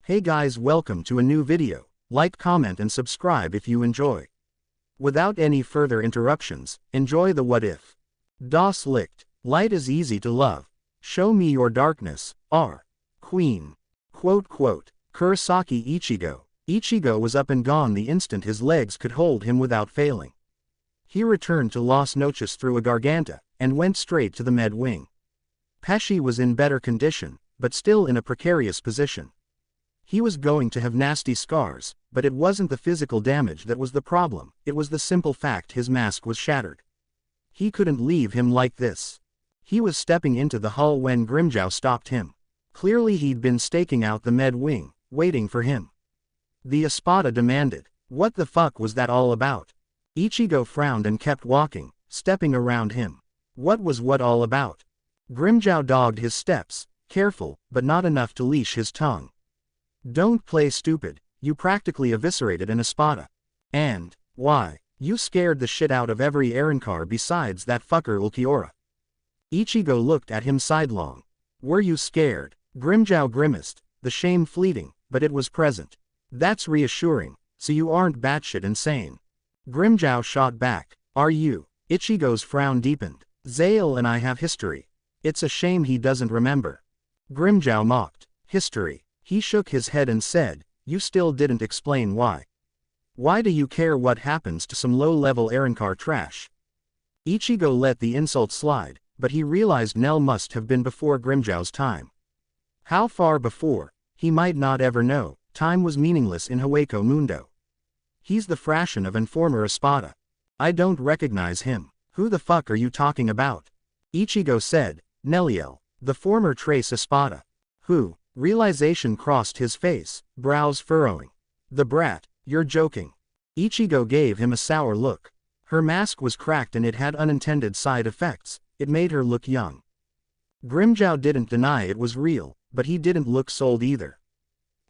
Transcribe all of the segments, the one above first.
Hey guys, welcome to a new video. Like, comment and subscribe if you enjoy. Without any further interruptions, enjoy the what if. Das Licht. Light is easy to love. Show me your darkness, R. Queen. Kurosaki Ichigo. Ichigo was up and gone the instant his legs could hold him without failing. He returned to Las Noches through a garganta, and went straight to the med wing. Peshi was in better condition, but still in a precarious position. He was going to have nasty scars, but it wasn't the physical damage that was the problem, it was the simple fact his mask was shattered. He couldn't leave him like this. He was stepping into the hull when Grimmjow stopped him. Clearly he'd been staking out the med wing, waiting for him. The Espada demanded, "What the fuck was that all about?" Ichigo frowned and kept walking, stepping around him. What was what all about? Grimmjow dogged his steps, careful, but not enough to leash his tongue. "Don't play stupid, you practically eviscerated an Espada. And, why, you scared the shit out of every Arrancar besides that fucker Ulquiorra." Ichigo looked at him sidelong. "Were you scared?" Grimmjow grimaced, the shame fleeting, but it was present. "That's reassuring, so you aren't batshit insane." Grimmjow shot back, "Are you?" Ichigo's frown deepened. "Zale and I have history. It's a shame he doesn't remember." Grimmjow mocked. "History?" He shook his head and said, "You still didn't explain why. Why do you care what happens to some low-level Arrancar trash?" Ichigo let the insult slide, but he realized Nell must have been before Grimmjow's time. How far before? He might not ever know. Time was meaningless in Hueco Mundo. "He's the fraction of an former Espada. I don't recognize him." "Who the fuck are you talking about?" Ichigo said, "Nell, the former Trace Espada." "Who?" Realization crossed his face, brows furrowing. "The brat, you're joking." Ichigo gave him a sour look. Her mask was cracked and it had unintended side effects, it made her look young. Grimmjow didn't deny it was real, but he didn't look sold either.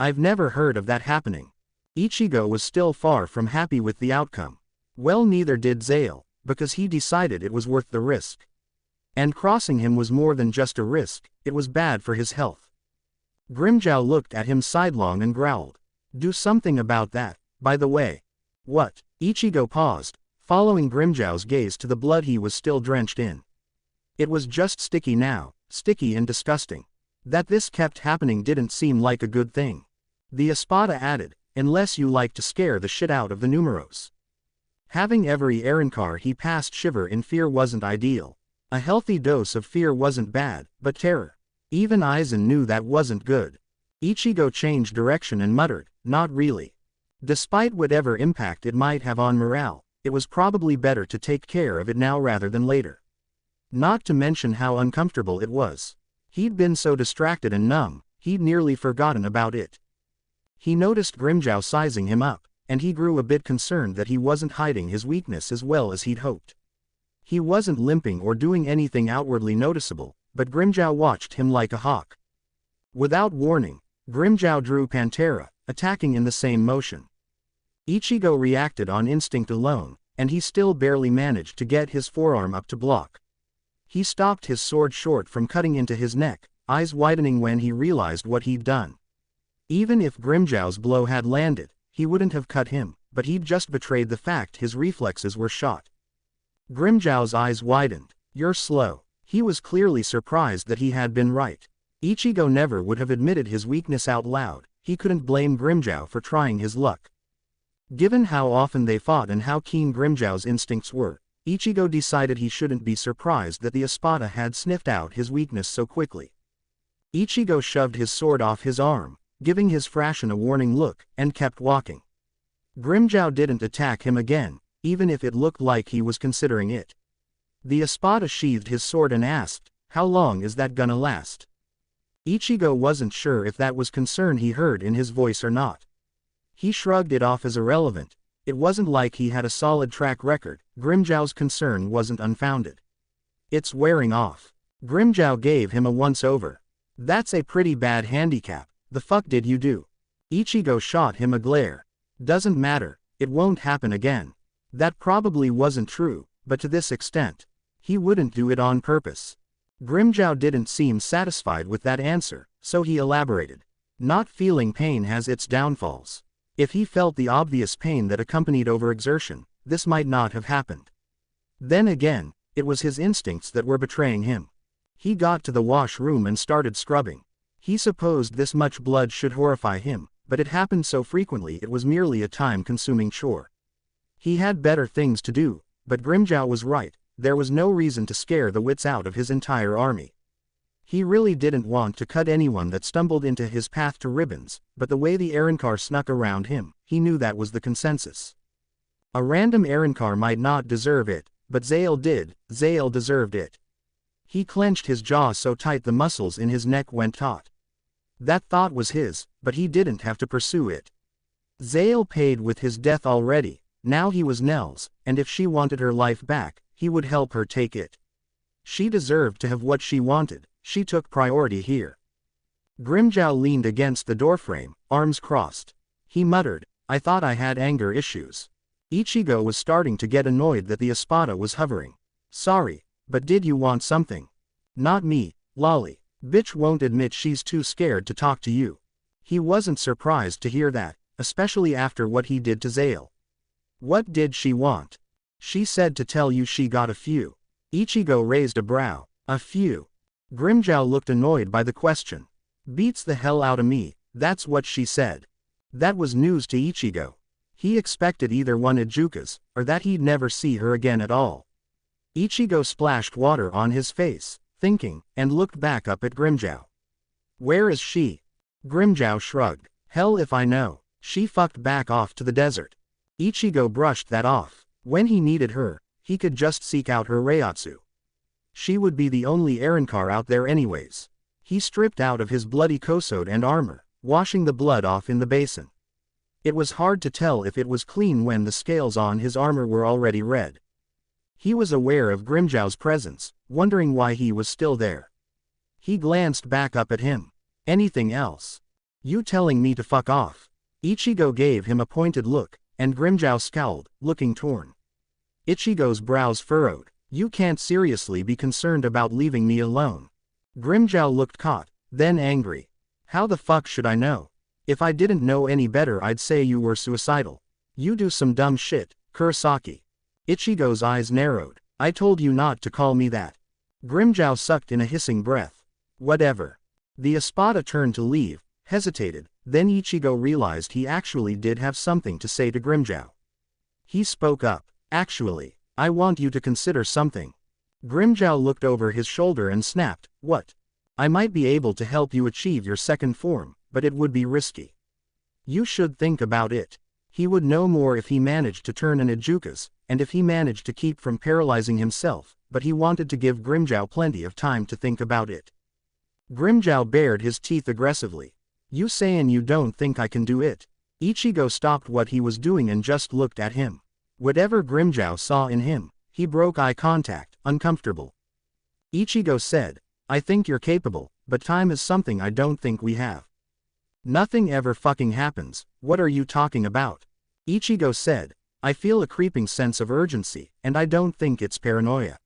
"I've never heard of that happening." Ichigo was still far from happy with the outcome. Well, neither did Zale, because he decided it was worth the risk. And crossing him was more than just a risk, it was bad for his health. Grimmjow looked at him sidelong and growled, "Do something about that, by the way." "What?" Ichigo paused, following Grimmjow's gaze to the blood he was still drenched in. It was just sticky now, sticky and disgusting. That this kept happening didn't seem like a good thing. The Espada added, "Unless you like to scare the shit out of the numeros." Having every Arrancar he passed shiver in fear wasn't ideal. A healthy dose of fear wasn't bad, but terror. Even Aizen knew that wasn't good. Ichigo changed direction and muttered, "Not really." Despite whatever impact it might have on morale, it was probably better to take care of it now rather than later. Not to mention how uncomfortable it was. He'd been so distracted and numb, he'd nearly forgotten about it. He noticed Grimmjow sizing him up, and he grew a bit concerned that he wasn't hiding his weakness as well as he'd hoped. He wasn't limping or doing anything outwardly noticeable, but Grimmjow watched him like a hawk. Without warning, Grimmjow drew Pantera, attacking in the same motion. Ichigo reacted on instinct alone, and he still barely managed to get his forearm up to block. He stopped his sword short from cutting into his neck, eyes widening when he realized what he'd done. Even if Grimmjow's blow had landed, he wouldn't have cut him, but he'd just betrayed the fact his reflexes were shot. Grimmjow's eyes widened. "You're slow." He was clearly surprised that he had been right. Ichigo never would have admitted his weakness out loud, he couldn't blame Grimmjow for trying his luck. Given how often they fought and how keen Grimmjow's instincts were, Ichigo decided he shouldn't be surprised that the Espada had sniffed out his weakness so quickly. Ichigo shoved his sword off his arm, giving his fraction a warning look, and kept walking. Grimmjow didn't attack him again, even if it looked like he was considering it. The Espada sheathed his sword and asked, "How long is that gonna last?" Ichigo wasn't sure if that was concern he heard in his voice or not. He shrugged it off as irrelevant. It wasn't like he had a solid track record. Grimmjow's concern wasn't unfounded. "It's wearing off." Grimmjow gave him a once-over. "That's a pretty bad handicap. The fuck did you do?" Ichigo shot him a glare. "Doesn't matter, it won't happen again." That probably wasn't true, but to this extent. He wouldn't do it on purpose. Grimmjow didn't seem satisfied with that answer, so he elaborated. Not feeling pain has its downfalls. If he felt the obvious pain that accompanied overexertion, this might not have happened. Then again, it was his instincts that were betraying him. He got to the washroom and started scrubbing. He supposed this much blood should horrify him, but it happened so frequently it was merely a time-consuming chore. He had better things to do, but Grimmjow was right, there was no reason to scare the wits out of his entire army. He really didn't want to cut anyone that stumbled into his path to ribbons, but the way the Arrancar snuck around him, he knew that was the consensus. A random Arrancar might not deserve it, but Zale did, Zale deserved it. He clenched his jaw so tight the muscles in his neck went taut. That thought was his, but he didn't have to pursue it. Zale paid with his death already, now he was Nell's, and if she wanted her life back, he would help her take it. She deserved to have what she wanted, she took priority here. Grimmjow leaned against the doorframe, arms crossed. He muttered, I thought I had anger issues. Ichigo was starting to get annoyed that the Espada was hovering. Sorry, but did you want something? Not me, lolly. Bitch won't admit she's too scared to talk to you. He wasn't surprised to hear that, especially after what he did to Zale. What did she want? She said to tell you she got a few. Ichigo raised a brow. A few. Grimmjow looked annoyed by the question. Beats the hell out of me, that's what she said. That was news to Ichigo. He expected either one Adjuchas, or that he'd never see her again at all. Ichigo splashed water on his face, thinking, and looked back up at Grimmjow. Where is she? Grimmjow shrugged. Hell if I know, she fucked back off to the desert. Ichigo brushed that off. When he needed her, he could just seek out her Reiatsu. She would be the only Arrancar out there anyways. He stripped out of his bloody kosode and armor, washing the blood off in the basin. It was hard to tell if it was clean when the scales on his armor were already red. He was aware of Grimmjow's presence, wondering why he was still there. He glanced back up at him. Anything else? You telling me to fuck off? Ichigo gave him a pointed look, and Grimmjow scowled, looking torn. Ichigo's brows furrowed. You can't seriously be concerned about leaving me alone. Grimmjow looked caught, then angry. How the fuck should I know? If I didn't know any better I'd say you were suicidal. You do some dumb shit, Kurosaki. Ichigo's eyes narrowed. I told you not to call me that. Grimmjow sucked in a hissing breath. Whatever. The Espada turned to leave, hesitated, then Ichigo realized he actually did have something to say to Grimmjow. He spoke up. Actually, I want you to consider something. Grimmjow looked over his shoulder and snapped, What? I might be able to help you achieve your second form, but it would be risky. You should think about it. He would know more if he managed to turn an Adjuchas, and if he managed to keep from paralyzing himself, but he wanted to give Grimmjow plenty of time to think about it. Grimmjow bared his teeth aggressively. You sayin' you don't think I can do it? Ichigo stopped what he was doing and just looked at him. Whatever Grimmjow saw in him, he broke eye contact, uncomfortable. Ichigo said, I think you're capable, but time is something I don't think we have. Nothing ever fucking happens, what are you talking about? Ichigo said, I feel a creeping sense of urgency, and I don't think it's paranoia.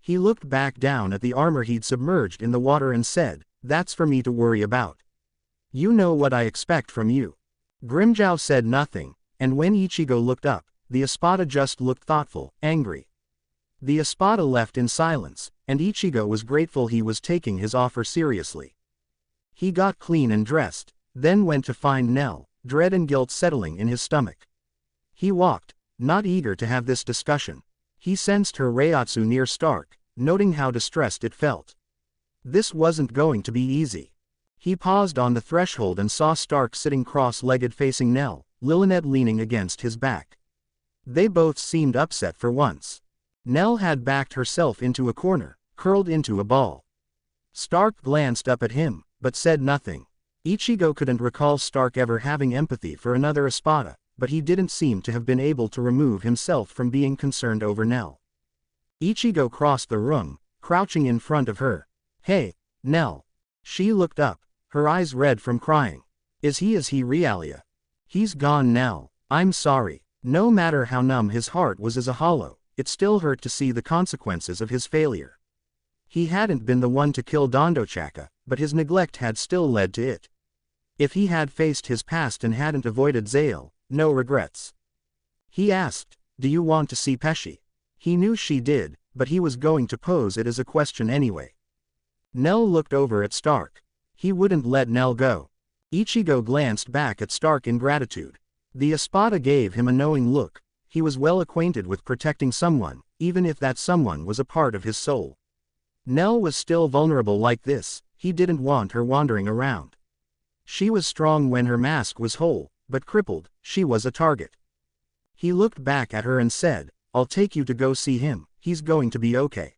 He looked back down at the armor he'd submerged in the water and said, That's for me to worry about. You know what I expect from you. Grimmjow said nothing, and when Ichigo looked up, the Espada just looked thoughtful, angry. The Espada left in silence, and Ichigo was grateful he was taking his offer seriously. He got clean and dressed, then went to find Nell, dread and guilt settling in his stomach. He walked, not eager to have this discussion. He sensed her Reiatsu near Stark, noting how distressed it felt. This wasn't going to be easy. He paused on the threshold and saw Stark sitting cross-legged facing Nell, Lilynette leaning against his back. They both seemed upset for once. Nell had backed herself into a corner, curled into a ball. Stark glanced up at him, but said nothing. Ichigo couldn't recall Stark ever having empathy for another Espada, but he didn't seem to have been able to remove himself from being concerned over Nell. Ichigo crossed the room, crouching in front of her. Hey, Nell. She looked up, her eyes red from crying. Is he Realia? He's gone, Nell. I'm sorry. No matter how numb his heart was as a hollow, it still hurt to see the consequences of his failure. He hadn't been the one to kill Dondochaka, but his neglect had still led to it. If he had faced his past and hadn't avoided Zale, no regrets. He asked, "Do you want to see Peshi?" He knew she did, but he was going to pose it as a question anyway. Nell looked over at Stark. He wouldn't let Nell go. Ichigo glanced back at Stark in gratitude. The Espada gave him a knowing look. He was well acquainted with protecting someone, even if that someone was a part of his soul. Nell was still vulnerable like this. He didn't want her wandering around. She was strong when her mask was whole, but crippled, she was a target. He looked back at her and said, "I'll take you to go see him, he's going to be okay."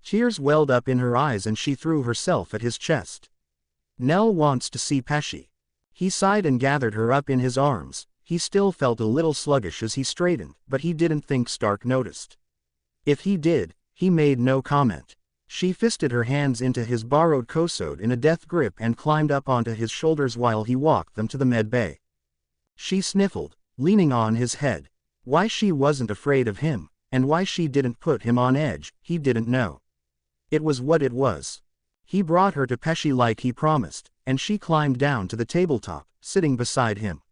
Tears welled up in her eyes and she threw herself at his chest. Nell wants to see Peshi. He sighed and gathered her up in his arms. He still felt a little sluggish as he straightened, but he didn't think Stark noticed. If he did, he made no comment. She fisted her hands into his borrowed kosode in a death grip and climbed up onto his shoulders while he walked them to the med bay. She sniffled, leaning on his head. Why she wasn't afraid of him, and why she didn't put him on edge, he didn't know. It was what it was. He brought her to Peshi like he promised, and she climbed down to the tabletop, sitting beside him.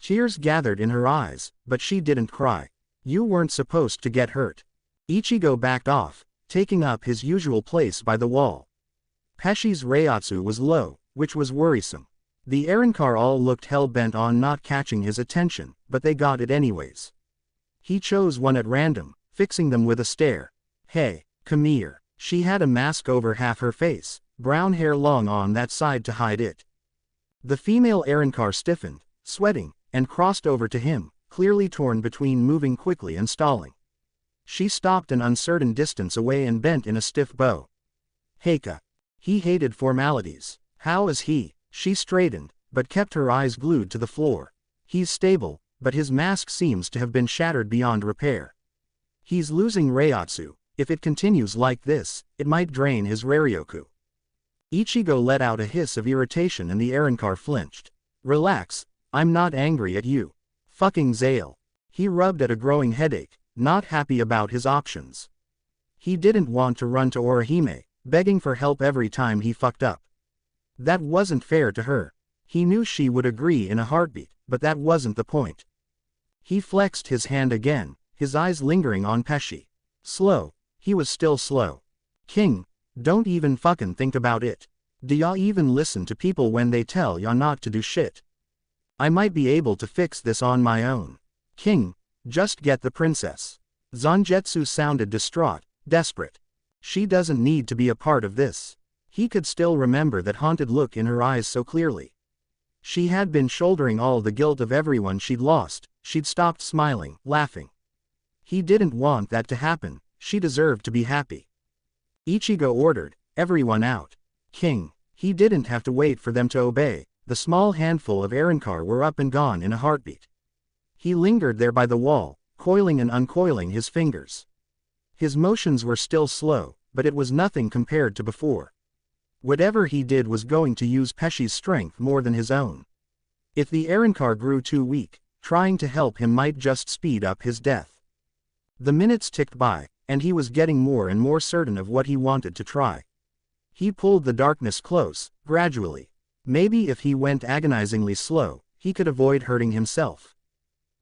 Tears gathered in her eyes, but she didn't cry. You weren't supposed to get hurt. Ichigo backed off, taking up his usual place by the wall. Peshi's Reiatsu was low, which was worrisome. The Arrancar all looked hell-bent on not catching his attention, but they got it anyways. He chose one at random, fixing them with a stare. Hey, come here. She had a mask over half her face, brown hair long on that side to hide it. The female Arrancar stiffened, sweating, and crossed over to him, clearly torn between moving quickly and stalling. She stopped an uncertain distance away and bent in a stiff bow. Heika. He hated formalities. How is he? She straightened, but kept her eyes glued to the floor. He's stable, but his mask seems to have been shattered beyond repair. He's losing Reiatsu. If it continues like this, it might drain his Raryoku. Ichigo let out a hiss of irritation and the Arrancar flinched. Relax, I'm not angry at you. Fucking Zale. He rubbed at a growing headache, not happy about his options. He didn't want to run to Orihime, begging for help every time he fucked up. That wasn't fair to her. He knew she would agree in a heartbeat, but that wasn't the point. He flexed his hand again, his eyes lingering on Peshi. Slow. He was still slow. King, don't even fucking think about it. Do ya even listen to people when they tell ya not to do shit? I might be able to fix this on my own. King, just get the princess. Zangetsu sounded distraught, desperate. She doesn't need to be a part of this. He could still remember that haunted look in her eyes so clearly. She had been shouldering all the guilt of everyone she'd lost. She'd stopped smiling, laughing. He didn't want that to happen. She deserved to be happy. Ichigo ordered, everyone out. King. He didn't have to wait for them to obey. The small handful of Arrancar were up and gone in a heartbeat. He lingered there by the wall, coiling and uncoiling his fingers. His motions were still slow, but it was nothing compared to before. Whatever he did was going to use Peshi's strength more than his own. If the Arrancar grew too weak, trying to help him might just speed up his death. The minutes ticked by, and he was getting more and more certain of what he wanted to try. He pulled the darkness close, gradually. Maybe if he went agonizingly slow, he could avoid hurting himself.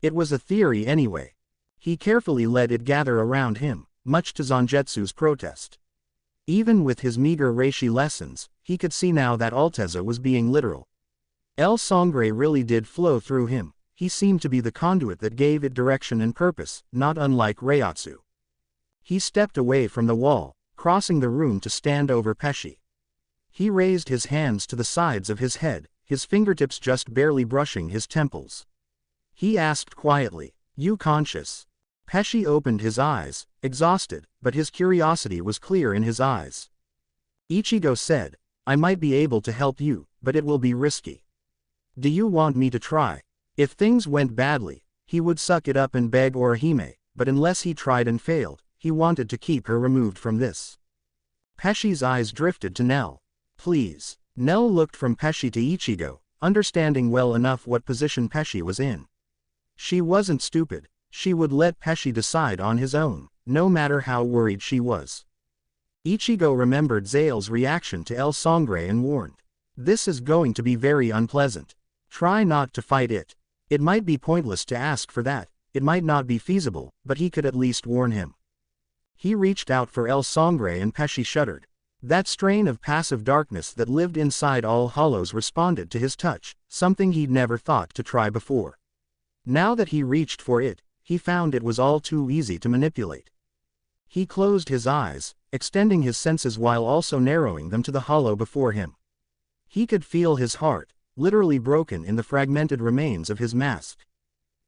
It was a theory anyway. He carefully let it gather around him, much to Zangetsu's protest. Even with his meager reishi lessons, he could see now that Alteza was being literal. El Sangre really did flow through him. He seemed to be the conduit that gave it direction and purpose, not unlike Reiatsu. He stepped away from the wall, crossing the room to stand over Peshi. He raised his hands to the sides of his head, his fingertips just barely brushing his temples. He asked quietly, "You conscious?" Peshi opened his eyes, exhausted, but his curiosity was clear in his eyes. Ichigo said, "I might be able to help you, but it will be risky. Do you want me to try?" If things went badly, he would suck it up and beg Orihime, but unless he tried and failed, he wanted to keep her removed from this. Peshi's eyes drifted to Nell. Please. Nell looked from Peshi to Ichigo, understanding well enough what position Peshi was in. She wasn't stupid. She would let Peshi decide on his own, no matter how worried she was. Ichigo remembered Zale's reaction to El Sangre and warned. This is going to be very unpleasant. Try not to fight it. It might be pointless to ask for that, it might not be feasible, but he could at least warn him. He reached out for El Sangre and Peshi shuddered. That strain of passive darkness that lived inside all hollows responded to his touch, something he'd never thought to try before. Now that he reached for it, he found it was all too easy to manipulate. He closed his eyes, extending his senses while also narrowing them to the hollow before him. He could feel his heart, literally broken in the fragmented remains of his mask.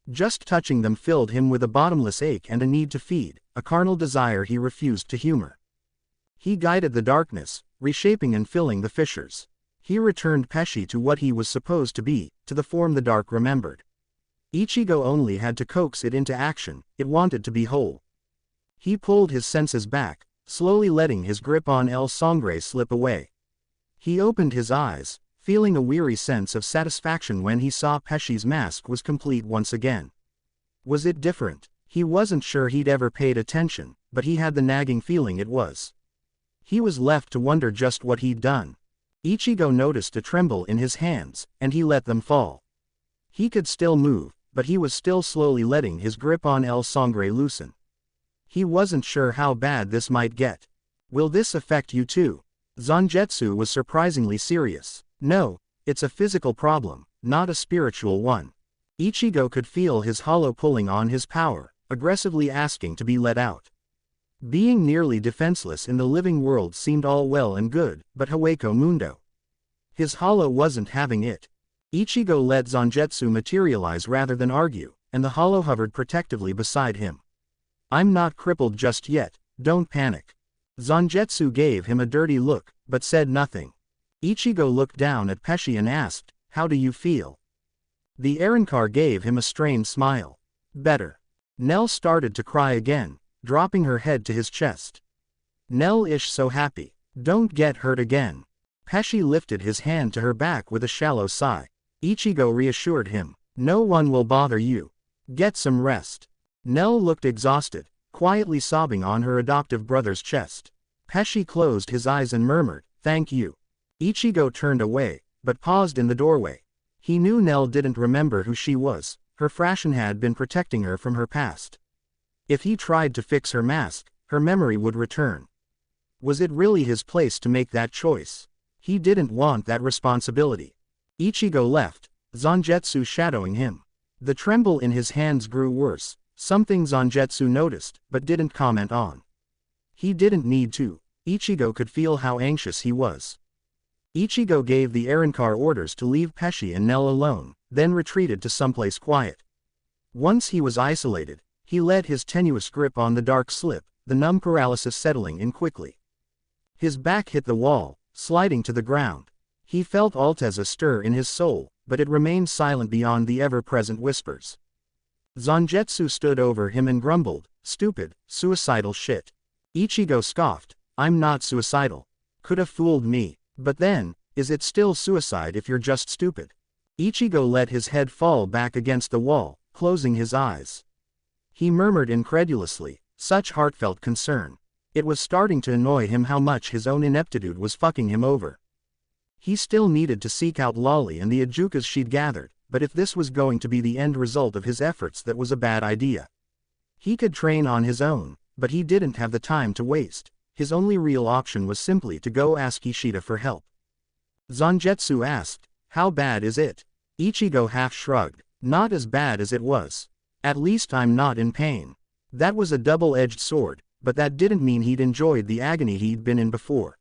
Just touching them filled him with a bottomless ache and a need to feed, a carnal desire he refused to humor. He guided the darkness, reshaping and filling the fissures. He returned Peshi to what he was supposed to be, to the form the dark remembered. Ichigo only had to coax it into action, it wanted to be whole. He pulled his senses back, slowly letting his grip on El Sangre slip away. He opened his eyes, feeling a weary sense of satisfaction when he saw Peshi's mask was complete once again. Was it different? He wasn't sure he'd ever paid attention, but he had the nagging feeling it was. He was left to wonder just what he'd done. Ichigo noticed a tremble in his hands, and he let them fall. He could still move, but he was still slowly letting his grip on El Sangre loosen. He wasn't sure how bad this might get. Will this affect you too? Zangetsu was surprisingly serious. No, it's a physical problem, not a spiritual one. Ichigo could feel his hollow pulling on his power, aggressively asking to be let out. Being nearly defenseless in the living world seemed all well and good, but Hueco Mundo. His hollow wasn't having it. Ichigo let Zangetsu materialize rather than argue, and the hollow hovered protectively beside him. I'm not crippled just yet, don't panic. Zangetsu gave him a dirty look, but said nothing. Ichigo looked down at Peshi and asked, how do you feel? The Arrancar gave him a strained smile. Better. Nell started to cry again, dropping her head to his chest. Nell-ish so happy. Don't get hurt again. Peshi lifted his hand to her back with a shallow sigh. Ichigo reassured him. No one will bother you. Get some rest. Nell looked exhausted, quietly sobbing on her adoptive brother's chest. Peshi closed his eyes and murmured, thank you. Ichigo turned away, but paused in the doorway. He knew Nell didn't remember who she was, her fashion had been protecting her from her past. If he tried to fix her mask, her memory would return. Was it really his place to make that choice? He didn't want that responsibility. Ichigo left, Zangetsu shadowing him. The tremble in his hands grew worse, something Zangetsu noticed, but didn't comment on. He didn't need to. Ichigo could feel how anxious he was. Ichigo gave the Arrancar orders to leave Peshi and Nell alone, then retreated to someplace quiet. Once he was isolated, he let his tenuous grip on the dark slip, the numb paralysis settling in quickly. His back hit the wall, sliding to the ground. He felt Alteza stir in his soul, but it remained silent beyond the ever-present whispers. Zangetsu stood over him and grumbled, stupid, suicidal shit. Ichigo scoffed, I'm not suicidal. Could have fooled me. But then, is it still suicide if you're just stupid? Ichigo let his head fall back against the wall, closing his eyes. He murmured incredulously, such heartfelt concern. It was starting to annoy him how much his own ineptitude was fucking him over. He still needed to seek out Lolly and the Adjuchas she'd gathered, but if this was going to be the end result of his efforts, that was a bad idea. He could train on his own, but he didn't have the time to waste. His only real option was simply to go ask Ishida for help. Zangetsu asked, how bad is it? Ichigo half shrugged, not as bad as it was. At least I'm not in pain. That was a double-edged sword, but that didn't mean he'd enjoyed the agony he'd been in before.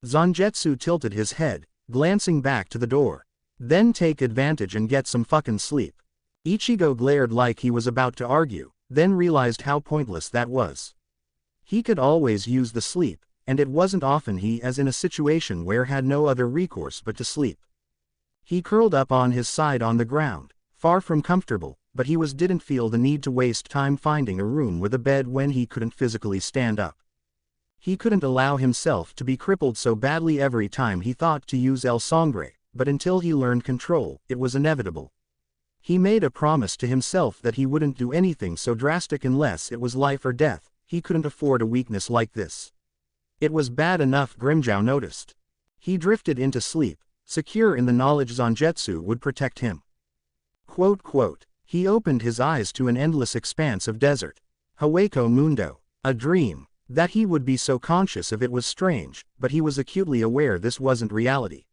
Zangetsu tilted his head, glancing back to the door. Then take advantage and get some fucking sleep. Ichigo glared like he was about to argue, then realized how pointless that was. He could always use the sleep, and it wasn't often he was in a situation where had no other recourse but to sleep. He curled up on his side on the ground, far from comfortable, but he didn't feel the need to waste time finding a room with a bed when he couldn't physically stand up. He couldn't allow himself to be crippled so badly every time he thought to use El Sangre, but until he learned control, it was inevitable. He made a promise to himself that he wouldn't do anything so drastic unless it was life or death. He couldn't afford a weakness like this. It was bad enough Grimmjow noticed. He drifted into sleep, secure in the knowledge Zangetsu would protect him. Quote, quote, he opened his eyes to an endless expanse of desert. Hogyoku Mundo. A dream. That he would be so conscious of it was strange, but he was acutely aware this wasn't reality.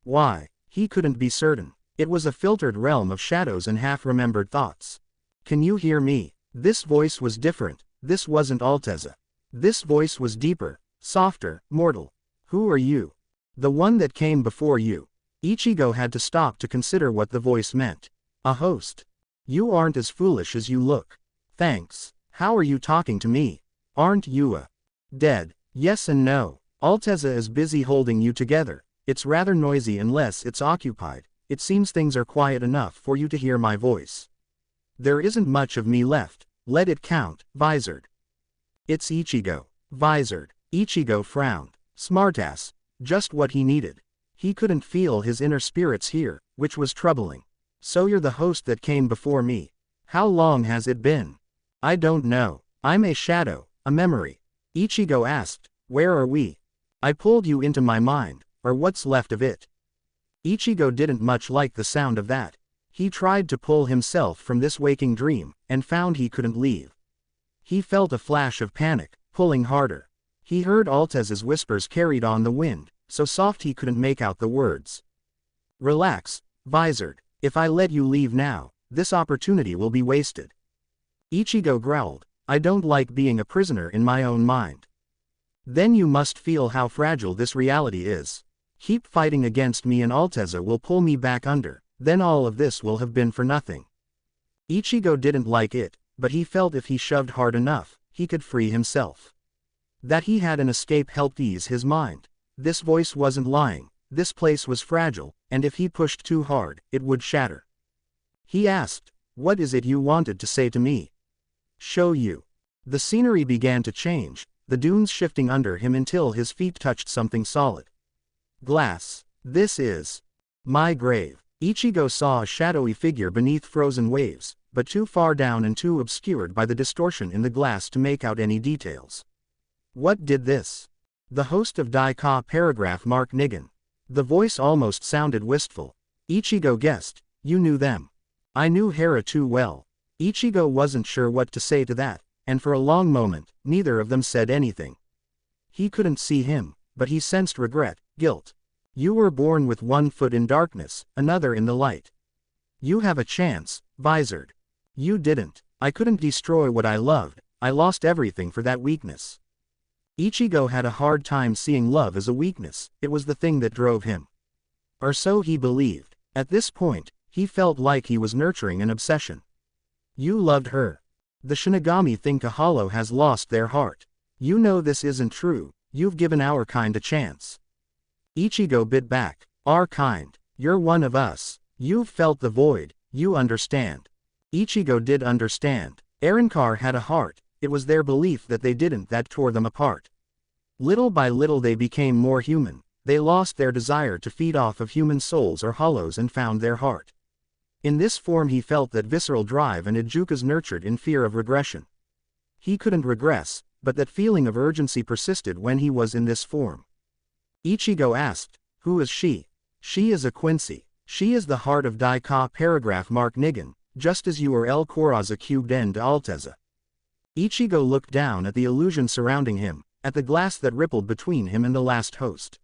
Why? He couldn't be certain. It was a filtered realm of shadows and half-remembered thoughts. Can you hear me? This voice was different. This wasn't Alteza. This voice was deeper, softer, mortal. Who are you? The one that came before you. Ichigo had to stop to consider what the voice meant. A host. You aren't as foolish as you look. Thanks. How are you talking to me? Aren't you dead? Yes and no. Alteza is busy holding you together. It's rather noisy unless it's occupied. It seems things are quiet enough for you to hear my voice. There isn't much of me left. Let it count. Visored. It's Ichigo. Visored. Ichigo frowned. Smartass. Just what he needed. He couldn't feel his inner spirits here, which was troubling. So you're the host that came before me. How long has it been? I don't know. I'm a shadow, a memory. Ichigo asked, where are we? I pulled you into my mind, or what's left of it. Ichigo didn't much like the sound of that. He tried to pull himself from this waking dream, and found he couldn't leave. He felt a flash of panic, pulling harder. He heard Alteza's whispers carried on the wind, so soft he couldn't make out the words. Relax, Visored. If I let you leave now, this opportunity will be wasted. Ichigo growled, I don't like being a prisoner in my own mind. Then you must feel how fragile this reality is. Keep fighting against me and Alteza will pull me back under, then all of this will have been for nothing. Ichigo didn't like it, but he felt if he shoved hard enough, he could free himself. That he had an escape helped ease his mind. This voice wasn't lying, this place was fragile, and if he pushed too hard, it would shatter. He asked, what is it you wanted to say to me? Show you. The scenery began to change, the dunes shifting under him until his feet touched something solid. Glass. This is my grave. Ichigo saw a shadowy figure beneath frozen waves, but too far down and too obscured by the distortion in the glass to make out any details. What did this? The host of Daika paragraph Mark Nigan. The voice almost sounded wistful. Ichigo guessed, you knew them. I knew Hera too well. Ichigo wasn't sure what to say to that, and for a long moment, neither of them said anything. He couldn't see him, but he sensed regret, guilt. You were born with one foot in darkness, another in the light. You have a chance, Visored. You didn't. I couldn't destroy what I loved, I lost everything for that weakness. Ichigo had a hard time seeing love as a weakness, it was the thing that drove him. Or so he believed. At this point, he felt like he was nurturing an obsession. You loved her. The Shinigami think a hollow has lost their heart. You know this isn't true, you've given our kind a chance. Ichigo bit back. Our kind. You're one of us. You've felt the void, you understand. Ichigo did understand. Arrancar had a heart, it was their belief that they didn't that tore them apart. Little by little they became more human, they lost their desire to feed off of human souls or hollows and found their heart. In this form he felt that visceral drive and Adjuchas nurtured in fear of regression. He couldn't regress, but that feeling of urgency persisted when he was in this form. Ichigo asked, who is she? She is a Quincy. She is the heart of Daika paragraph Mark Nigan, just as you are El Coraza cubed end Alteza. Ichigo looked down at the illusion surrounding him, at the glass that rippled between him and the last host.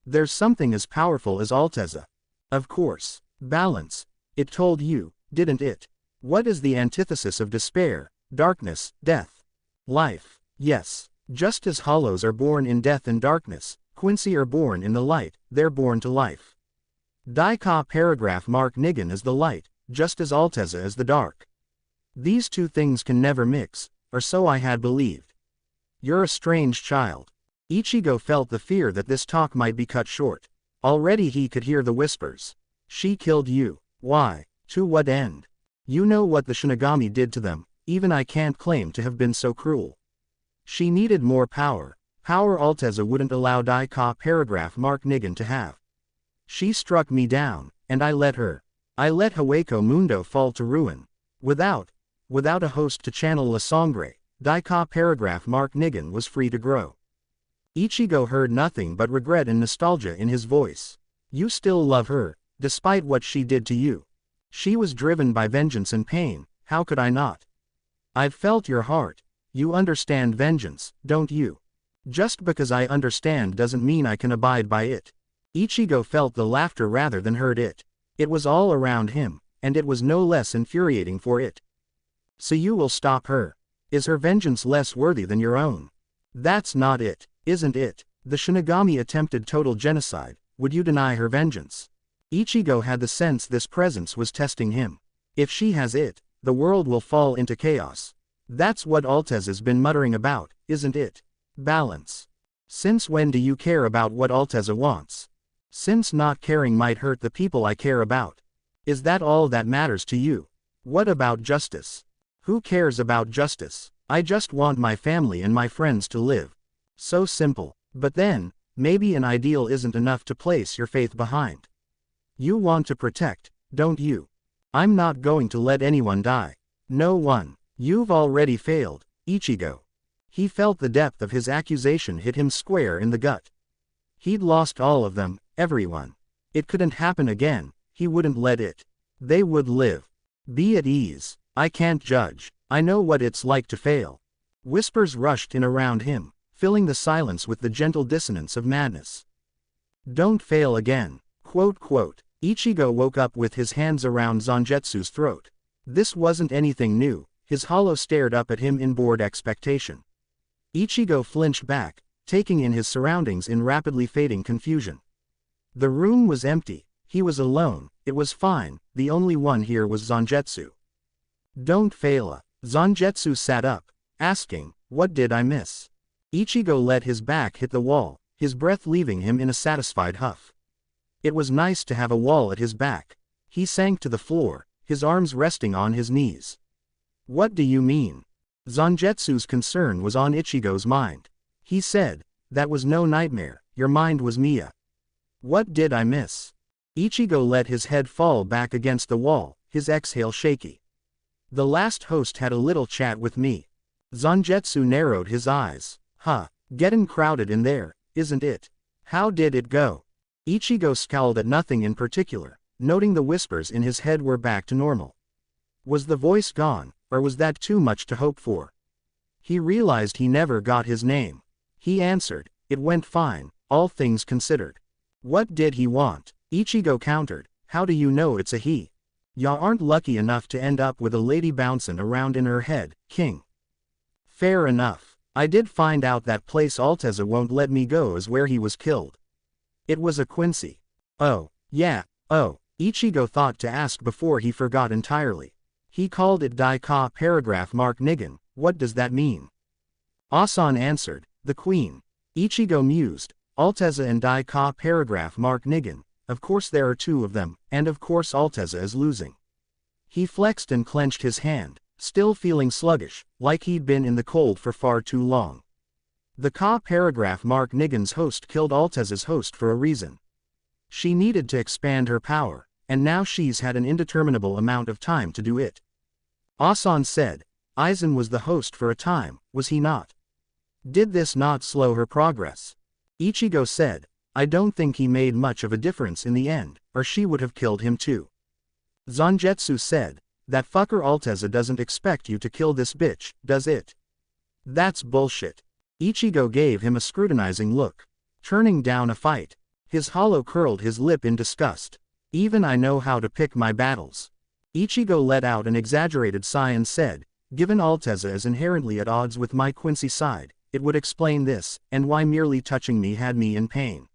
There's something as powerful as Alteza. Of course. Balance. It told you, didn't it? What is the antithesis of despair, darkness, death? Life. Yes. Just as hollows are born in death and darkness, Quincy are born in the light, they're born to life. Daika paragraph Mark Nigan is the light, just as Alteza is the dark. These two things can never mix, or so I had believed. You're a strange child. Ichigo felt the fear that this talk might be cut short. Already he could hear the whispers. She killed you. Why? To what end? You know what the Shinigami did to them, even I can't claim to have been so cruel. She needed more power, power Alteza wouldn't allow Daika paragraph Mark Nigan to have. She struck me down, and I let her. I let Hogyoku Mundo fall to ruin. Without a host to channel La Sangre, Daika paragraph Mark Nigan was free to grow. Ichigo heard nothing but regret and nostalgia in his voice. You still love her, despite what she did to you. She was driven by vengeance and pain, how could I not? I've felt your heart. You understand vengeance, don't you? Just because I understand doesn't mean I can abide by it. Ichigo felt the laughter rather than heard it. It was all around him, and it was no less infuriating for it. So you will stop her. Is her vengeance less worthy than your own? That's not it, isn't it? The Shinigami attempted total genocide, would you deny her vengeance? Ichigo had the sense this presence was testing him. If she has it, the world will fall into chaos. That's what Altezza's been muttering about, isn't it? Balance. Since when do you care about what Altezza wants? Since not caring might hurt the people I care about. Is that all that matters to you? What about justice? Who cares about justice? I just want my family and my friends to live. So simple. But then, maybe an ideal isn't enough to place your faith behind. You want to protect, don't you? I'm not going to let anyone die. No one. You've already failed, Ichigo. He felt the depth of his accusation hit him square in the gut. He'd lost all of them, everyone. It couldn't happen again, he wouldn't let it. They would live. Be at ease. I can't judge. I know what it's like to fail. Whispers rushed in around him, filling the silence with the gentle dissonance of madness. Don't fail again. Quote, quote. Ichigo woke up with his hands around Zangetsu's throat. This wasn't anything new. His hollow stared up at him in bored expectation. Ichigo flinched back, taking in his surroundings in rapidly fading confusion. The room was empty. He was alone. It was fine. The only one here was Zangetsu. Don't fail. Zangetsu sat up, asking, what did I miss? Ichigo let his back hit the wall, his breath leaving him in a satisfied huff. It was nice to have a wall at his back. He sank to the floor, his arms resting on his knees. What do you mean? Zangetsu's concern was on Ichigo's mind. He said, that was no nightmare, your mind was Mia. What did I miss? Ichigo let his head fall back against the wall, his exhale shaky. The last host had a little chat with me. Zangetsu narrowed his eyes. Huh, getting crowded in there, isn't it? How did it go? Ichigo scowled at nothing in particular, noting the whispers in his head were back to normal. Was the voice gone, or was that too much to hope for? He realized he never got his name. He answered, it went fine, all things considered. What did he want? Ichigo countered, how do you know it's a he? Ya aren't lucky enough to end up with a lady bouncin' around in her head, king. Fair enough. I did find out that place Altezza won't let me go is where he was killed. It was a Quincy. Oh, yeah, oh, Ichigo thought to ask before he forgot entirely. He called it Dai Ka paragraph mark Nigan, what does that mean? Asan answered, the queen. Ichigo mused, Altezza and Dai Ka paragraph mark Nigan, of course there are two of them, and of course Altezza is losing. He flexed and clenched his hand, still feeling sluggish, like he'd been in the cold for far too long. The Ka paragraph mark Nigan's host killed Altezza's host for a reason. She needed to expand her power, and now she's had an indeterminable amount of time to do it. Asan said, Aizen was the host for a time, was he not? Did this not slow her progress? Ichigo said, I don't think he made much of a difference in the end, or she would have killed him too. Zangetsu said, that fucker Altezza doesn't expect you to kill this bitch, does it? That's bullshit. Ichigo gave him a scrutinizing look. Turning down a fight. His hollow curled his lip in disgust. Even I know how to pick my battles. Ichigo let out an exaggerated sigh and said, given Altezza is inherently at odds with my Quincy side, it would explain this, and why merely touching me had me in pain.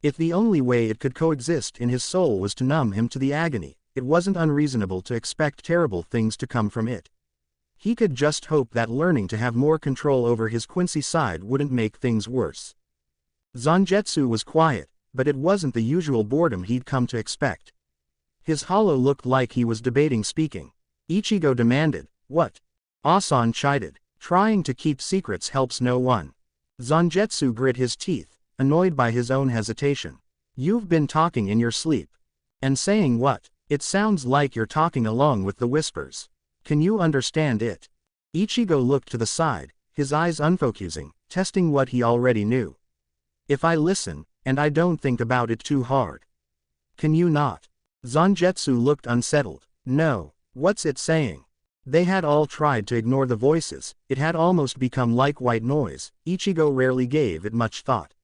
If the only way it could coexist in his soul was to numb him to the agony, it wasn't unreasonable to expect terrible things to come from it. He could just hope that learning to have more control over his Quincy side wouldn't make things worse. Zangetsu was quiet, but it wasn't the usual boredom he'd come to expect. His hollow looked like he was debating speaking. Ichigo demanded, what? Asan chided, trying to keep secrets helps no one. Zangetsu grit his teeth, annoyed by his own hesitation. You've been talking in your sleep. And saying what? It sounds like you're talking along with the whispers. Can you understand it? Ichigo looked to the side, his eyes unfocusing, testing what he already knew. If I listen, and I don't think about it too hard. Can you not? Zangetsu looked unsettled. No. What's it saying? They had all tried to ignore the voices, it had almost become like white noise. Ichigo rarely gave it much thought.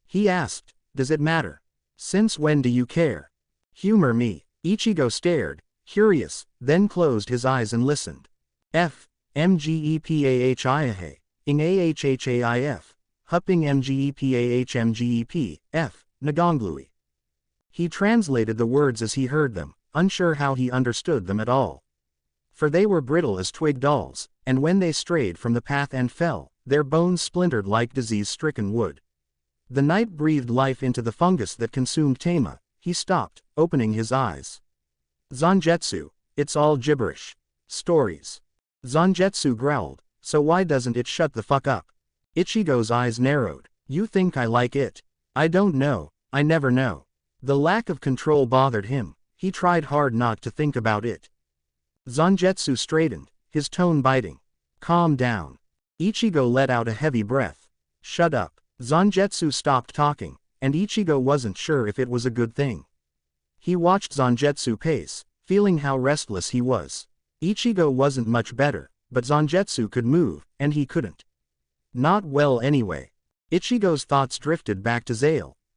He asked, does it matter? Since when do you care? Humor me. Ichigo stared, curious, then closed his eyes and listened. F. Mgepahiahe. Ing ahhaif. Hupping mgepahmgep. F. Nagonglui. He translated the words as he heard them, unsure how he understood them at all. For they were brittle as twig dolls, and when they strayed from the path and fell, their bones splintered like disease-stricken wood. The night breathed life into the fungus that consumed Tama. He stopped, opening his eyes. Zangetsu, it's all gibberish. Stories. Zangetsu growled, so why doesn't it shut the fuck up? Ichigo's eyes narrowed. You think I like it? I don't know, I never know. The lack of control bothered him. He tried hard not to think about it. Zangetsu straightened, his tone biting. Calm down. Ichigo let out a heavy breath. Shut up. Zangetsu stopped talking, and Ichigo wasn't sure if it was a good thing. He watched Zangetsu pace, feeling how restless he was. Ichigo wasn't much better, but Zangetsu could move, and he couldn't. Not well anyway. Ichigo's thoughts drifted back to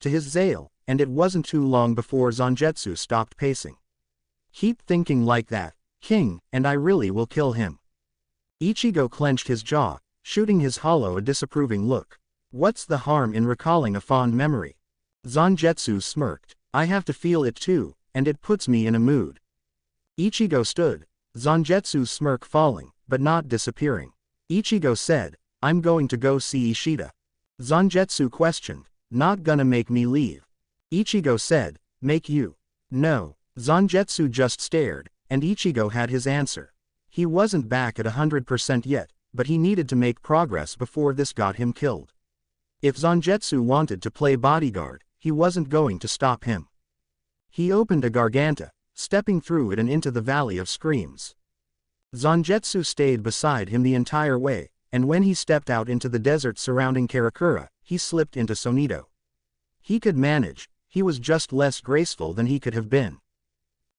his Zale, and it wasn't too long before Zangetsu stopped pacing. Keep thinking like that, King, and I really will kill him. Ichigo clenched his jaw, shooting his hollow a disapproving look. What's the harm in recalling a fond memory? Zangetsu smirked. I have to feel it too, and it puts me in a mood. Ichigo stood, Zangetsu's smirk falling, but not disappearing. Ichigo said, I'm going to go see Ishida. Zangetsu questioned, not gonna make me leave? Ichigo said, make you? No. Zangetsu just stared, and Ichigo had his answer. He wasn't back at 100% yet, but he needed to make progress before this got him killed. If Zangetsu wanted to play bodyguard, he wasn't going to stop him. He opened a garganta, stepping through it and into the Valley of Screams. Zangetsu stayed beside him the entire way, and when he stepped out into the desert surrounding Karakura, he slipped into Sonido. He could manage, he was just less graceful than he could have been.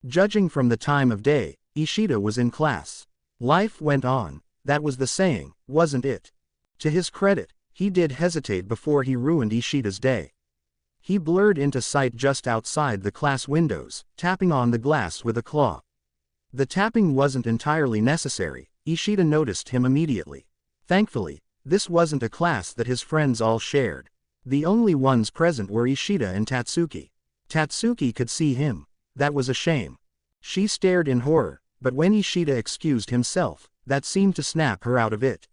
Judging from the time of day, Ishida was in class. Life went on, that was the saying, wasn't it? To his credit, he did hesitate before he ruined Ishida's day. He blurred into sight just outside the class windows, tapping on the glass with a claw. The tapping wasn't entirely necessary, Ishida noticed him immediately. Thankfully, this wasn't a class that his friends all shared. The only ones present were Ishida and Tatsuki. Tatsuki could see him. That was a shame. She stared in horror, but when Ishida excused himself, that seemed to snap her out of it.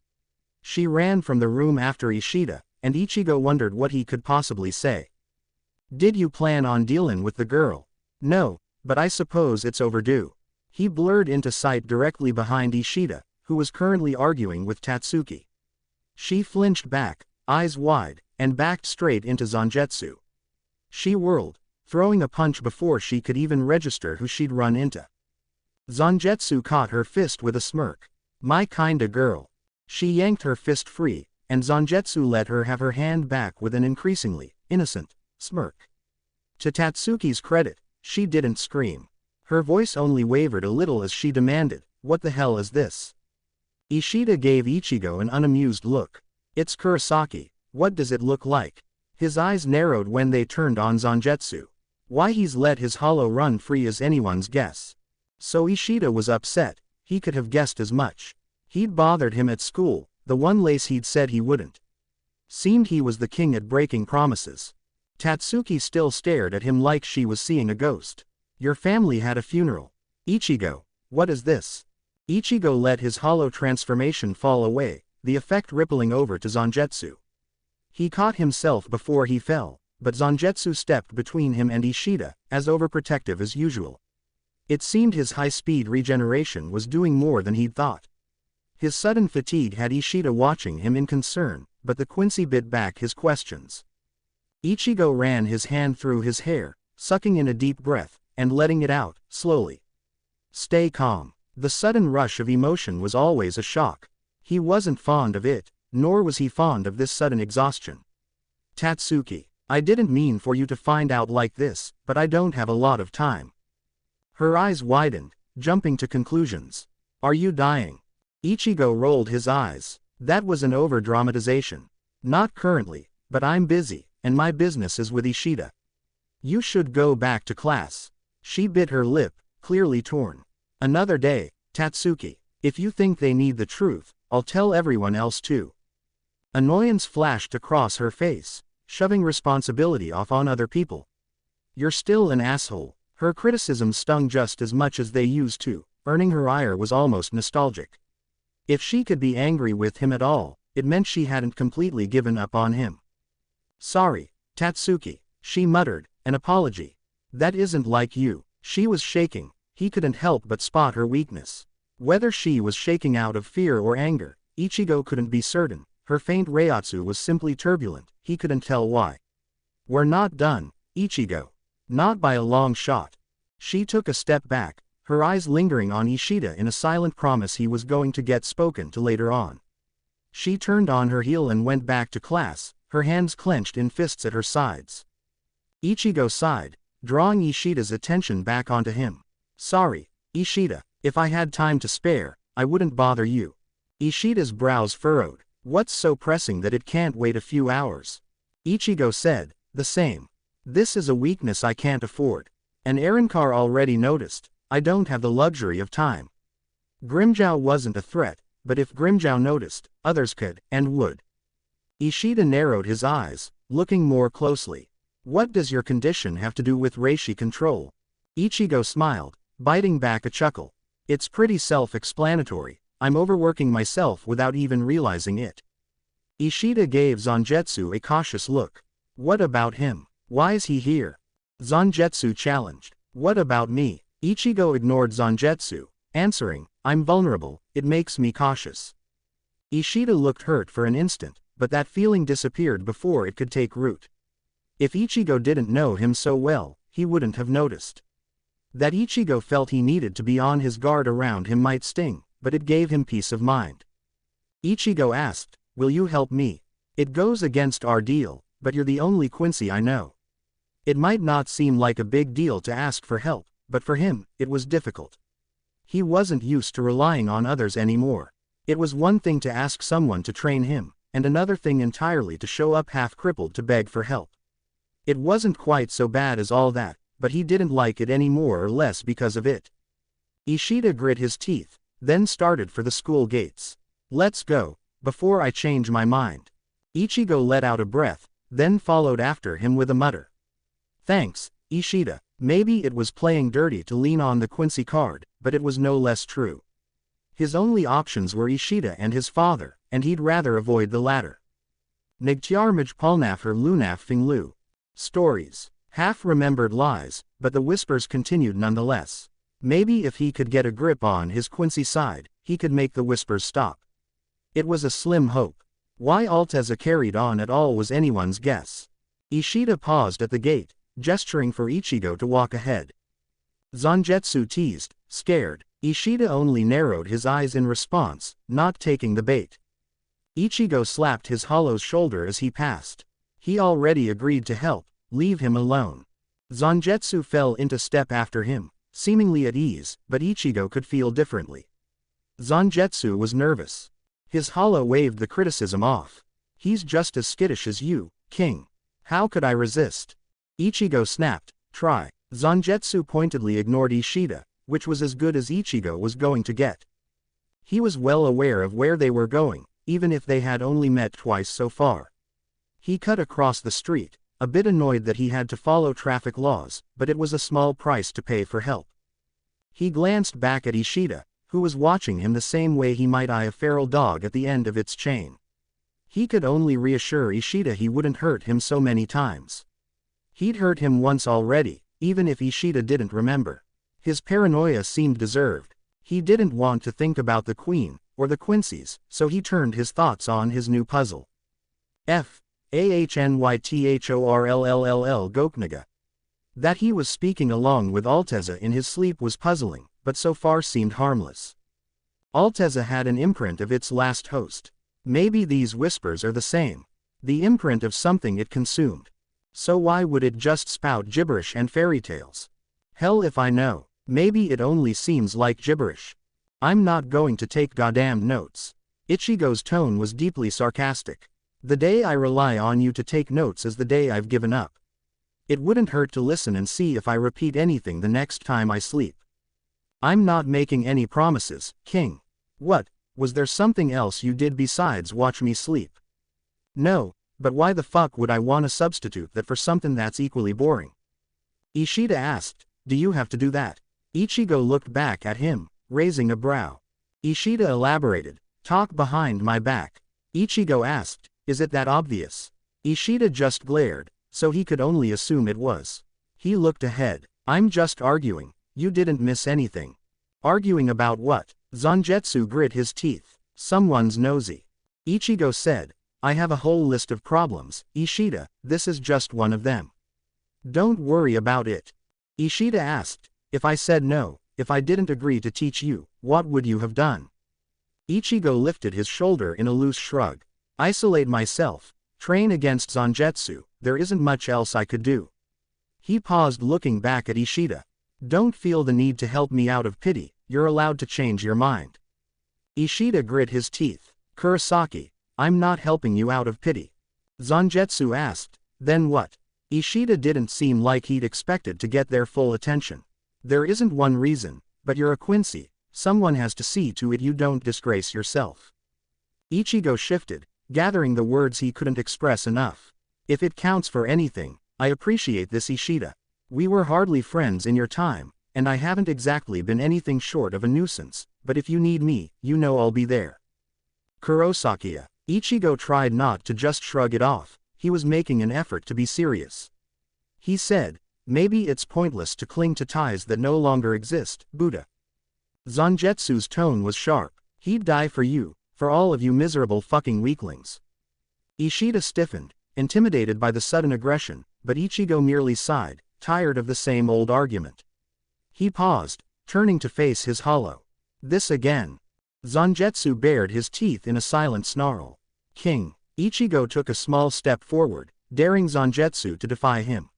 She ran from the room after Ishida, and Ichigo wondered what he could possibly say. Did you plan on dealin' with the girl? No, but I suppose it's overdue. He blurred into sight directly behind Ishida, who was currently arguing with Tatsuki. She flinched back, eyes wide, and backed straight into Zangetsu. She whirled, throwing a punch before she could even register who she'd run into. Zangetsu caught her fist with a smirk. My kinda girl. She yanked her fist free, and Zangetsu let her have her hand back with an increasingly innocent smirk. To Tatsuki's credit, she didn't scream. Her voice only wavered a little as she demanded, what the hell is this? Ishida gave Ichigo an unamused look. It's Kurosaki, what does it look like? His eyes narrowed when they turned on Zangetsu. Why he's let his hollow run free is anyone's guess. So Ishida was upset, he could have guessed as much. He'd bothered him at school, the one lace he'd said he wouldn't. Seemed he was the king at breaking promises. Tatsuki still stared at him like she was seeing a ghost. Your family had a funeral. Ichigo, what is this? Ichigo let his hollow transformation fall away, the effect rippling over to Zangetsu. He caught himself before he fell, but Zangetsu stepped between him and Ishida, as overprotective as usual. It seemed his high-speed regeneration was doing more than he'd thought. His sudden fatigue had Ishida watching him in concern, but the Quincy bit back his questions. Ichigo ran his hand through his hair, sucking in a deep breath, and letting it out, slowly. Stay calm. The sudden rush of emotion was always a shock. He wasn't fond of it, nor was he fond of this sudden exhaustion. Tatsuki. I didn't mean for you to find out like this, but I don't have a lot of time. Her eyes widened, jumping to conclusions. Are you dying? Ichigo rolled his eyes. That was an over-dramatization. Not currently, but I'm busy, and my business is with Ishida. You should go back to class. She bit her lip, clearly torn. Another day, Tatsuki. If you think they need the truth, I'll tell everyone else too. Annoyance flashed across her face, shoving responsibility off on other people. You're still an asshole. Her criticism stung just as much as they used to, earning her ire was almost nostalgic. If she could be angry with him at all, it meant she hadn't completely given up on him. Sorry, Tatsuki, she muttered, an apology. That isn't like you. She was shaking, he couldn't help but spot her weakness. Whether she was shaking out of fear or anger, Ichigo couldn't be certain. Her faint reiatsu was simply turbulent, he couldn't tell why. We're not done, Ichigo. Not by a long shot. She took a step back, her eyes lingering on Ishida in a silent promise he was going to get spoken to later on. She turned on her heel and went back to class, her hands clenched in fists at her sides. Ichigo sighed, drawing Ishida's attention back onto him. Sorry, Ishida, if I had time to spare, I wouldn't bother you. Ishida's brows furrowed. What's so pressing that it can't wait a few hours? Ichigo said, the same. This is a weakness I can't afford. And Arrancar already noticed, I don't have the luxury of time. Grimmjow wasn't a threat, but if Grimmjow noticed, others could, and would. Ishida narrowed his eyes, looking more closely. What does your condition have to do with reishi control? Ichigo smiled, biting back a chuckle. It's pretty self-explanatory, I'm overworking myself without even realizing it. Ishida gave Zangetsu a cautious look. What about him? Why is he here? Zangetsu challenged. What about me? Ichigo ignored Zangetsu, answering, I'm vulnerable, it makes me cautious. Ishida looked hurt for an instant, but that feeling disappeared before it could take root. If Ichigo didn't know him so well, he wouldn't have noticed. That Ichigo felt he needed to be on his guard around him might sting, but it gave him peace of mind. Ichigo asked, will you help me? It goes against our deal, but you're the only Quincy I know. It might not seem like a big deal to ask for help, but for him, it was difficult. He wasn't used to relying on others anymore. It was one thing to ask someone to train him, and another thing entirely to show up half-crippled to beg for help. It wasn't quite so bad as all that, but he didn't like it any more or less because of it. Ishida grit his teeth, then started for the school gates. Let's go, before I change my mind. Ichigo let out a breath, then followed after him with a mutter. Thanks, Ishida. Maybe it was playing dirty to lean on the Quincy card, but it was no less true. His only options were Ishida and his father, and he'd rather avoid the latter. Nigtiarmaj Pulnafher Lunaf Finglu. Stories. Half-remembered lies, but the whispers continued nonetheless. Maybe if he could get a grip on his Quincy side, he could make the whispers stop. It was a slim hope. Why Alteza carried on at all was anyone's guess. Ishida paused at the gate, gesturing for Ichigo to walk ahead. Zangetsu teased, scared. Ishida only narrowed his eyes in response, not taking the bait. Ichigo slapped his hollow's shoulder as he passed. He already agreed to help, leave him alone. Zangetsu fell into step after him, seemingly at ease, but Ichigo could feel differently. Zangetsu was nervous. His hollow waved the criticism off. He's just as skittish as you, King. How could I resist? Ichigo snapped, try. Zangetsu pointedly ignored Ishida, which was as good as Ichigo was going to get. He was well aware of where they were going, even if they had only met twice so far. He cut across the street, a bit annoyed that he had to follow traffic laws, but it was a small price to pay for help. He glanced back at Ishida, who was watching him the same way he might eye a feral dog at the end of its chain. He could only reassure Ishida he wouldn't hurt him so many times. He'd hurt him once already, even if Ishida didn't remember. His paranoia seemed deserved. He didn't want to think about the Queen, or the Quincy's, so he turned his thoughts on his new puzzle. Ahnythorllll Goknaga. That he was speaking along with Alteza in his sleep was puzzling, but so far seemed harmless. Alteza had an imprint of its last host. Maybe these whispers are the same. The imprint of something it consumed. So why would it just spout gibberish and fairy tales? Hell if I know. Maybe it only seems like gibberish. I'm not going to take goddamn notes. Ichigo's tone was deeply sarcastic. The day I rely on you to take notes is the day I've given up. It wouldn't hurt to listen and see if I repeat anything the next time I sleep. I'm not making any promises, King. What, was there something else you did besides watch me sleep? No, but why the fuck would I want to substitute that for something that's equally boring? Ishida asked, do you have to do that? Ichigo looked back at him, raising a brow. Ishida elaborated, talk behind my back. Ichigo asked, is it that obvious? Ishida just glared, so he could only assume it was. He looked ahead. I'm just arguing. You didn't miss anything. Arguing about what? Zangetsu grit his teeth. Someone's nosy. Ichigo said, I have a whole list of problems, Ishida, this is just one of them. Don't worry about it. Ishida asked, if I said no, if I didn't agree to teach you, what would you have done? Ichigo lifted his shoulder in a loose shrug. Isolate myself, train against Zangetsu, there isn't much else I could do. He paused looking back at Ishida. Don't feel the need to help me out of pity, you're allowed to change your mind. Ishida grit his teeth. Kurosaki, I'm not helping you out of pity. Zangetsu asked, then what? Ishida didn't seem like he'd expected to get their full attention. There isn't one reason, but you're a Quincy, someone has to see to it you don't disgrace yourself. Ichigo shifted, gathering the words he couldn't express enough. If it counts for anything, I appreciate this Ishida. We were hardly friends in your time, and I haven't exactly been anything short of a nuisance, but if you need me, you know I'll be there. Kurosaki. Ichigo tried not to just shrug it off, he was making an effort to be serious. He said, maybe it's pointless to cling to ties that no longer exist, Buddha. Zangetsu's tone was sharp. He'd die for you, for all of you miserable fucking weaklings. Ishida stiffened, intimidated by the sudden aggression, but Ichigo merely sighed, tired of the same old argument. He paused, turning to face his hollow. This again. Zangetsu bared his teeth in a silent snarl. King. Ichigo took a small step forward, daring Zangetsu to defy him.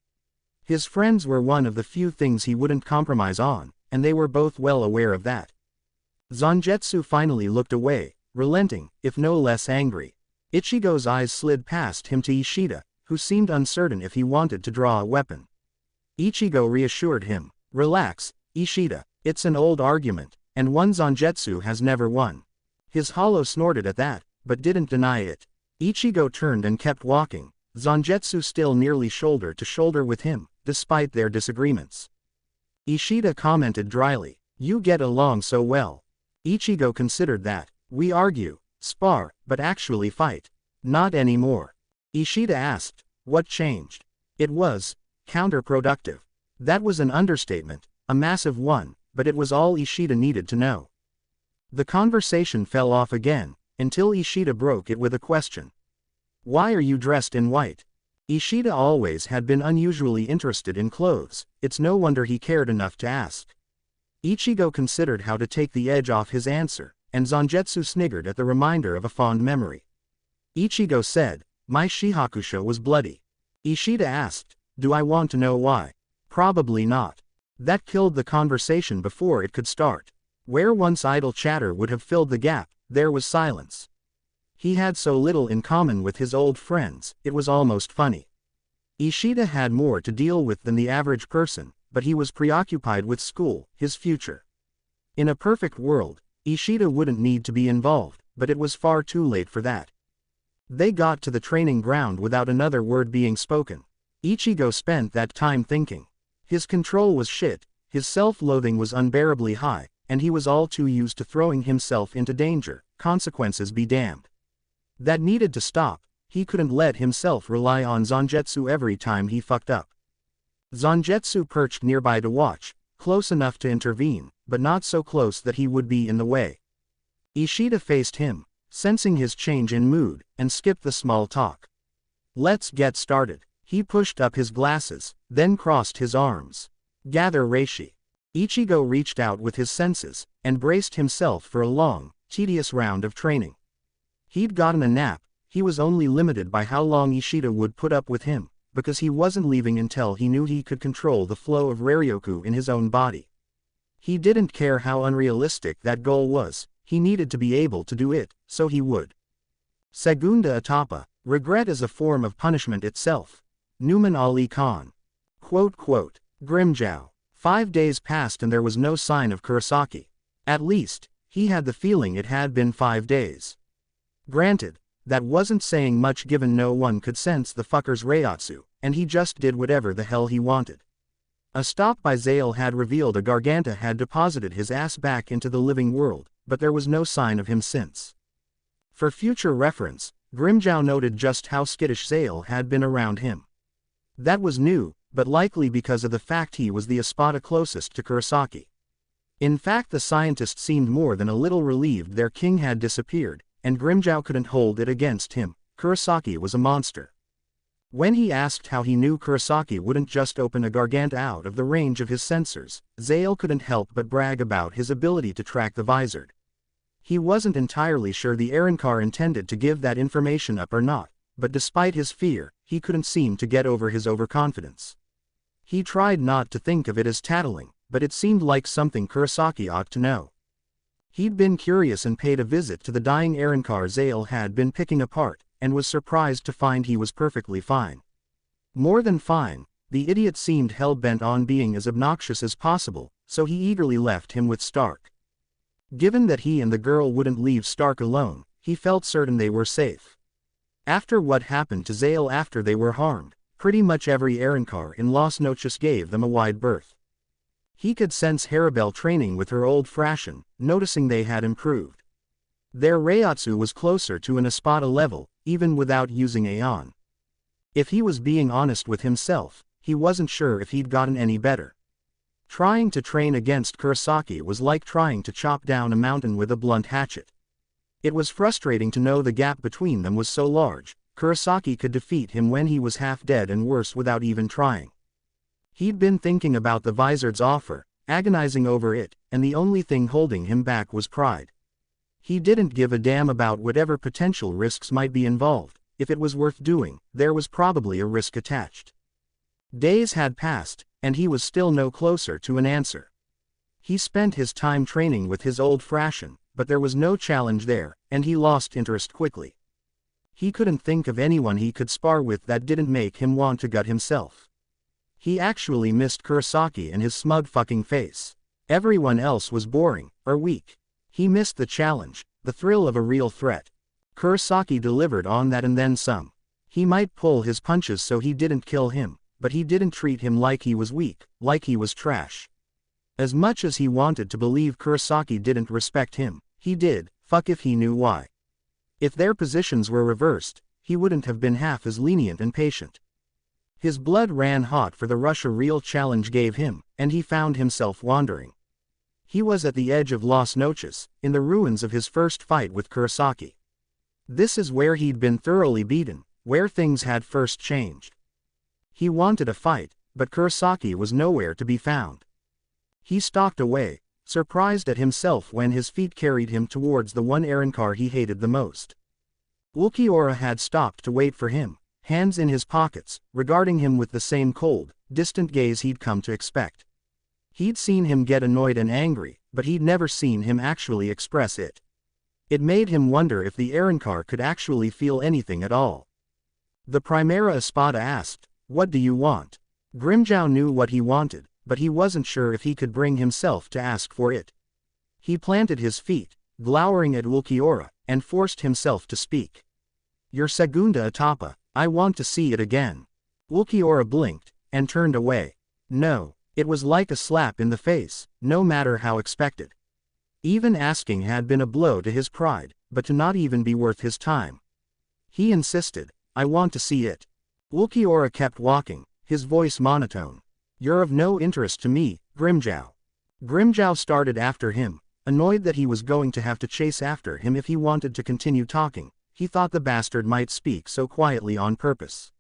His friends were one of the few things he wouldn't compromise on, and they were both well aware of that. Zangetsu finally looked away, relenting, if no less angry. Ichigo's eyes slid past him to Ishida, who seemed uncertain if he wanted to draw a weapon. Ichigo reassured him, relax, Ishida, it's an old argument, and one Zangetsu has never won. His hollow snorted at that, but didn't deny it. Ichigo turned and kept walking, Zangetsu still nearly shoulder to shoulder with him, despite their disagreements. Ishida commented dryly, you get along so well. Ichigo considered that. We argue, spar, but actually fight. Not anymore. Ishida asked, what changed? It was counterproductive. That was an understatement, a massive one, but it was all Ishida needed to know. The conversation fell off again, until Ishida broke it with a question. Why are you dressed in white? Ishida always had been unusually interested in clothes, it's no wonder he cared enough to ask. Ichigo considered how to take the edge off his answer, and Zangetsu sniggered at the reminder of a fond memory. Ichigo said, my shihakusha was bloody. Ishida asked, do I want to know why? Probably not. That killed the conversation before it could start. Where once idle chatter would have filled the gap, there was silence. He had so little in common with his old friends, it was almost funny. Ishida had more to deal with than the average person, but he was preoccupied with school, his future. In a perfect world, Ishida wouldn't need to be involved, but it was far too late for that. They got to the training ground without another word being spoken. Ichigo spent that time thinking. His control was shit, his self-loathing was unbearably high, and he was all too used to throwing himself into danger, consequences be damned. That needed to stop, he couldn't let himself rely on Zangetsu every time he fucked up. Zangetsu perched nearby to watch, close enough to intervene, but not so close that he would be in the way. Ishida faced him, sensing his change in mood, and skipped the small talk. Let's get started. He pushed up his glasses, then crossed his arms. Gather reishi. Ichigo reached out with his senses, and braced himself for a long, tedious round of training. He'd gotten a nap, he was only limited by how long Ishida would put up with him, because he wasn't leaving until he knew he could control the flow of Ryoryoku in his own body. He didn't care how unrealistic that goal was, he needed to be able to do it, so he would. Segunda etapa, regret is a form of punishment itself. Numan Ali Khan. Grimmjow. 5 days passed and there was no sign of Kurosaki. At least, he had the feeling it had been 5 days. Granted, that wasn't saying much given no one could sense the fucker's reiatsu, and he just did whatever the hell he wanted. A stop by Zale had revealed a Garganta had deposited his ass back into the living world, but there was no sign of him since. For future reference, Grimmjow noted just how skittish Zale had been around him. That was new, but likely because of the fact he was the Espada closest to Kurosaki. In fact, the scientist seemed more than a little relieved their king had disappeared, and Grimmjow couldn't hold it against him. Kurosaki was a monster. When he asked how he knew Kurosaki wouldn't just open a Garganta out of the range of his sensors, Zale couldn't help but brag about his ability to track the visored. He wasn't entirely sure the Arrancar intended to give that information up or not, but despite his fear, he couldn't seem to get over his overconfidence. He tried not to think of it as tattling, but it seemed like something Kurosaki ought to know. He'd been curious and paid a visit to the dying Arrancar Zale had been picking apart, and was surprised to find he was perfectly fine. More than fine, the idiot seemed hell-bent on being as obnoxious as possible, so he eagerly left him with Stark. Given that he and the girl wouldn't leave Stark alone, he felt certain they were safe. After what happened to Zale after they were harmed, pretty much every Arrancar in Las Noches gave them a wide berth. He could sense Herribel training with her old Frashion, noticing they had improved. Their Reiatsu was closer to an Espada level, even without using Aeon. If he was being honest with himself, he wasn't sure if he'd gotten any better. Trying to train against Kurosaki was like trying to chop down a mountain with a blunt hatchet. It was frustrating to know the gap between them was so large. Kurosaki could defeat him when he was half dead and worse without even trying. He'd been thinking about the Visored's offer, agonizing over it, and the only thing holding him back was pride. He didn't give a damn about whatever potential risks might be involved. If it was worth doing, there was probably a risk attached. Days had passed, and he was still no closer to an answer. He spent his time training with his old Frashion, but there was no challenge there, and he lost interest quickly. He couldn't think of anyone he could spar with that didn't make him want to gut himself. He actually missed Kurosaki and his smug fucking face. Everyone else was boring, or weak. He missed the challenge, the thrill of a real threat. Kurosaki delivered on that and then some. He might pull his punches so he didn't kill him, but he didn't treat him like he was weak, like he was trash. As much as he wanted to believe Kurosaki didn't respect him, he did, fuck if he knew why. If their positions were reversed, he wouldn't have been half as lenient and patient. His blood ran hot for the rush a real challenge gave him, and he found himself wandering. He was at the edge of Las Noches, in the ruins of his first fight with Kurosaki. This is where he'd been thoroughly beaten, where things had first changed. He wanted a fight, but Kurosaki was nowhere to be found. He stalked away, surprised at himself when his feet carried him towards the one Arrancar he hated the most. Ulquiorra had stopped to wait for him, hands in his pockets, regarding him with the same cold, distant gaze he'd come to expect. He'd seen him get annoyed and angry, but he'd never seen him actually express it. It made him wonder if the Arrancar could actually feel anything at all. The Primera Espada asked, "What do you want?" Grimmjow knew what he wanted, but he wasn't sure if he could bring himself to ask for it. He planted his feet, glowering at Ulquiorra, and forced himself to speak. "Your segunda etapa, I want to see it again." Ulquiorra blinked, and turned away. No, it was like a slap in the face, no matter how expected. Even asking had been a blow to his pride, but to not even be worth his time. He insisted, "I want to see it." Ulquiorra kept walking, his voice monotone. "You're of no interest to me, Grimmjow." Grimmjow started after him, annoyed that he was going to have to chase after him if he wanted to continue talking. He thought the bastard might speak so quietly on purpose.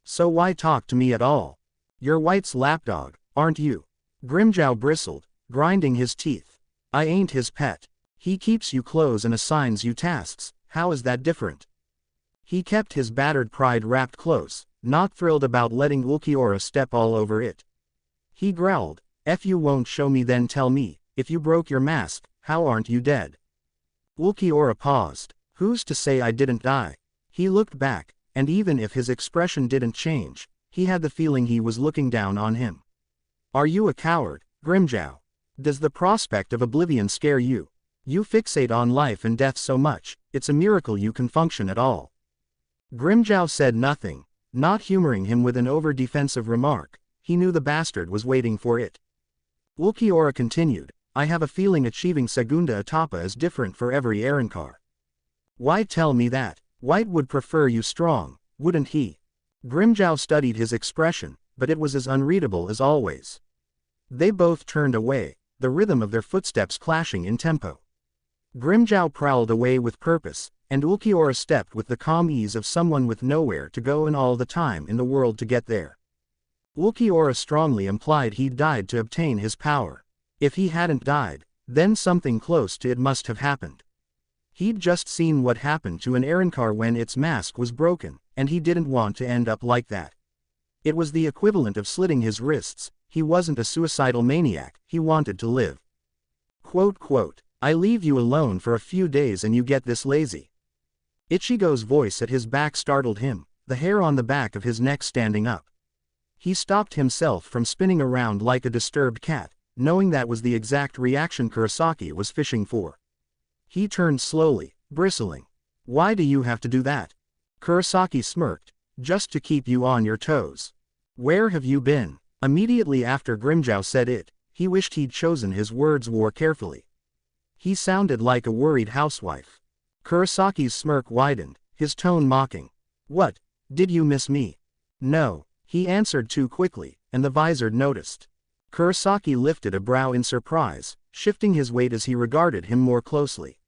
"So why talk to me at all? You're White's lapdog, aren't you?" Grimmjow bristled, grinding his teeth. "I ain't his pet. He keeps you close and assigns you tasks, how is that different?" He kept his battered pride wrapped close, not thrilled about letting Ulquiorra step all over it. He growled, "If you won't show me then tell me, if you broke your mask, how aren't you dead?" Ulquiorra paused. "Who's to say I didn't die?" He looked back, and even if his expression didn't change, he had the feeling he was looking down on him. "Are you a coward, Grimmjow? Does the prospect of oblivion scare you? You fixate on life and death so much, it's a miracle you can function at all." Grimmjow said nothing, not humoring him with an over-defensive remark. He knew the bastard was waiting for it. Ulquiorra continued, "I have a feeling achieving segunda etapa is different for every Arrancar." "Why tell me that? White would prefer you strong, wouldn't he?" Grimmjow studied his expression, but it was as unreadable as always. They both turned away, the rhythm of their footsteps clashing in tempo. Grimmjow prowled away with purpose, and Ulquiorra stepped with the calm ease of someone with nowhere to go and all the time in the world to get there. Ulquiorra strongly implied he'd died to obtain his power. If he hadn't died, then something close to it must have happened. He'd just seen what happened to an Arrancar when its mask was broken, and he didn't want to end up like that. It was the equivalent of slitting his wrists. He wasn't a suicidal maniac, he wanted to live. Quote, "I leave you alone for a few days and you get this lazy." Ichigo's voice at his back startled him, the hair on the back of his neck standing up. He stopped himself from spinning around like a disturbed cat, knowing that was the exact reaction Kurosaki was fishing for. He turned slowly, bristling. "Why do you have to do that?" Kurosaki smirked. "Just to keep you on your toes." "Where have you been?" Immediately after Grimmjow said it, he wished he'd chosen his words more carefully. He sounded like a worried housewife. Kurosaki's smirk widened, his tone mocking. "What, did you miss me?" "No," he answered too quickly, and the visor noticed. Kurosaki lifted a brow in surprise, shifting his weight as he regarded him more closely.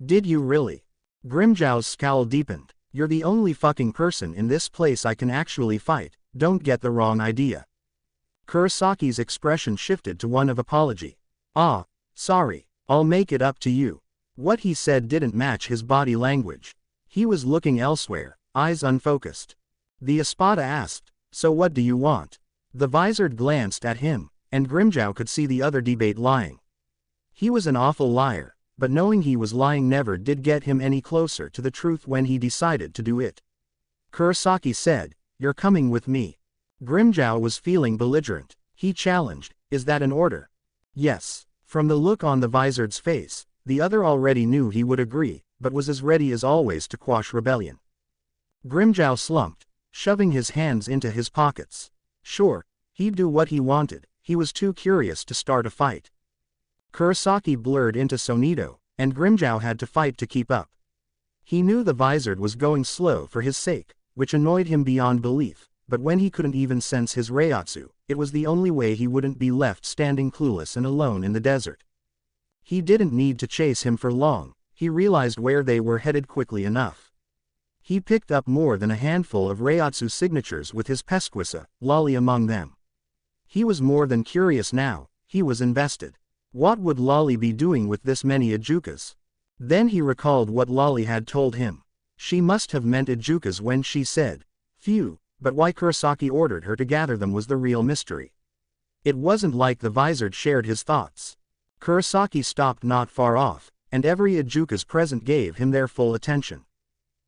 "Did you really?" Grimmjow's scowl deepened. "You're the only fucking person in this place I can actually fight, don't get the wrong idea." Kurosaki's expression shifted to one of apology. "Ah, sorry, I'll make it up to you." What he said didn't match his body language. He was looking elsewhere, eyes unfocused. The Espada asked, "So what do you want?" The visor glanced at him, and Grimmjow could see the other debate lying. He was an awful liar, but knowing he was lying never did get him any closer to the truth when he decided to do it. Kurosaki said, "You're coming with me." Grimmjow was feeling belligerent. He challenged, "Is that an order?" "Yes." From the look on the visor's face, the other already knew he would agree, but was as ready as always to quash rebellion. Grimmjow slumped, shoving his hands into his pockets. Sure, he'd do what he wanted, he was too curious to start a fight. Kurosaki blurred into Sonido, and Grimmjow had to fight to keep up. He knew the visor was going slow for his sake, which annoyed him beyond belief, but when he couldn't even sense his Reiatsu, it was the only way he wouldn't be left standing clueless and alone in the desert. He didn't need to chase him for long, he realized where they were headed quickly enough. He picked up more than a handful of Reiatsu signatures with his Pesquisa, Lolly among them. He was more than curious now, he was invested. What would Lolly be doing with this many Adjuchas? Then he recalled what Lolly had told him. She must have meant Adjuchas when she said, "Phew," but why Kurosaki ordered her to gather them was the real mystery. It wasn't like the visor shared his thoughts. Kurosaki stopped not far off, and every Adjuchas present gave him their full attention.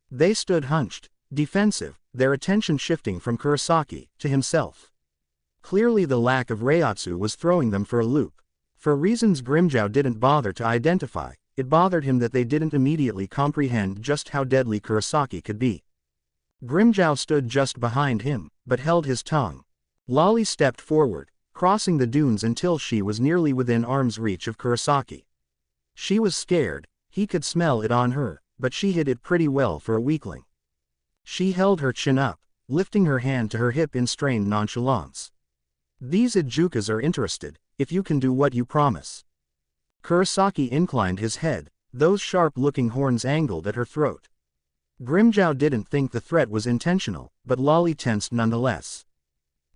They stood hunched, defensive, their attention shifting from Kurosaki to himself. Clearly the lack of Reiatsu was throwing them for a loop. For reasons Grimmjow didn't bother to identify, it bothered him that they didn't immediately comprehend just how deadly Kurosaki could be. Grimmjow stood just behind him, but held his tongue. Lolly stepped forward, crossing the dunes until she was nearly within arm's reach of Kurosaki. She was scared, he could smell it on her, but she hid it pretty well for a weakling. She held her chin up, lifting her hand to her hip in strained nonchalance. "These Adjuchas are interested, if you can do what you promise." Kurosaki inclined his head, those sharp-looking horns angled at her throat. Grimmjow didn't think the threat was intentional, but Lolly tensed nonetheless.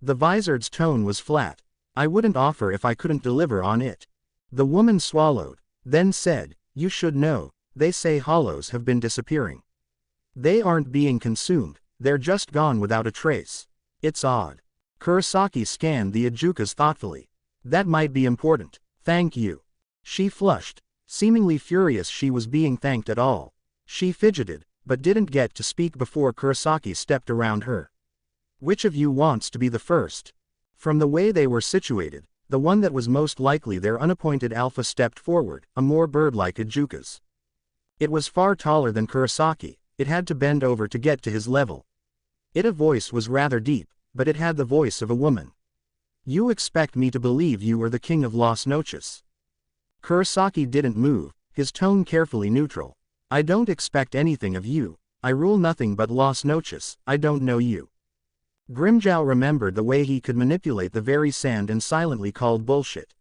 The visor's tone was flat. "I wouldn't offer if I couldn't deliver on it." The woman swallowed, then said, "You should know, they say hollows have been disappearing." They aren't being consumed, they're just gone without a trace. It's odd. Kurosaki scanned the Adjuchas thoughtfully. That might be important. Thank you. She flushed, seemingly furious she was being thanked at all. She fidgeted, but didn't get to speak before Kurosaki stepped around her. Which of you wants to be the first? From the way they were situated, the one that was most likely their unappointed alpha stepped forward, a more bird-like Adjuchas. It was far taller than Kurosaki, it had to bend over to get to his level. Its voice was rather deep, but it had the voice of a woman. You expect me to believe you are the king of Las Noches? Kurosaki didn't move, his tone carefully neutral. I don't expect anything of you, I rule nothing but Las Noches, I don't know you. Grimmjow remembered the way he could manipulate the very sand and silently called bullshit.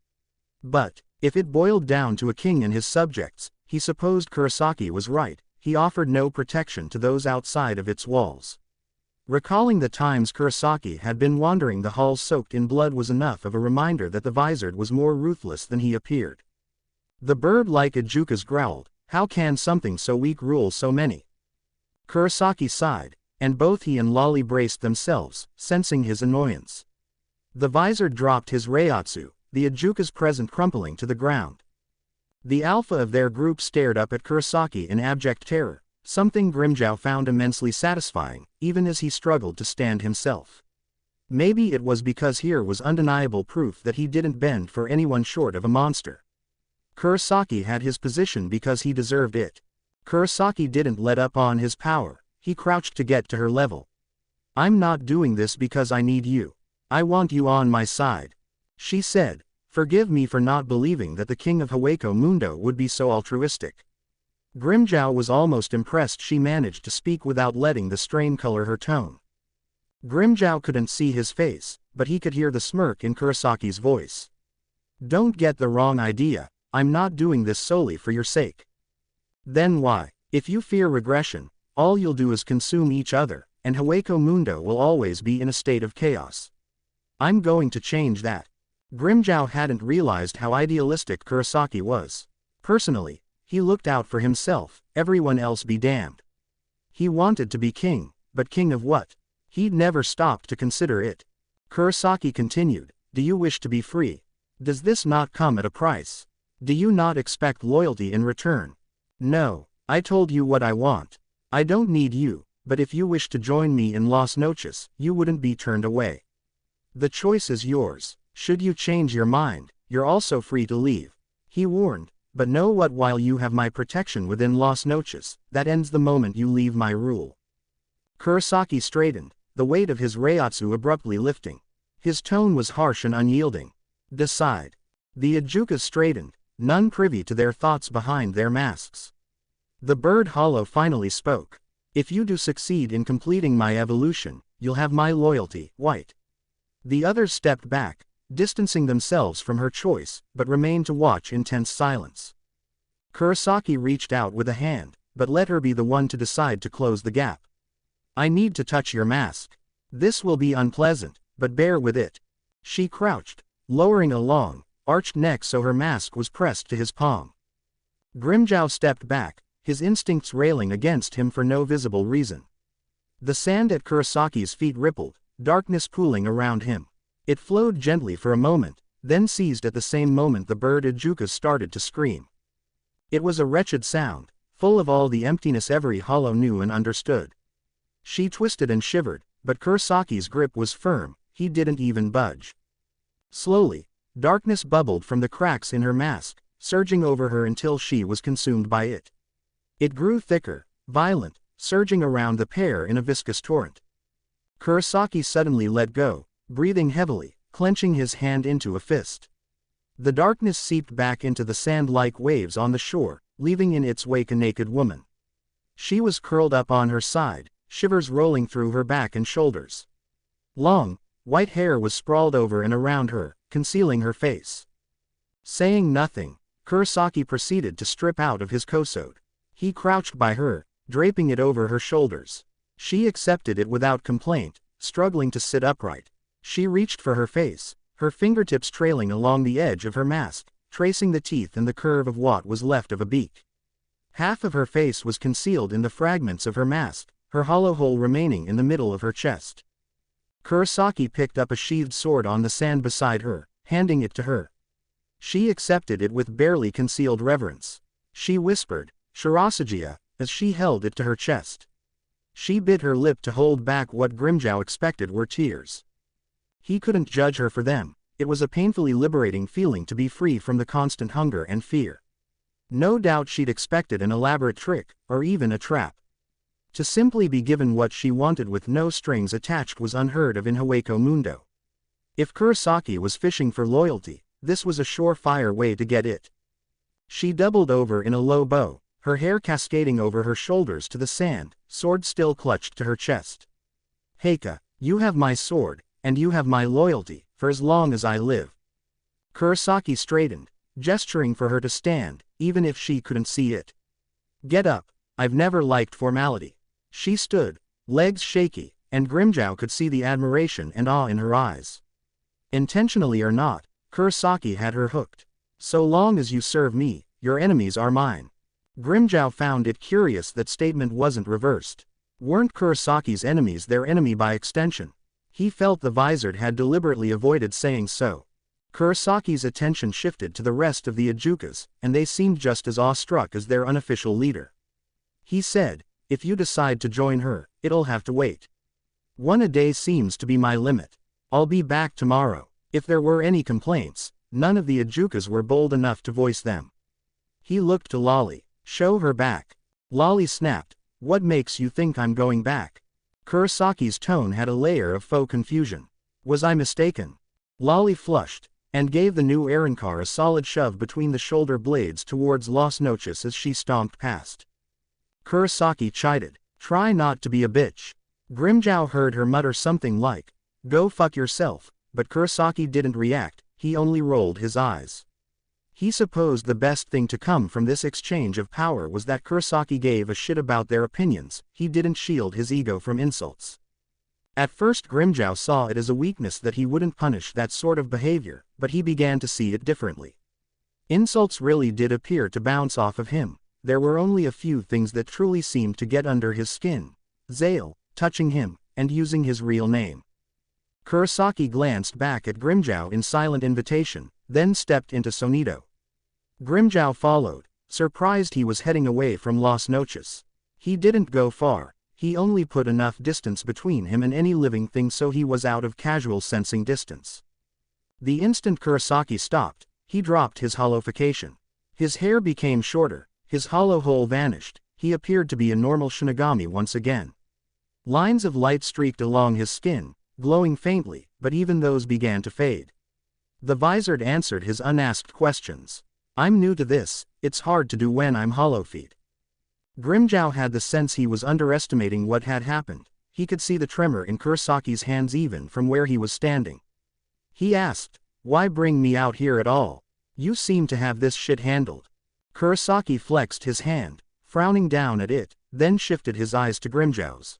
But, if it boiled down to a king and his subjects, he supposed Kurosaki was right, he offered no protection to those outside of its walls. Recalling the times Kurosaki had been wandering the halls soaked in blood was enough of a reminder that the Visored was more ruthless than he appeared. The bird-like Adjuchas growled, how can something so weak rule so many? Kurosaki sighed, and both he and Lolly braced themselves, sensing his annoyance. The Visored dropped his Reiatsu, the Adjuchas present crumpling to the ground. The alpha of their group stared up at Kurosaki in abject terror, something Grimmjow found immensely satisfying, even as he struggled to stand himself. Maybe it was because here was undeniable proof that he didn't bend for anyone short of a monster. Kurosaki had his position because he deserved it. Kurosaki didn't let up on his power, he crouched to get to her level. I'm not doing this because I need you. I want you on my side. She said, forgive me for not believing that the king of Hueco Mundo would be so altruistic. Grimmjow was almost impressed she managed to speak without letting the strain color her tone. Grimmjow couldn't see his face, but he could hear the smirk in Kurosaki's voice. Don't get the wrong idea, I'm not doing this solely for your sake. Then why? If you fear regression, all you'll do is consume each other, and Hueco Mundo will always be in a state of chaos. I'm going to change that. Grimmjow hadn't realized how idealistic Kurosaki was. Personally, he looked out for himself, everyone else be damned. He wanted to be king, but king of what? He'd never stopped to consider it. Kurosaki continued, do you wish to be free? Does this not come at a price? Do you not expect loyalty in return? No, I told you what I want. I don't need you, but if you wish to join me in Las Noches, you wouldn't be turned away. The choice is yours. Should you change your mind, you're also free to leave. He warned, but know what, while you have my protection within Las Noches, that ends the moment you leave my rule. Kurosaki straightened, the weight of his Reiatsu abruptly lifting. His tone was harsh and unyielding. Decide. The Adjuchas straightened, none privy to their thoughts behind their masks. The bird hollow finally spoke. If you do succeed in completing my evolution, you'll have my loyalty, White. The others stepped back, distancing themselves from her choice, but remained to watch in tense silence. Kurosaki reached out with a hand, but let her be the one to decide to close the gap. I need to touch your mask. This will be unpleasant, but bear with it. She crouched, lowering a long, arched neck so her mask was pressed to his palm. Grimmjow stepped back, his instincts railing against him for no visible reason. The sand at Kurosaki's feet rippled, darkness pooling around him. It flowed gently for a moment, then ceased at the same moment the bird Adjuchas started to scream. It was a wretched sound, full of all the emptiness every hollow knew and understood. She twisted and shivered, but Kurosaki's grip was firm, he didn't even budge. Slowly, darkness bubbled from the cracks in her mask, surging over her until she was consumed by it. It grew thicker, violent, surging around the pair in a viscous torrent. Kurosaki suddenly let go, breathing heavily, clenching his hand into a fist. The darkness seeped back into the sand-like waves on the shore, leaving in its wake a naked woman. She was curled up on her side, shivers rolling through her back and shoulders. Long, white hair was sprawled over and around her, concealing her face. Saying nothing, Kurosaki proceeded to strip out of his kosode. He crouched by her, draping it over her shoulders. She accepted it without complaint, struggling to sit upright. She reached for her face, her fingertips trailing along the edge of her mask, tracing the teeth and the curve of what was left of a beak. Half of her face was concealed in the fragments of her mask, her hollow hole remaining in the middle of her chest. Kurosaki picked up a sheathed sword on the sand beside her, handing it to her. She accepted it with barely concealed reverence. She whispered, "Shirasugia," as she held it to her chest. She bit her lip to hold back what Grimmjow expected were tears. He couldn't judge her for them. It was a painfully liberating feeling to be free from the constant hunger and fear. No doubt she'd expected an elaborate trick, or even a trap. To simply be given what she wanted with no strings attached was unheard of in Hueco Mundo. If Kurosaki was fishing for loyalty, this was a surefire way to get it. She doubled over in a low bow, her hair cascading over her shoulders to the sand, sword still clutched to her chest. "Heika, you have my sword, and you have my loyalty, for as long as I live." Kurosaki straightened, gesturing for her to stand, even if she couldn't see it. "Get up, I've never liked formality." She stood, legs shaky, and Grimmjow could see the admiration and awe in her eyes. Intentionally or not, Kurosaki had her hooked. "So long as you serve me, your enemies are mine." Grimmjow found it curious that statement wasn't reversed. Weren't Kurosaki's enemies their enemy by extension? He felt the Vizard had deliberately avoided saying so. Kurosaki's attention shifted to the rest of the Adjuchas, and they seemed just as awestruck as their unofficial leader. He said, "If you decide to join her, it'll have to wait. 1 a day seems to be my limit. I'll be back tomorrow." If there were any complaints, none of the Adjuchas were bold enough to voice them. He looked to Lolly. "Show her back." Lolly snapped, "What makes you think I'm going back?" Kurosaki's tone had a layer of faux confusion. "Was I mistaken?" Lolly flushed, and gave the new Arrancar a solid shove between the shoulder blades towards Las Noches as she stomped past. Kurosaki chided, "Try not to be a bitch." Grimmjow heard her mutter something like, "Go fuck yourself," but Kurosaki didn't react, he only rolled his eyes. He supposed the best thing to come from this exchange of power was that Kurosaki gave a shit about their opinions, he didn't shield his ego from insults. At first Grimmjow saw it as a weakness that he wouldn't punish that sort of behavior, but he began to see it differently. Insults really did appear to bounce off of him. There were only a few things that truly seemed to get under his skin. Zale, touching him, and using his real name. Kurosaki glanced back at Grimmjow in silent invitation, then stepped into Sonido. Grimmjow followed, surprised he was heading away from Las Noches. He didn't go far, he only put enough distance between him and any living thing so he was out of casual sensing distance. The instant Kurosaki stopped, he dropped his hollowification. His hair became shorter, his hollow hole vanished, he appeared to be a normal Shinigami once again. Lines of light streaked along his skin, glowing faintly, but even those began to fade. The Vizard answered his unasked questions. "I'm new to this, it's hard to do when I'm hollow-feet." Grimmjow had the sense he was underestimating what had happened. He could see the tremor in Kurosaki's hands even from where he was standing. He asked, "Why bring me out here at all? You seem to have this shit handled." Kurosaki flexed his hand, frowning down at it, then shifted his eyes to Grimmjow's.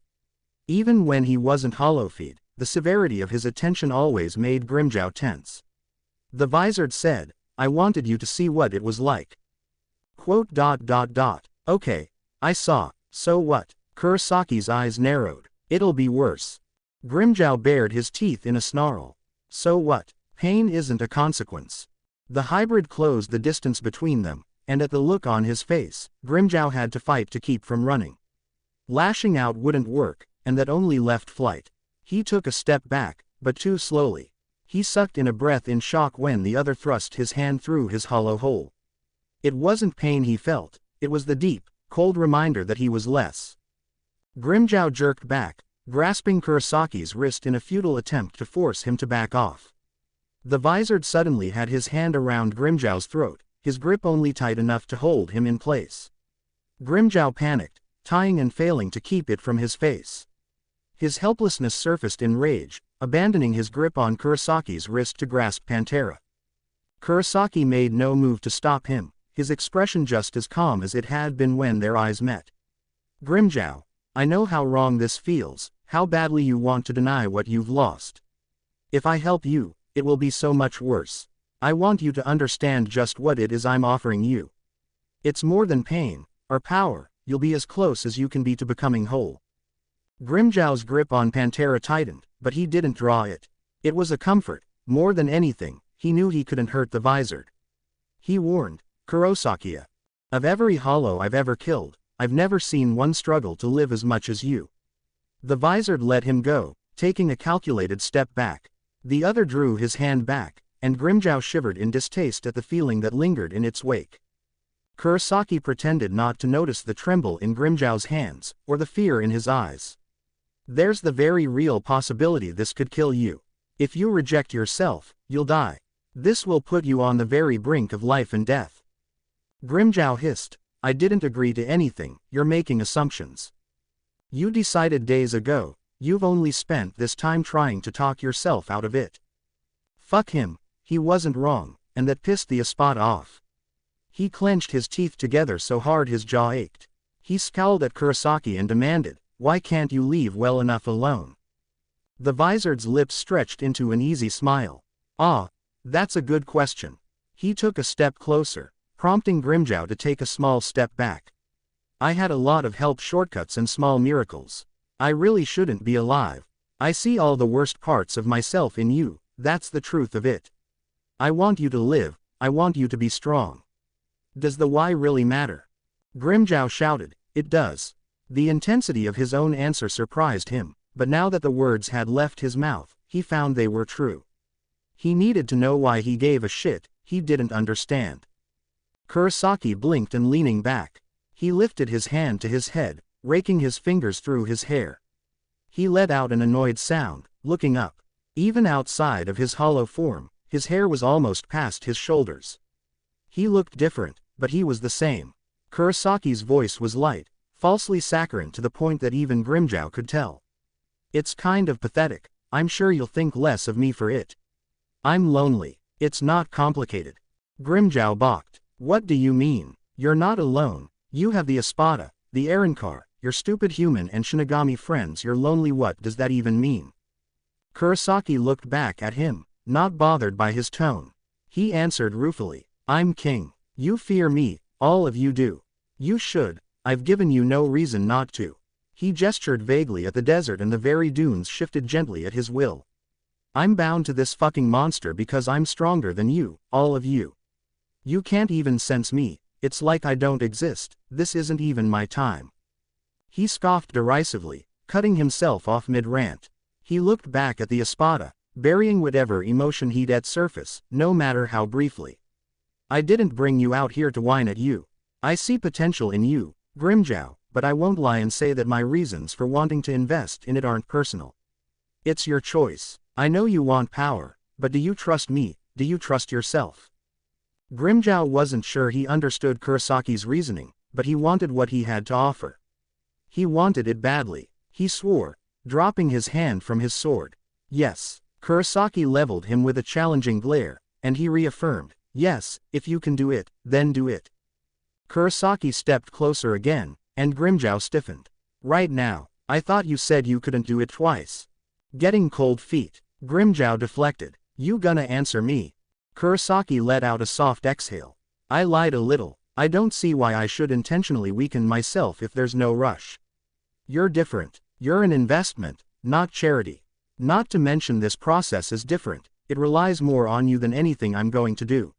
Even when he wasn't hollow-feet, the severity of his attention always made Grimmjow tense. The Vizard said, "I wanted you to see what it was like." "Okay, I saw, so what?" Kurosaki's eyes narrowed. "It'll be worse." Grimmjow bared his teeth in a snarl. "So what? Pain isn't a consequence." The hybrid closed the distance between them, and at the look on his face, Grimmjow had to fight to keep from running. Lashing out wouldn't work, and that only left flight. He took a step back, but too slowly. He sucked in a breath in shock when the other thrust his hand through his hollow hole. It wasn't pain he felt, it was the deep, cold reminder that he was less. Grimmjow jerked back, grasping Kurosaki's wrist in a futile attempt to force him to back off. The Vizard suddenly had his hand around Grimmjow's throat, his grip only tight enough to hold him in place. Grimmjow panicked, trying and failing to keep it from his face. His helplessness surfaced in rage, abandoning his grip on Kurosaki's wrist to grasp Pantera. Kurosaki made no move to stop him, his expression just as calm as it had been when their eyes met. "Grimmjow, I know how wrong this feels, how badly you want to deny what you've lost. If I help you, it will be so much worse. I want you to understand just what it is I'm offering you. It's more than pain, or power, you'll be as close as you can be to becoming whole. Grimmjow's grip on Pantera tightened, but he didn't draw it. It was a comfort. More than anything, he knew he couldn't hurt the Vizard. He warned, Kurosakia. Of every hollow I've ever killed, I've never seen one struggle to live as much as you. The Vizard let him go, taking a calculated step back. The other drew his hand back, and Grimmjow shivered in distaste at the feeling that lingered in its wake. Kurosaki pretended not to notice the tremble in Grimmjow's hands, or the fear in his eyes. There's the very real possibility this could kill you. If you reject yourself, you'll die. This will put you on the very brink of life and death. Grimmjow hissed, I didn't agree to anything, you're making assumptions. You decided days ago, you've only spent this time trying to talk yourself out of it. Fuck him, he wasn't wrong, and that pissed the Espada off. He clenched his teeth together so hard his jaw ached. He scowled at Kurosaki and demanded, why can't you leave well enough alone? The Vizard's lips stretched into an easy smile. Ah, that's a good question. He took a step closer, prompting Grimmjow to take a small step back. I had a lot of help shortcuts and small miracles. I really shouldn't be alive. I see all the worst parts of myself in you, that's the truth of it. I want you to live, I want you to be strong. Does the why really matter? Grimmjow shouted, it does. The intensity of his own answer surprised him, but now that the words had left his mouth, he found they were true. He needed to know why he gave a shit, he didn't understand. Kurosaki blinked and leaning back. He lifted his hand to his head, raking his fingers through his hair. He let out an annoyed sound, looking up. Even outside of his hollow form, his hair was almost past his shoulders. He looked different, but he was the same. Kurosaki's voice was light, falsely saccharine to the point that even Grimmjow could tell. It's kind of pathetic, I'm sure you'll think less of me for it. I'm lonely. It's not complicated. Grimmjow balked. What do you mean? You're not alone. You have the Espada, the Arrancar, your stupid human and Shinigami friends. You're lonely. What does that even mean? Kurosaki looked back at him, not bothered by his tone. He answered ruefully, I'm king. You fear me, all of you do. You should. I've given you no reason not to. He gestured vaguely at the desert and the very dunes shifted gently at his will. I'm bound to this fucking monster because I'm stronger than you, all of you. You can't even sense me, it's like I don't exist, this isn't even my time. He scoffed derisively, cutting himself off mid-rant. He looked back at the Espada, burying whatever emotion he'd at surface, no matter how briefly. I didn't bring you out here to whine at you. I see potential in you, Grimmjow, but I won't lie and say that my reasons for wanting to invest in it aren't personal. It's your choice. I know you want power, but do you trust me, do you trust yourself? Grimmjow wasn't sure he understood Kurosaki's reasoning, but he wanted what he had to offer. He wanted it badly. He swore, dropping his hand from his sword. Yes. Kurosaki leveled him with a challenging glare, and he reaffirmed, yes, if you can do it, then do it. Kurosaki stepped closer again, and Grimmjow stiffened. Right now, I thought you said you couldn't do it twice. Getting cold feet. Grimmjow deflected. You gonna answer me? Kurosaki let out a soft exhale. I lied a little. I don't see why I should intentionally weaken myself if there's no rush. You're different. You're an investment, not charity. Not to mention this process is different, it relies more on you than anything I'm going to do.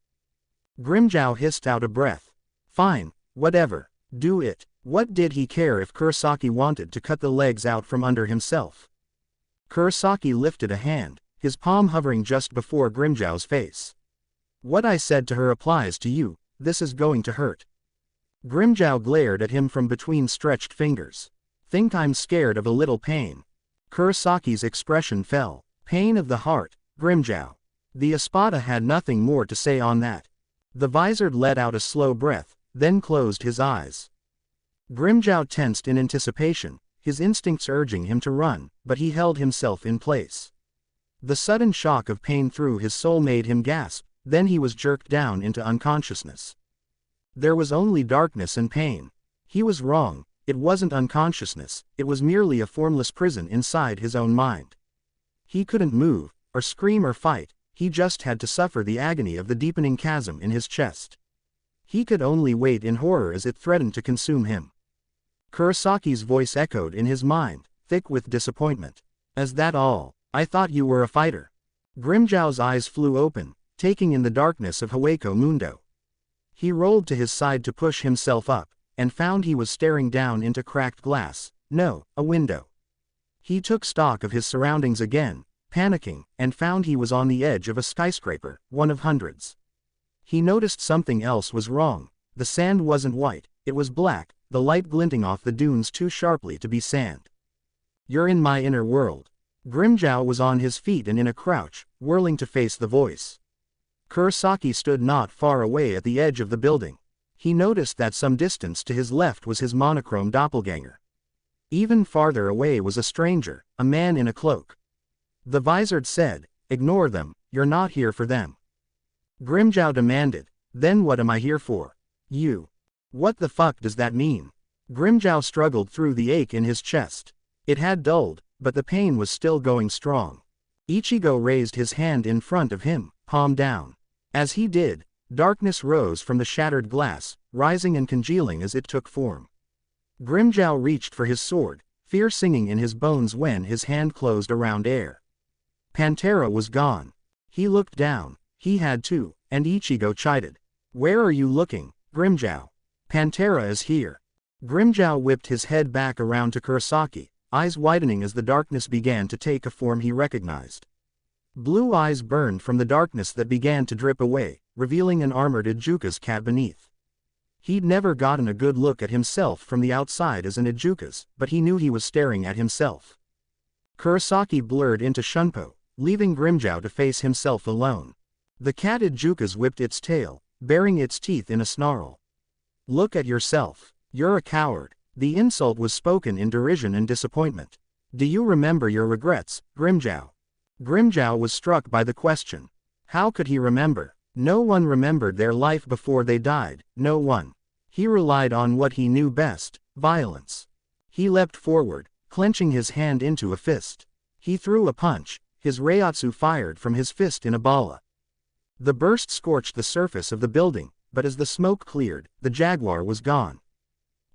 Grimmjow hissed out a breath. Fine, whatever, do it. What did he care if Kurosaki wanted to cut the legs out from under himself? Kurosaki lifted a hand, his palm hovering just before Grimmjow's face. What I said to her applies to you, this is going to hurt. Grimmjow glared at him from between stretched fingers. Think I'm scared of a little pain? Kurosaki's expression fell. Pain of the heart, Grimmjow. The Espada had nothing more to say on that. The Vizard let out a slow breath, then closed his eyes. Grimmjow tensed in anticipation, his instincts urging him to run, but he held himself in place. The sudden shock of pain through his soul made him gasp, then he was jerked down into unconsciousness. There was only darkness and pain. He was wrong, it wasn't unconsciousness, it was merely a formless prison inside his own mind. He couldn't move, or scream or fight, he just had to suffer the agony of the deepening chasm in his chest. He could only wait in horror as it threatened to consume him. Kurosaki's voice echoed in his mind, thick with disappointment. Is that all? I thought you were a fighter. Grimmjow's eyes flew open, taking in the darkness of Hueco Mundo. He rolled to his side to push himself up, and found he was staring down into cracked glass, no, a window. He took stock of his surroundings again, panicking, and found he was on the edge of a skyscraper, one of hundreds. He noticed something else was wrong. The sand wasn't white, it was black, the light glinting off the dunes too sharply to be sand. You're in my inner world. Grimmjow was on his feet and in a crouch, whirling to face the voice. Kurosaki stood not far away at the edge of the building. He noticed that some distance to his left was his monochrome doppelganger. Even farther away was a stranger, a man in a cloak. The visored said, "Ignore them, you're not here for them." Grimmjow demanded, "Then what am I here for? You. What the fuck does that mean?" Grimmjow struggled through the ache in his chest. It had dulled, but the pain was still going strong. Ichigo raised his hand in front of him, palm down. As he did, darkness rose from the shattered glass, rising and congealing as it took form. Grimmjow reached for his sword, fear singing in his bones when his hand closed around air. Pantera was gone. He looked down. He had to, and Ichigo chided. "Where are you looking, Grimmjow? Pantera is here." Grimmjow whipped his head back around to Kurosaki, eyes widening as the darkness began to take a form he recognized. Blue eyes burned from the darkness that began to drip away, revealing an armored Adjuchas cat beneath. He'd never gotten a good look at himself from the outside as an Adjuchas, but he knew he was staring at himself. Kurosaki blurred into Shunpo, leaving Grimmjow to face himself alone. The cat Adjuchas whipped its tail, baring its teeth in a snarl. "Look at yourself. You're a coward." The insult was spoken in derision and disappointment. "Do you remember your regrets, Grimmjow?" Grimmjow was struck by the question. How could he remember? No one remembered their life before they died, no one. He relied on what he knew best, violence. He leapt forward, clenching his hand into a fist. He threw a punch, his reiatsu fired from his fist in a balla. The burst scorched the surface of the building, but as the smoke cleared, the jaguar was gone.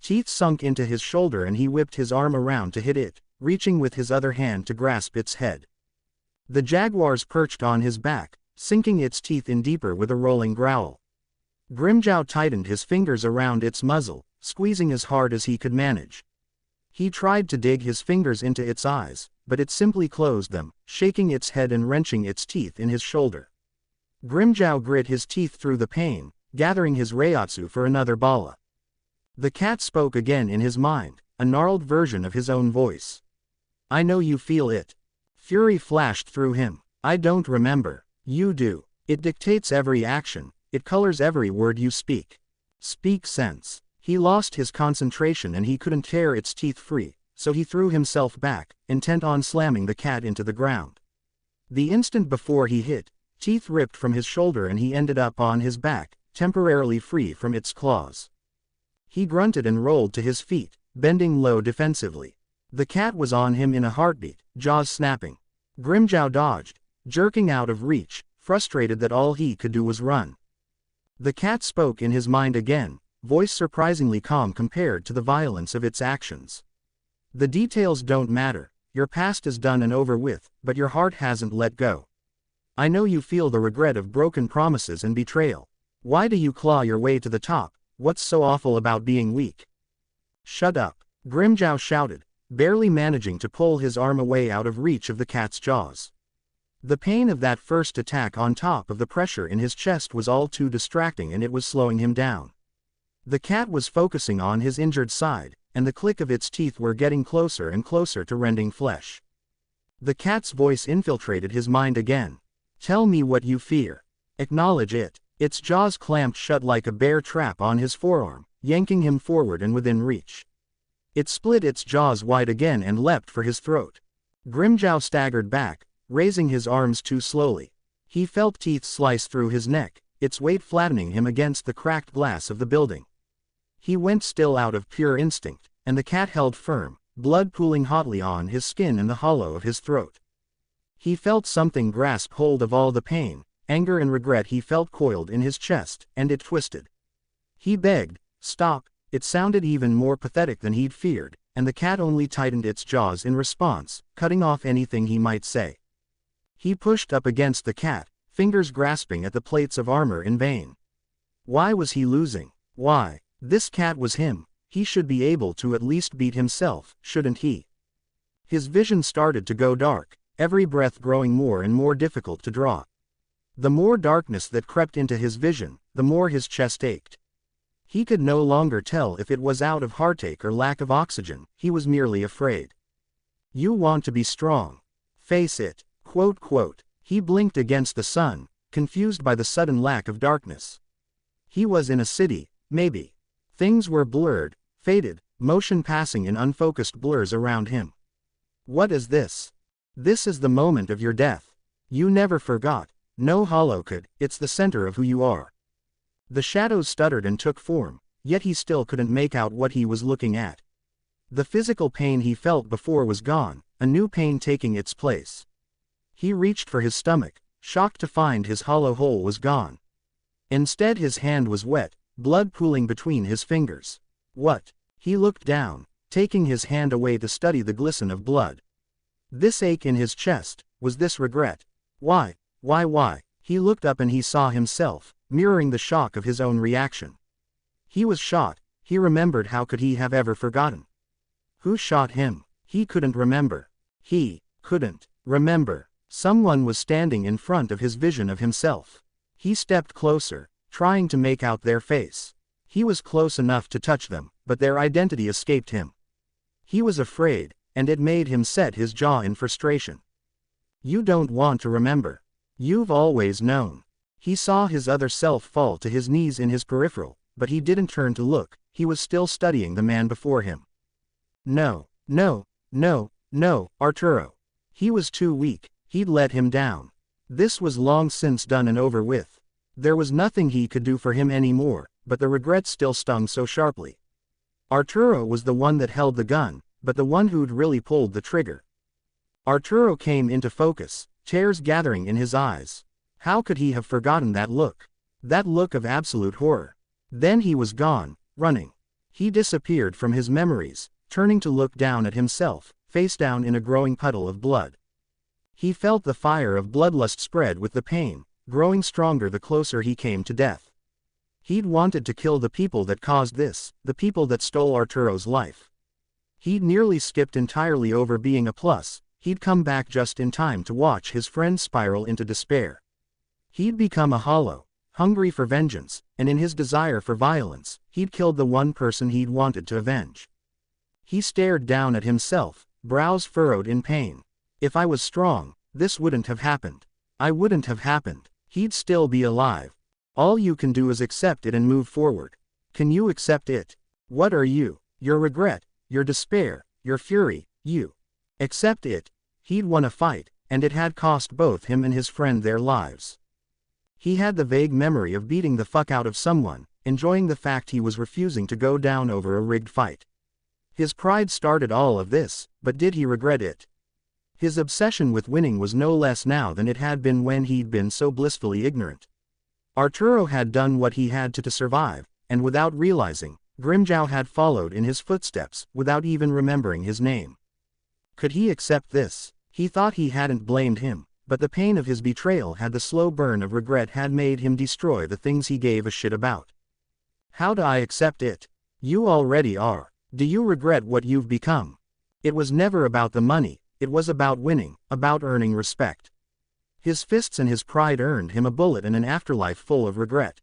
Teeth sunk into his shoulder and he whipped his arm around to hit it, reaching with his other hand to grasp its head. The jaguars perched on his back, sinking its teeth in deeper with a rolling growl. Grimmjow tightened his fingers around its muzzle, squeezing as hard as he could manage. He tried to dig his fingers into its eyes, but it simply closed them, shaking its head and wrenching its teeth in his shoulder. Grimmjow grit his teeth through the pain, gathering his reiatsu for another balla. The cat spoke again in his mind, a gnarled version of his own voice. "I know you feel it." Fury flashed through him. "I don't remember. You do. It dictates every action, it colors every word you speak. Speak sense." He lost his concentration and he couldn't tear its teeth free, so he threw himself back, intent on slamming the cat into the ground. The instant before he hit, teeth ripped from his shoulder and he ended up on his back, temporarily free from its claws. He grunted and rolled to his feet, bending low defensively. The cat was on him in a heartbeat, jaws snapping. Grimmjow dodged, jerking out of reach, frustrated that all he could do was run. The cat spoke in his mind again, voice surprisingly calm compared to the violence of its actions. "The details don't matter, your past is done and over with, but your heart hasn't let go. I know you feel the regret of broken promises and betrayal. Why do you claw your way to the top? What's so awful about being weak?" "Shut up," Grimmjow shouted, barely managing to pull his arm away out of reach of the cat's jaws. The pain of that first attack on top of the pressure in his chest was all too distracting and it was slowing him down. The cat was focusing on his injured side, and the click of its teeth were getting closer and closer to rending flesh. The cat's voice infiltrated his mind again. "Tell me what you fear. Acknowledge it." Its jaws clamped shut like a bear trap on his forearm, yanking him forward and within reach. It split its jaws wide again and leapt for his throat. Grimmjow staggered back, raising his arms too slowly. He felt teeth slice through his neck, its weight flattening him against the cracked glass of the building. He went still out of pure instinct, and the cat held firm, blood pooling hotly on his skin and the hollow of his throat. He felt something grasp hold of all the pain, anger and regret he felt coiled in his chest, and it twisted. He begged, "Stop." It sounded even more pathetic than he'd feared, and the cat only tightened its jaws in response, cutting off anything he might say. He pushed up against the cat, fingers grasping at the plates of armor in vain. Why was he losing? Why? This cat was him. He should be able to at least beat himself, shouldn't he? His vision started to go dark, every breath growing more and more difficult to draw. The more darkness that crept into his vision, the more his chest ached. He could no longer tell if it was out of heartache or lack of oxygen, he was merely afraid. You want to be strong. Face it. ... He blinked against the sun, confused by the sudden lack of darkness. He was in a city, maybe. Things were blurred, faded, motion passing in unfocused blurs around him. What is this? This is the moment of your death. You never forgot. No hollow could, it's the center of who you are. The shadows stuttered and took form, yet he still couldn't make out what he was looking at. The physical pain he felt before was gone, a new pain taking its place. He reached for his stomach, shocked to find his hollow hole was gone. Instead his hand was wet, blood pooling between his fingers. What? He looked down, taking his hand away to study the glisten of blood. This ache in his chest, was this regret? Why? He looked up and he saw himself, mirroring the shock of his own reaction. He was shot, he remembered. How could he have ever forgotten? Who shot him? He couldn't remember. He couldn't remember. Someone was standing in front of his vision of himself. He stepped closer, trying to make out their face. He was close enough to touch them, but their identity escaped him. He was afraid, and it made him set his jaw in frustration. You don't want to remember. You've always known. He saw his other self fall to his knees in his peripheral, but he didn't turn to look, he was still studying the man before him. No, Arturo. He was too weak, he'd let him down. This was long since done and over with. There was nothing he could do for him anymore, but the regret still stung so sharply. Arturo was the one that held the gun, but the one who'd really pulled the trigger. Arturo came into focus, tears gathering in his eyes. How could he have forgotten that look? That look of absolute horror. Then he was gone, running. He disappeared from his memories, turning to look down at himself, face down in a growing puddle of blood. He felt the fire of bloodlust spread with the pain, growing stronger the closer he came to death. He'd wanted to kill the people that caused this, the people that stole Arturo's life. He'd nearly skipped entirely over being a plus, he'd come back just in time to watch his friend spiral into despair. He'd become a hollow, hungry for vengeance, and in his desire for violence, he'd killed the one person he'd wanted to avenge. He stared down at himself, brows furrowed in pain. If I was strong, this wouldn't have happened. I wouldn't have happened. He'd still be alive. All you can do is accept it and move forward. Can you accept it? What are you? Your regret, your despair, your fury, you. Accept it. He'd won a fight, and it had cost both him and his friend their lives. He had the vague memory of beating the fuck out of someone, enjoying the fact he was refusing to go down over a rigged fight. His pride started all of this, but did he regret it? His obsession with winning was no less now than it had been when he'd been so blissfully ignorant. Arturo had done what he had to survive, and without realizing, Grimmjow had followed in his footsteps, without even remembering his name. Could he accept this? He thought he hadn't blamed him, but the pain of his betrayal had the slow burn of regret had made him destroy the things he gave a shit about. How do I accept it? You already are. Do you regret what you've become? It was never about the money, it was about winning, about earning respect. His fists and his pride earned him a bullet and an afterlife full of regret.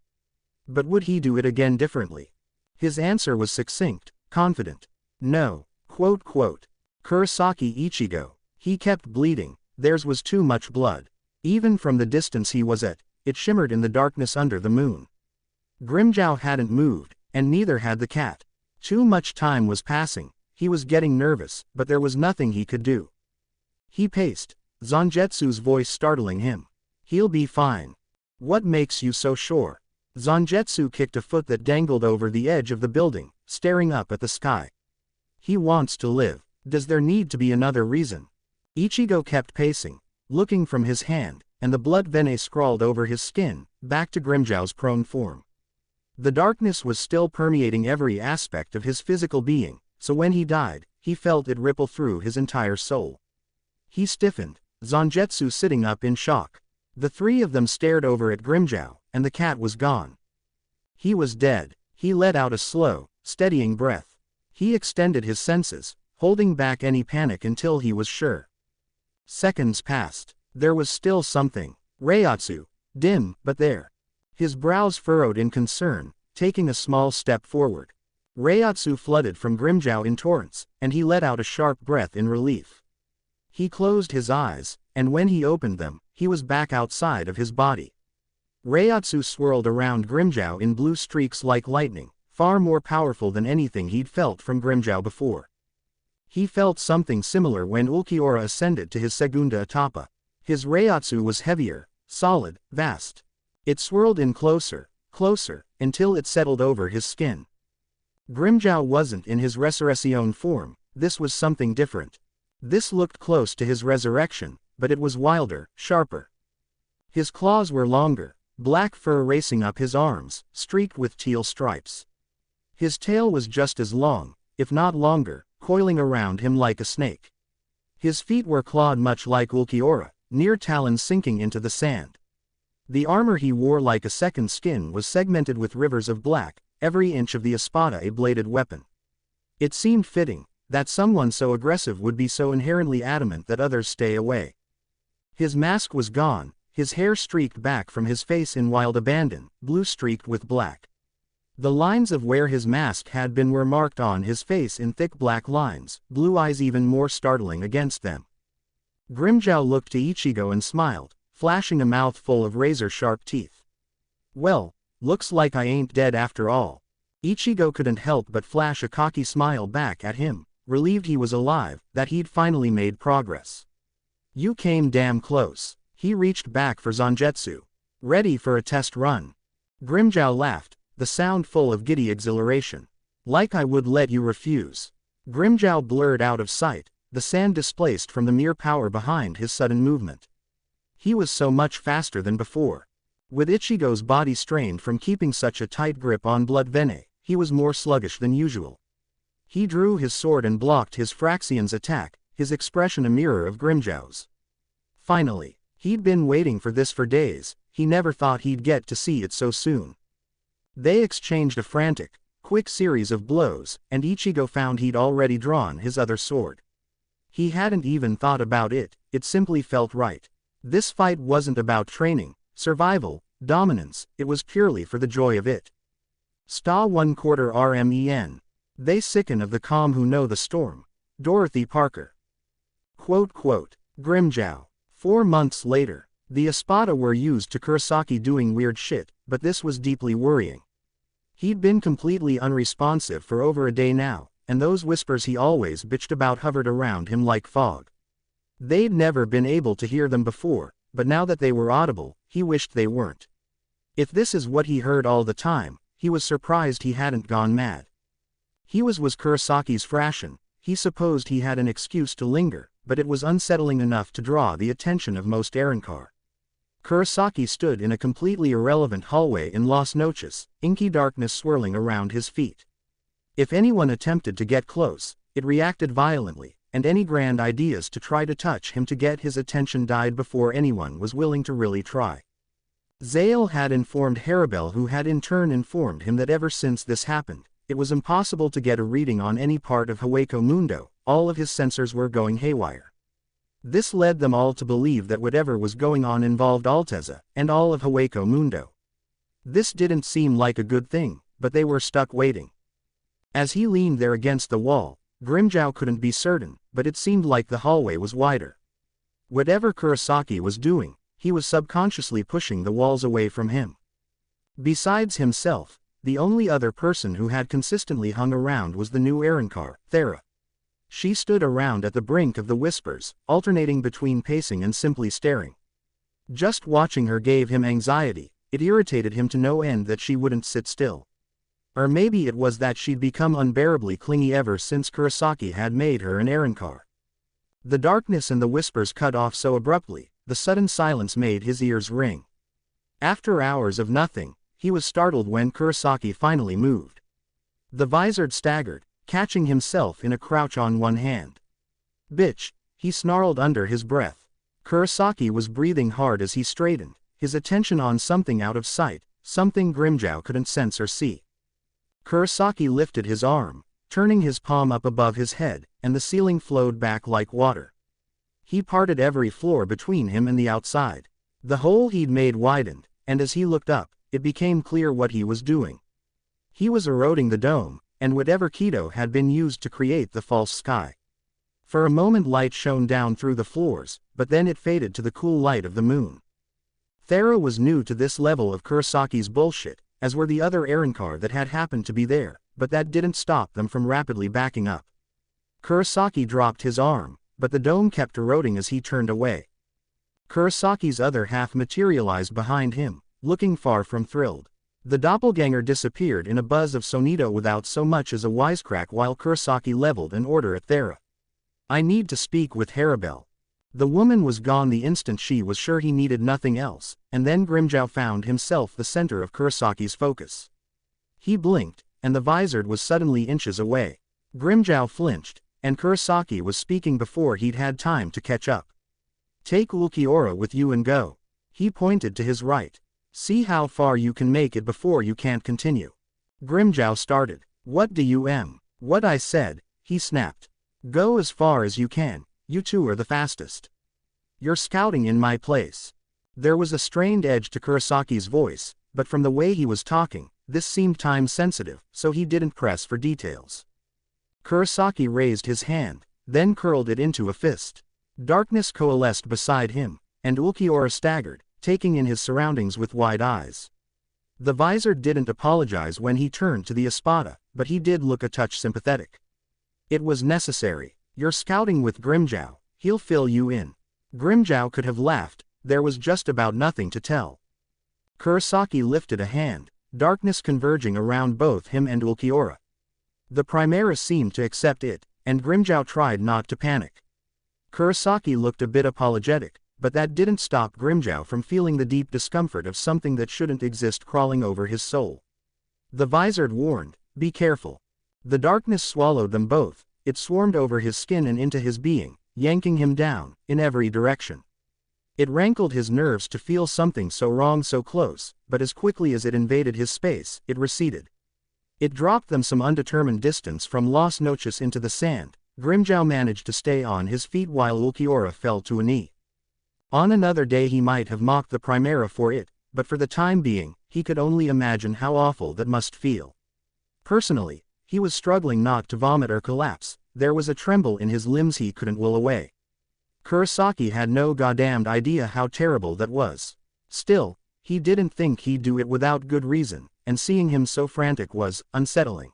But would he do it again differently? His answer was succinct, confident. No. Kurosaki Ichigo. He kept bleeding, theirs was too much blood. Even from the distance he was at, it shimmered in the darkness under the moon. Grimmjow hadn't moved, and neither had the cat. Too much time was passing, he was getting nervous, but there was nothing he could do. He paced, Zangetsu's voice startling him. He'll be fine. What makes you so sure? Zangetsu kicked a foot that dangled over the edge of the building, staring up at the sky. He wants to live. Does there need to be another reason? Ichigo kept pacing, looking from his hand, and the blood venae scrawled over his skin, back to Grimmjow's prone form. The darkness was still permeating every aspect of his physical being, so when he died, he felt it ripple through his entire soul. He stiffened, Zangetsu sitting up in shock. The three of them stared over at Grimmjow, and the cat was gone. He was dead. He let out a slow, steadying breath. He extended his senses, holding back any panic until he was sure. Seconds passed. There was still something. Reiatsu, dim, but there. His brows furrowed in concern, taking a small step forward. Reiatsu flooded from Grimmjow in torrents, and he let out a sharp breath in relief. He closed his eyes, and when he opened them, he was back outside of his body. Reiatsu swirled around Grimmjow in blue streaks like lightning, far more powerful than anything he'd felt from Grimmjow before. He felt something similar when Ulquiorra ascended to his segunda etapa. His Reiatsu was heavier, solid, vast. It swirled in closer, closer, until it settled over his skin. Grimmjow wasn't in his Resurrection form, this was something different. This looked close to his resurrection, but it was wilder, sharper. His claws were longer, black fur racing up his arms, streaked with teal stripes. His tail was just as long, if not longer, coiling around him like a snake. His feet were clawed much like Ulquiorra, near talons sinking into the sand. The armor he wore like a second skin was segmented with rivers of black, every inch of the espada a bladed weapon. It seemed fitting that someone so aggressive would be so inherently adamant that others stay away. His mask was gone, his hair streaked back from his face in wild abandon, blue streaked with black. The lines of where his mask had been were marked on his face in thick black lines, blue eyes even more startling against them. Grimmjow looked to Ichigo and smiled, flashing a mouthful of razor-sharp teeth. "Well, looks like I ain't dead after all." Ichigo couldn't help but flash a cocky smile back at him, relieved he was alive, that he'd finally made progress. "You came damn close." He reached back for Zangetsu. "Ready for a test run?" Grimmjow laughed, the sound full of giddy exhilaration. "Like I would let you refuse." Grimmjow blurred out of sight, the sand displaced from the mere power behind his sudden movement. He was so much faster than before. With Ichigo's body strained from keeping such a tight grip on Blood Vene, he was more sluggish than usual. He drew his sword and blocked his Fraxian's attack, his expression a mirror of Grimmjow's. Finally. He'd been waiting for this for days, he never thought he'd get to see it so soon. They exchanged a frantic, quick series of blows, and Ichigo found he'd already drawn his other sword. He hadn't even thought about it, it simply felt right. This fight wasn't about training, survival, dominance, it was purely for the joy of it. Sta 1/4 RMEN. They sicken of the calm who know the storm. Dorothy Parker. Grimmjow. 4 months later, the espada were used to Kurosaki doing weird shit, but this was deeply worrying. He'd been completely unresponsive for over a day now, and those whispers he always bitched about hovered around him like fog. They'd never been able to hear them before, but now that they were audible, he wished they weren't. If this is what he heard all the time, he was surprised he hadn't gone mad. He was Kurosaki's Fraction, he supposed he had an excuse to linger, but it was unsettling enough to draw the attention of most Arrancar. Kurosaki stood in a completely irrelevant hallway in Las Noches, inky darkness swirling around his feet. If anyone attempted to get close, it reacted violently, and any grand ideas to try to touch him to get his attention died before anyone was willing to really try. Zale had informed Herribel, who had in turn informed him that ever since this happened, it was impossible to get a reading on any part of Hueco Mundo, all of his sensors were going haywire. This led them all to believe that whatever was going on involved Alteza, and all of Hueco Mundo. This didn't seem like a good thing, but they were stuck waiting. As he leaned there against the wall, Grimmjow couldn't be certain, but it seemed like the hallway was wider. Whatever Kurosaki was doing, he was subconsciously pushing the walls away from him. Besides himself, the only other person who had consistently hung around was the new Arrancar, Thera. She stood around at the brink of the whispers, alternating between pacing and simply staring. Just watching her gave him anxiety, it irritated him to no end that she wouldn't sit still. Or maybe it was that she'd become unbearably clingy ever since Kurosaki had made her an Arrancar. The darkness and the whispers cut off so abruptly, the sudden silence made his ears ring. After hours of nothing, He was startled when Kurosaki finally moved. The Vizard staggered, catching himself in a crouch on one hand. "Bitch," he snarled under his breath. Kurosaki was breathing hard as he straightened, his attention on something out of sight, something Grimmjow couldn't sense or see. Kurosaki lifted his arm, turning his palm up above his head, and the ceiling flowed back like water. He parted every floor between him and the outside. The hole he'd made widened, and as he looked up, it became clear what he was doing. He was eroding the dome, and whatever Kido had been used to create the false sky. For a moment light shone down through the floors, but then it faded to the cool light of the moon. Thera was new to this level of Kurosaki's bullshit, as were the other Arrancar that had happened to be there, but that didn't stop them from rapidly backing up. Kurosaki dropped his arm, but the dome kept eroding as he turned away. Kurosaki's other half materialized behind him, looking far from thrilled. The doppelganger disappeared in a buzz of sonito without so much as a wisecrack while Kurosaki leveled an order at Thera. "I need to speak with Herribel." The woman was gone the instant she was sure he needed nothing else, and then Grimmjow found himself the center of Kurosaki's focus. He blinked, and the Vizard was suddenly inches away. Grimmjow flinched, and Kurosaki was speaking before he'd had time to catch up. "Take Ulquiorra with you and go." He pointed to his right. "See how far you can make it before you can't continue." Grimmjow started. "What do you What I said," he snapped. "Go as far as you can, you two are the fastest. You're scouting in my place." There was a strained edge to Kurosaki's voice, but from the way he was talking, this seemed time-sensitive, so he didn't press for details. Kurosaki raised his hand, then curled it into a fist. Darkness coalesced beside him, and Ulquiorra staggered, taking in his surroundings with wide eyes. The Vizard didn't apologize when he turned to the espada, but he did look a touch sympathetic. "It was necessary. You're scouting with Grimmjow, he'll fill you in." Grimmjow could have laughed, there was just about nothing to tell. Kurosaki lifted a hand, darkness converging around both him and Ulquiorra. The Primera seemed to accept it, and Grimmjow tried not to panic. Kurosaki looked a bit apologetic, but that didn't stop Grimmjow from feeling the deep discomfort of something that shouldn't exist crawling over his soul. The Vizard warned, "Be careful." The darkness swallowed them both, it swarmed over his skin and into his being, yanking him down, in every direction. It rankled his nerves to feel something so wrong so close, but as quickly as it invaded his space, it receded. It dropped them some undetermined distance from Las Noches into the sand. Grimmjow managed to stay on his feet while Ulquiorra fell to a knee. On another day he might have mocked the Primera for it, but for the time being, he could only imagine how awful that must feel. Personally, he was struggling not to vomit or collapse, there was a tremble in his limbs he couldn't will away. Kurosaki had no goddamned idea how terrible that was. Still, he didn't think he'd do it without good reason, and seeing him so frantic was unsettling.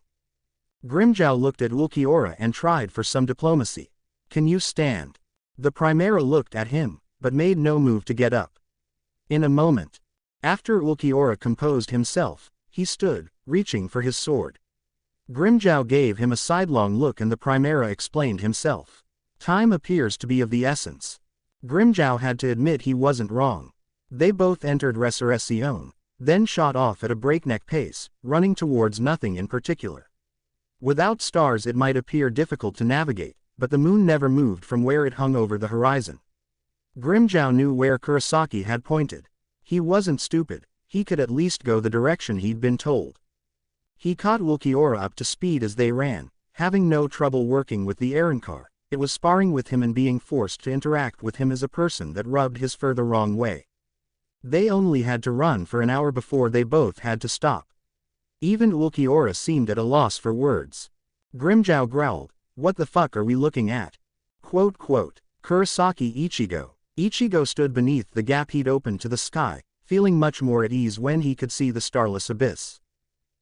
Grimmjow looked at Ulquiorra and tried for some diplomacy. "Can you stand?" The Primera looked at him, but made no move to get up. In a moment, after Ulquiorra composed himself, he stood, reaching for his sword. Grimmjow gave him a sidelong look and the Primera explained himself. "Time appears to be of the essence." Grimmjow had to admit he wasn't wrong. They both entered Resurrección, then shot off at a breakneck pace, running towards nothing in particular. Without stars it might appear difficult to navigate, but the moon never moved from where it hung over the horizon. Grimmjow knew where Kurosaki had pointed. He wasn't stupid, he could at least go the direction he'd been told. He caught Ulquiorra up to speed as they ran, having no trouble working with the Arrancar. It was sparring with him and being forced to interact with him as a person that rubbed his fur the wrong way. They only had to run for an hour before they both had to stop. Even Ulquiorra seemed at a loss for words. Grimmjow growled, "What the fuck are we looking at?" Kurosaki Ichigo. Ichigo stood beneath the gap he'd opened to the sky, feeling much more at ease when he could see the starless abyss.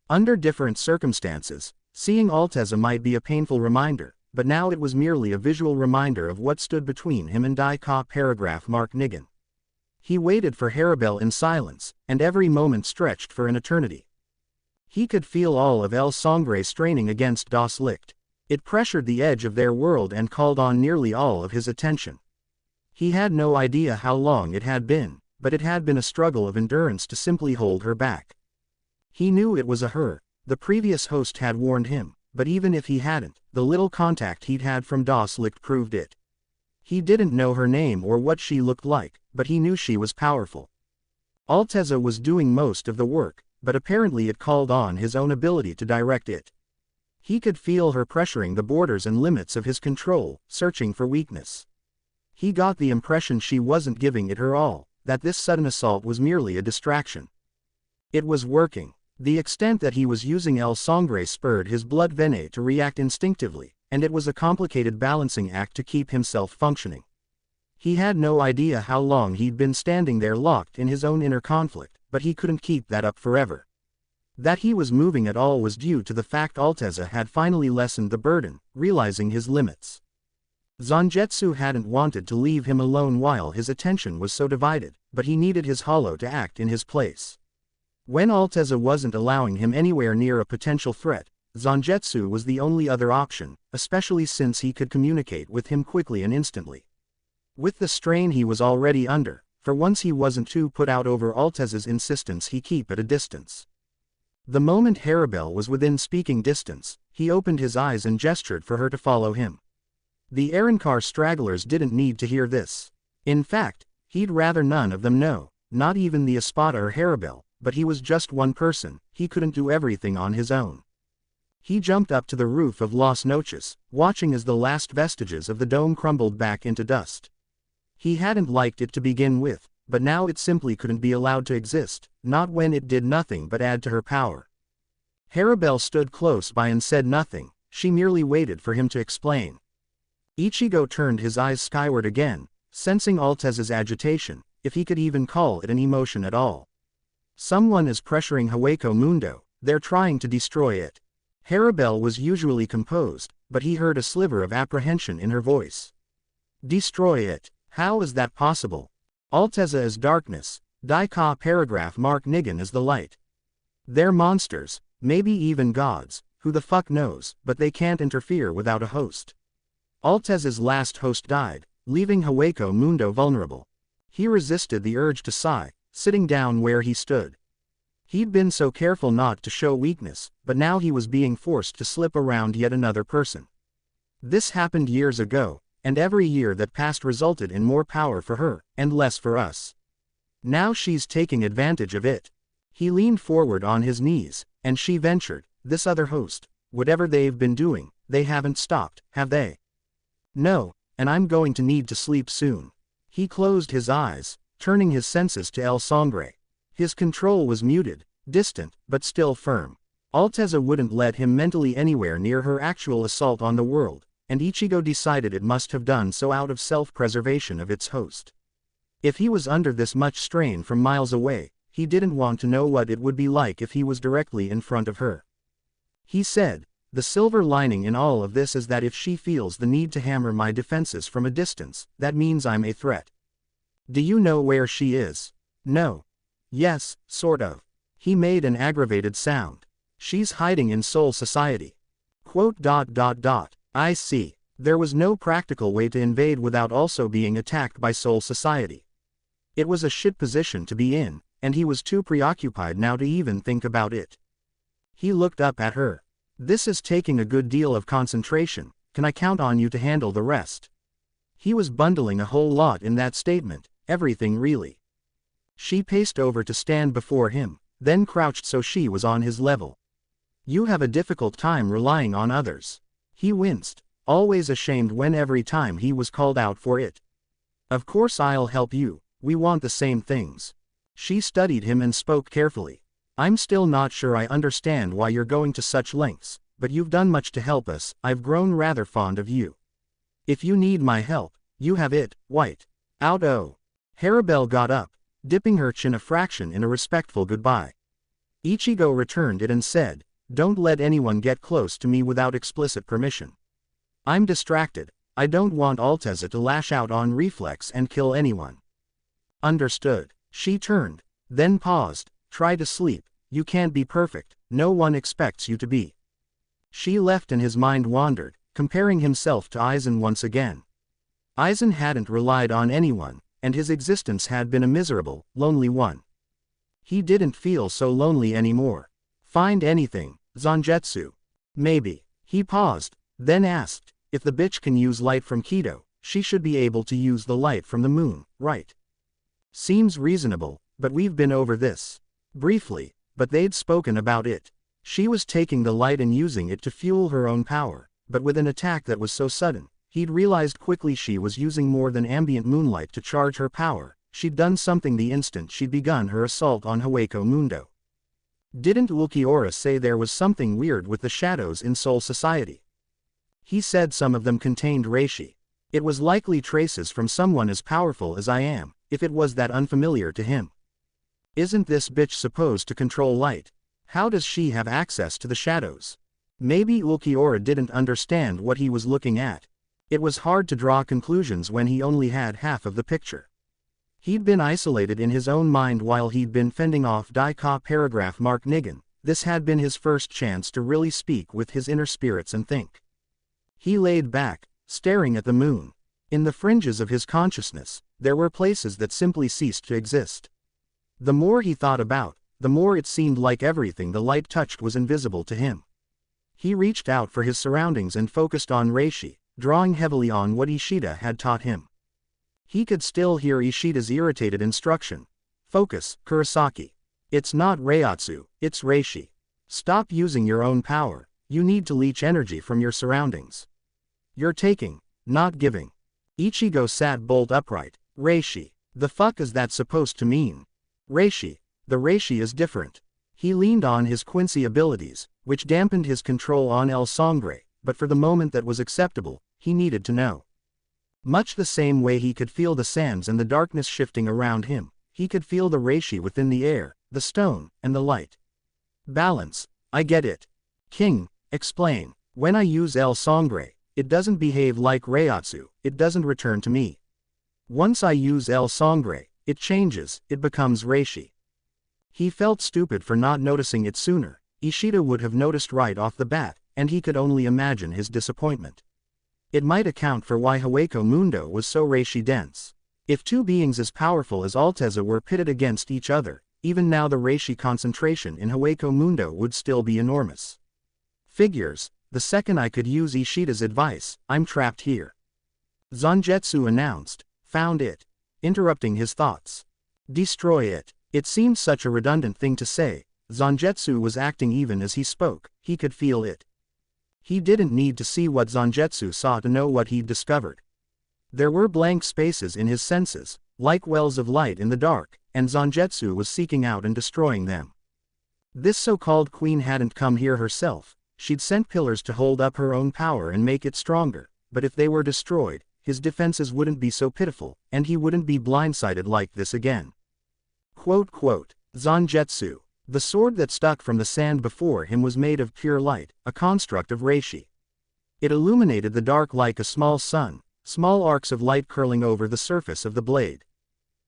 Under different circumstances, seeing Alteza might be a painful reminder, but now it was merely a visual reminder of what stood between him and Dai-Ka paragraph Mark Nigan. He waited for Herribel in silence, and every moment stretched for an eternity. He could feel all of El Sangre straining against Das Licht. It pressured the edge of their world and called on nearly all of his attention. He had no idea how long it had been, but it had been a struggle of endurance to simply hold her back. He knew it was a her. The previous host had warned him, but even if he hadn't, the little contact he'd had from Das Licht proved it. He didn't know her name or what she looked like, but he knew she was powerful. Alteza was doing most of the work, but apparently it called on his own ability to direct it. He could feel her pressuring the borders and limits of his control, searching for weakness. He got the impression she wasn't giving it her all, that this sudden assault was merely a distraction. It was working. The extent that he was using El Sangre spurred his blood veine to react instinctively, and it was a complicated balancing act to keep himself functioning. He had no idea how long he'd been standing there locked in his own inner conflict, but he couldn't keep that up forever. That he was moving at all was due to the fact Alteza had finally lessened the burden, realizing his limits. Zangetsu hadn't wanted to leave him alone while his attention was so divided, but he needed his hollow to act in his place. When Alteza wasn't allowing him anywhere near a potential threat, Zangetsu was the only other option, especially since he could communicate with him quickly and instantly. With the strain he was already under, for once he wasn't too put out over Alteza's insistence he keep at a distance. The moment Herribel was within speaking distance, he opened his eyes and gestured for her to follow him. The Arrancar stragglers didn't need to hear this. In fact, he'd rather none of them know, not even the Espada or Herribel, but he was just one person, he couldn't do everything on his own. He jumped up to the roof of Las Noches, watching as the last vestiges of the dome crumbled back into dust. He hadn't liked it to begin with, but now it simply couldn't be allowed to exist, not when it did nothing but add to her power. Herribel stood close by and said nothing, she merely waited for him to explain. Ichigo turned his eyes skyward again, sensing Alteza's agitation, if he could even call it an emotion at all. Someone is pressuring Hueco Mundo, they're trying to destroy it. Herribel was usually composed, but he heard a sliver of apprehension in her voice. Destroy it? How is that possible? Alteza is darkness, Dai-Ka paragraph Mark Nigan is the light. They're monsters, maybe even gods, who the fuck knows, but they can't interfere without a host. Alteza's last host died, leaving Hueco Mundo vulnerable. He resisted the urge to sigh, sitting down where he stood. He'd been so careful not to show weakness, but now he was being forced to slip around yet another person. This happened years ago, and every year that passed resulted in more power for her, and less for us. Now she's taking advantage of it. He leaned forward on his knees, and she ventured, this other host, whatever they've been doing, they haven't stopped, have they? No, and I'm going to need to sleep soon. He closed his eyes, turning his senses to El Sangre. His control was muted, distant, but still firm. Alteza wouldn't let him mentally anywhere near her actual assault on the world, and Ichigo decided it must have done so out of self-preservation of its host. If he was under this much strain from miles away, he didn't want to know what it would be like if he was directly in front of her. He said, the silver lining in all of this is that if she feels the need to hammer my defenses from a distance, that means I'm a threat. Do you know where she is? No. Yes, sort of. He made an aggravated sound. She's hiding in Soul Society. I see. There was no practical way to invade without also being attacked by Soul Society. It was a shit position to be in, and he was too preoccupied now to even think about it. He looked up at her. This is taking a good deal of concentration, can I count on you to handle the rest? He was bundling a whole lot in that statement, everything really. She paced over to stand before him, then crouched so she was on his level. You have a difficult time relying on others. He winced, always ashamed when every time he was called out for it. Of course I'll help you, we want the same things. She studied him and spoke carefully. I'm still not sure I understand why you're going to such lengths, but you've done much to help us, I've grown rather fond of you. If you need my help, you have it, White. Out oh. Herribel got up, dipping her chin a fraction in a respectful goodbye. Ichigo returned it and said, don't let anyone get close to me without explicit permission. I'm distracted, I don't want Alteza to lash out on reflex and kill anyone. Understood. She turned, then paused, try to sleep, you can't be perfect, no one expects you to be. She left and his mind wandered, comparing himself to Aizen once again. Aizen hadn't relied on anyone, and his existence had been a miserable, lonely one. He didn't feel so lonely anymore. Find anything, Zangetsu. Maybe. He paused, then asked, if the bitch can use light from Kido, she should be able to use the light from the moon, right? Seems reasonable, but we've been over this. Briefly, but they'd spoken about it. She was taking the light and using it to fuel her own power, but with an attack that was so sudden, he'd realized quickly she was using more than ambient moonlight to charge her power. She'd done something the instant she'd begun her assault on Hueco Mundo. Didn't Ulquiorra say there was something weird with the shadows in Soul Society? He said some of them contained reishi. It was likely traces from someone as powerful as I am, if it was that unfamiliar to him. Isn't this bitch supposed to control light? How does she have access to the shadows? Maybe Ulquiorra didn't understand what he was looking at. It was hard to draw conclusions when he only had half of the picture. He'd been isolated in his own mind while he'd been fending off Dai-Ka paragraph Mark Nigan. This had been his first chance to really speak with his inner spirits and think. He laid back, staring at the moon. In the fringes of his consciousness, there were places that simply ceased to exist. The more he thought about, the more it seemed like everything the light touched was invisible to him. He reached out for his surroundings and focused on reishi, drawing heavily on what Ishida had taught him. He could still hear Ishida's irritated instruction. Focus, Kurosaki. It's not Reiatsu, it's reishi. Stop using your own power, you need to leech energy from your surroundings. You're taking, not giving. Ichigo sat bolt upright. Reishi. The fuck is that supposed to mean? Reishi. The reishi is different. He leaned on his Quincy abilities, which dampened his control on El Sangre, but for the moment that was acceptable, he needed to know. Much the same way he could feel the sands and the darkness shifting around him, he could feel the reishi within the air, the stone, and the light. Balance. I get it. King, explain. When I use El Sangre, it doesn't behave like Reiatsu, it doesn't return to me. Once I use El Sangre, it changes, it becomes reishi. He felt stupid for not noticing it sooner. Ishida would have noticed right off the bat, and he could only imagine his disappointment. It might account for why Hueco Mundo was so reishi dense. If two beings as powerful as Alteza were pitted against each other, even now the reishi concentration in Hueco Mundo would still be enormous. Figures, the second I could use Ishida's advice, I'm trapped here. Zangetsu announced, found it. Interrupting his thoughts. Destroy it. It seemed such a redundant thing to say. Zangetsu was acting even as he spoke, he could feel it. He didn't need to see what Zangetsu saw to know what he'd discovered. There were blank spaces in his senses, like wells of light in the dark, and Zangetsu was seeking out and destroying them. This so-called queen hadn't come here herself, she'd sent pillars to hold up her own power and make it stronger, but if they were destroyed, his defenses wouldn't be so pitiful, and he wouldn't be blindsided like this again. Zangetsu. The sword that stuck from the sand before him was made of pure light, a construct of reishi. It illuminated the dark like a small sun, small arcs of light curling over the surface of the blade.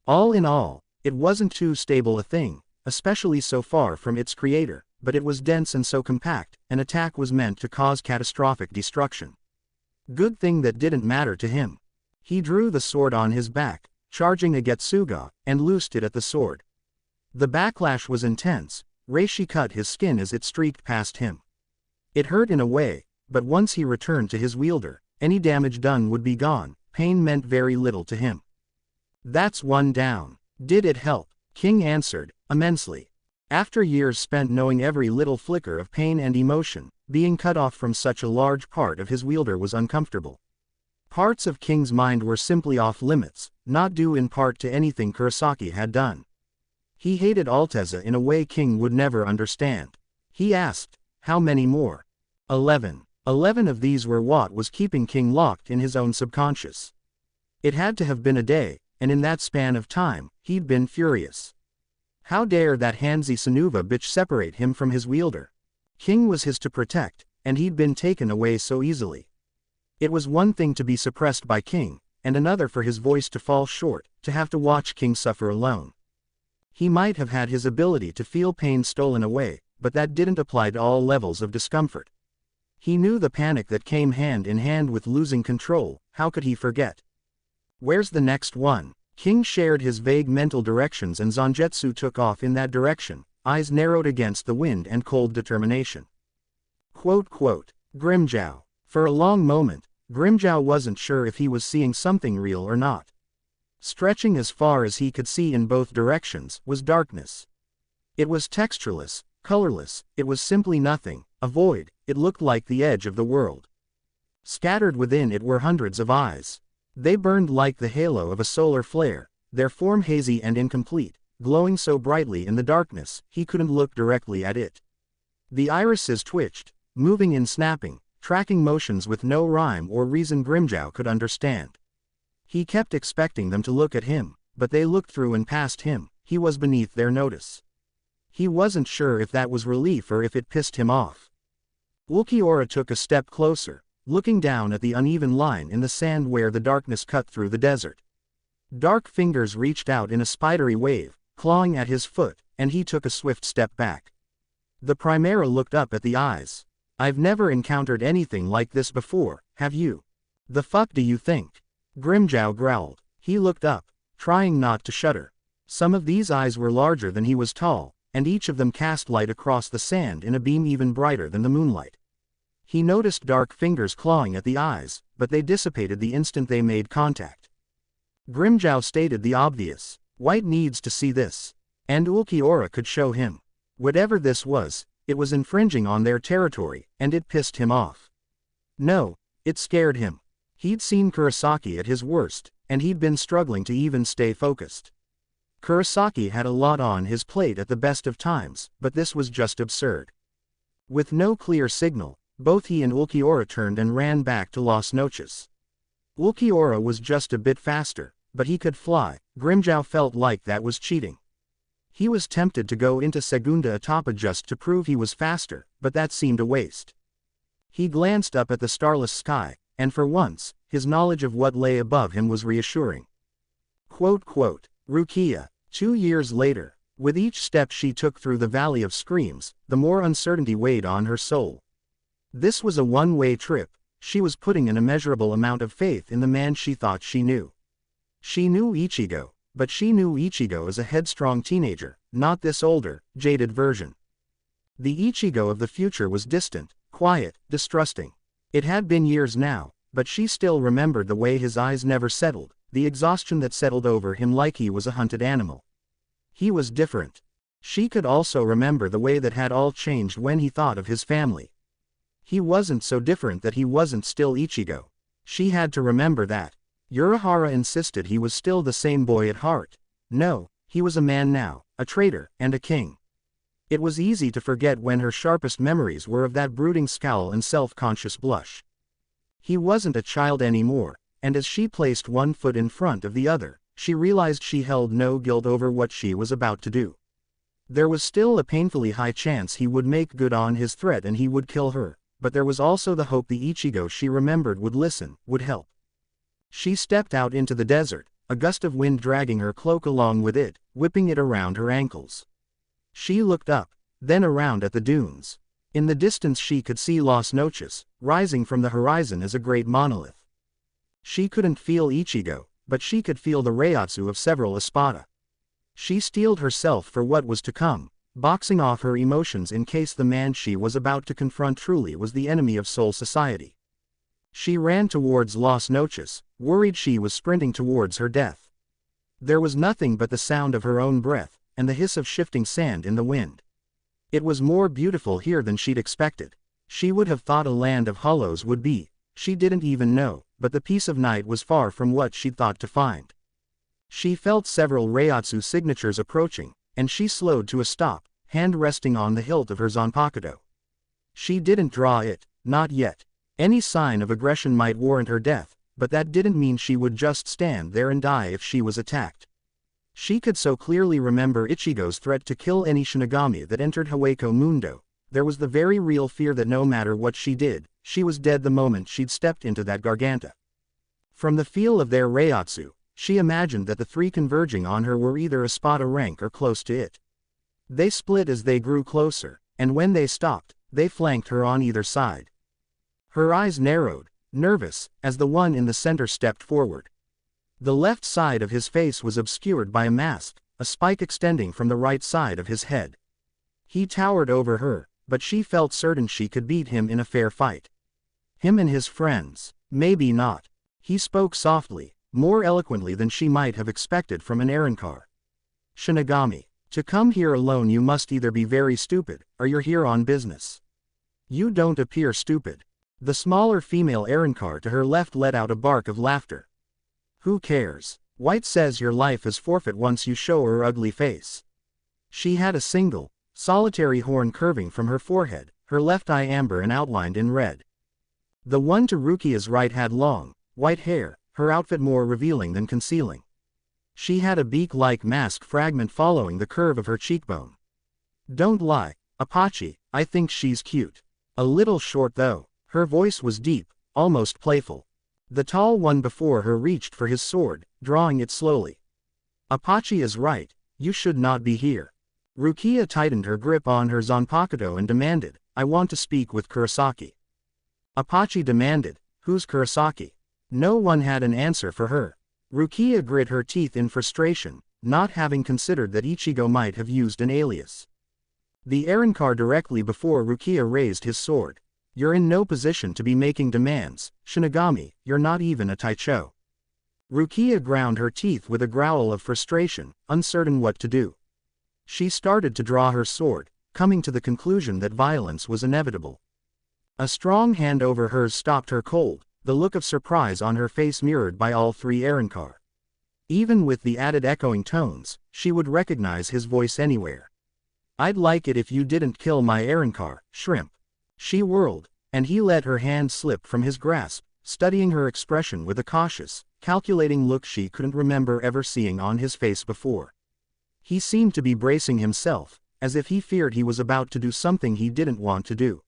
All in all, it wasn't too stable a thing, especially so far from its creator, but it was dense and so compact, an attack was meant to cause catastrophic destruction. Good thing that didn't matter to him. He drew the sword on his back, charging a Getsuga, and loosed it at the sword. The backlash was intense, reishi cut his skin as it streaked past him. It hurt in a way, but once he returned to his wielder, any damage done would be gone, pain meant very little to him. That's one down. Did it help? King answered, immensely. After years spent knowing every little flicker of pain and emotion, being cut off from such a large part of his wielder was uncomfortable. Parts of King's mind were simply off limits, not due in part to anything Kurosaki had done. He hated Alteza in a way King would never understand. He asked, how many more? 11. 11 of these were what was keeping King locked in his own subconscious. It had to have been a day, and in that span of time, he'd been furious. How dare that Hanzi Sanuva bitch separate him from his wielder? King was his to protect, and he'd been taken away so easily. It was one thing to be suppressed by King, and another for his voice to fall short, to have to watch King suffer alone. He might have had his ability to feel pain stolen away, but that didn't apply to all levels of discomfort. He knew the panic that came hand in hand with losing control, how could he forget? Where's the next one? King shared his vague mental directions and Zangetsu took off in that direction, eyes narrowed against the wind and cold determination. Grimmjow. For a long moment, Grimmjow wasn't sure if he was seeing something real or not. Stretching as far as he could see in both directions was darkness. It was textureless, colorless, it was simply nothing, a void. It looked like the edge of the world. Scattered within it were hundreds of eyes. They burned like the halo of a solar flare, their form hazy and incomplete, glowing so brightly in the darkness, he couldn't look directly at it. The irises twitched, moving and snapping, tracking motions with no rhyme or reason Grimmjow could understand. He kept expecting them to look at him, but they looked through and past him. He was beneath their notice. He wasn't sure if that was relief or if it pissed him off. Ulquiorra took a step closer, looking down at the uneven line in the sand where the darkness cut through the desert. Dark fingers reached out in a spidery wave, clawing at his foot, and he took a swift step back. The Primera looked up at the eyes. "I've never encountered anything like this before, have you?" "The fuck do you think?" Grimmjow growled. He looked up, trying not to shudder. Some of these eyes were larger than he was tall, and each of them cast light across the sand in a beam even brighter than the moonlight. He noticed dark fingers clawing at the eyes, but they dissipated the instant they made contact. Grimmjow stated the obvious. White needs to see this. And Ulquiorra could show him. Whatever this was, it was infringing on their territory, and it pissed him off. No, it scared him. He'd seen Kurosaki at his worst, and he'd been struggling to even stay focused. Kurosaki had a lot on his plate at the best of times, but this was just absurd. With no clear signal, both he and Ulquiorra turned and ran back to Las Noches. Ulquiorra was just a bit faster, but he could fly. Grimmjow felt like that was cheating. He was tempted to go into Segunda Etapa just to prove he was faster, but that seemed a waste. He glanced up at the starless sky, and for once, his knowledge of what lay above him was reassuring. Rukia. 2 years later. With each step she took through the Valley of Screams, the more uncertainty weighed on her soul. This was a one-way trip. She was putting an immeasurable amount of faith in the man she thought she knew. She knew Ichigo, but she knew Ichigo as a headstrong teenager, not this older, jaded version. The Ichigo of the future was distant, quiet, distrusting. It had been years now, but she still remembered the way his eyes never settled, the exhaustion that settled over him like he was a hunted animal. He was different. She could also remember the way that had all changed when he thought of his family. He wasn't so different that he wasn't still Ichigo. She had to remember that. Urahara insisted he was still the same boy at heart. No, he was a man now, a traitor, and a king. It was easy to forget when her sharpest memories were of that brooding scowl and self-conscious blush. He wasn't a child anymore, and as she placed one foot in front of the other, she realized she held no guilt over what she was about to do. There was still a painfully high chance he would make good on his threat and he would kill her, but there was also the hope the Ichigo she remembered would listen, would help. She stepped out into the desert, a gust of wind dragging her cloak along with it, whipping it around her ankles. She looked up, then around at the dunes. In the distance she could see Las Noches, rising from the horizon as a great monolith. She couldn't feel Ichigo, but she could feel the reiatsu of several Espada. She steeled herself for what was to come, boxing off her emotions in case the man she was about to confront truly was the enemy of Soul Society. She ran towards Las Noches, worried she was sprinting towards her death. There was nothing but the sound of her own breath, and the hiss of shifting sand in the wind. It was more beautiful here than she'd expected. She would have thought a land of hollows would be. She didn't even know, but the peace of night was far from what she'd thought to find. She felt several reiatsu signatures approaching, and she slowed to a stop, hand resting on the hilt of her zanpakuto. She didn't draw it, not yet. Any sign of aggression might warrant her death, but that didn't mean she would just stand there and die if she was attacked. She could so clearly remember Ichigo's threat to kill any Shinigami that entered Hueco Mundo. There was the very real fear that no matter what she did, she was dead the moment she'd stepped into that garganta. From the feel of their reiatsu, she imagined that the three converging on her were either Espada rank or close to it. They split as they grew closer, and when they stopped, they flanked her on either side. Her eyes narrowed, nervous, as the one in the center stepped forward. The left side of his face was obscured by a mask, a spike extending from the right side of his head. He towered over her, but she felt certain she could beat him in a fair fight. Him and his friends, maybe not. He spoke softly, more eloquently than she might have expected from an Arrancar. Shinigami, to come here alone you must either be very stupid, or you're here on business. You don't appear stupid. The smaller female Arrancar to her left let out a bark of laughter. Who cares? White says your life is forfeit once you show her ugly face. She had a single, solitary horn curving from her forehead, her left eye amber and outlined in red. The one to Rukia's right had long, white hair, her outfit more revealing than concealing. She had a beak-like mask fragment following the curve of her cheekbone. Don't lie, Apache, I think she's cute. A little short though. Her voice was deep, almost playful. The tall one before her reached for his sword, drawing it slowly. Apache is right, you should not be here. Rukia tightened her grip on her zanpakuto and demanded, I want to speak with Kurosaki. Apache demanded, who's Kurosaki? No one had an answer for her. Rukia grit her teeth in frustration, not having considered that Ichigo might have used an alias. The Arrancar directly before Rukia raised his sword. You're in no position to be making demands, Shinigami, you're not even a Taicho. Rukia ground her teeth with a growl of frustration, uncertain what to do. She started to draw her sword, coming to the conclusion that violence was inevitable. A strong hand over hers stopped her cold, the look of surprise on her face mirrored by all three Arrancar. Even with the added echoing tones, she would recognize his voice anywhere. I'd like it if you didn't kill my Arrancar, shrimp. She whirled, and he let her hand slip from his grasp, studying her expression with a cautious, calculating look she couldn't remember ever seeing on his face before. He seemed to be bracing himself, as if he feared he was about to do something he didn't want to do.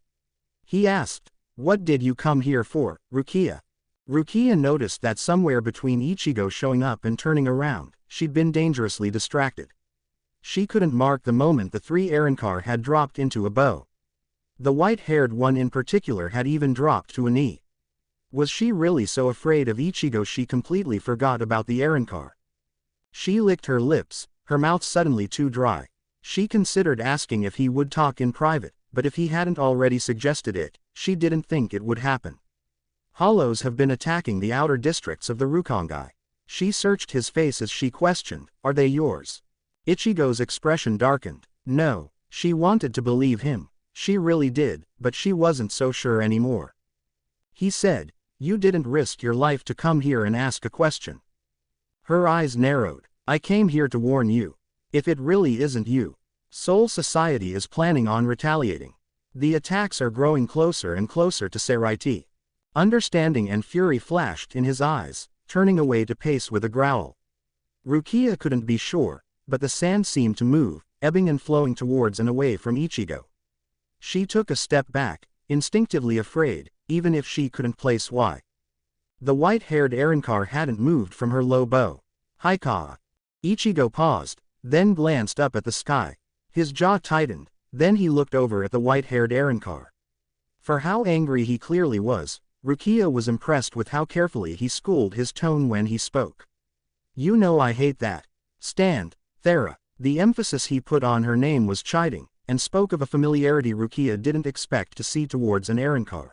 He asked, what did you come here for, Rukia? Rukia noticed that somewhere between Ichigo showing up and turning around, she'd been dangerously distracted. She couldn't mark the moment the three Arrancar had dropped into a bow. The white-haired one in particular had even dropped to a knee. Was she really so afraid of Ichigo she completely forgot about the Arrancar? She licked her lips, her mouth suddenly too dry. She considered asking if he would talk in private, but if he hadn't already suggested it, she didn't think it would happen. Hollows have been attacking the outer districts of the Rukongai. She searched his face as she questioned, are they yours? Ichigo's expression darkened. No, she wanted to believe him. She really did, but she wasn't so sure anymore. He said, you didn't risk your life to come here and ask a question. Her eyes narrowed. I came here to warn you. If it really isn't you, Soul Society is planning on retaliating. The attacks are growing closer and closer to Seraiti. Understanding and fury flashed in his eyes, turning away to pace with a growl. Rukia couldn't be sure, but the sand seemed to move, ebbing and flowing towards and away from Ichigo. She took a step back, instinctively afraid, even if she couldn't place why. The white-haired Arrancar hadn't moved from her low bow. Haika. Ichigo paused, then glanced up at the sky. His jaw tightened, then he looked over at the white-haired Arrancar. For how angry he clearly was, Rukia was impressed with how carefully he schooled his tone when he spoke. You know I hate that. Stand, Thera. The emphasis he put on her name was chiding, and spoke of a familiarity Rukia didn't expect to see towards an Arrancar.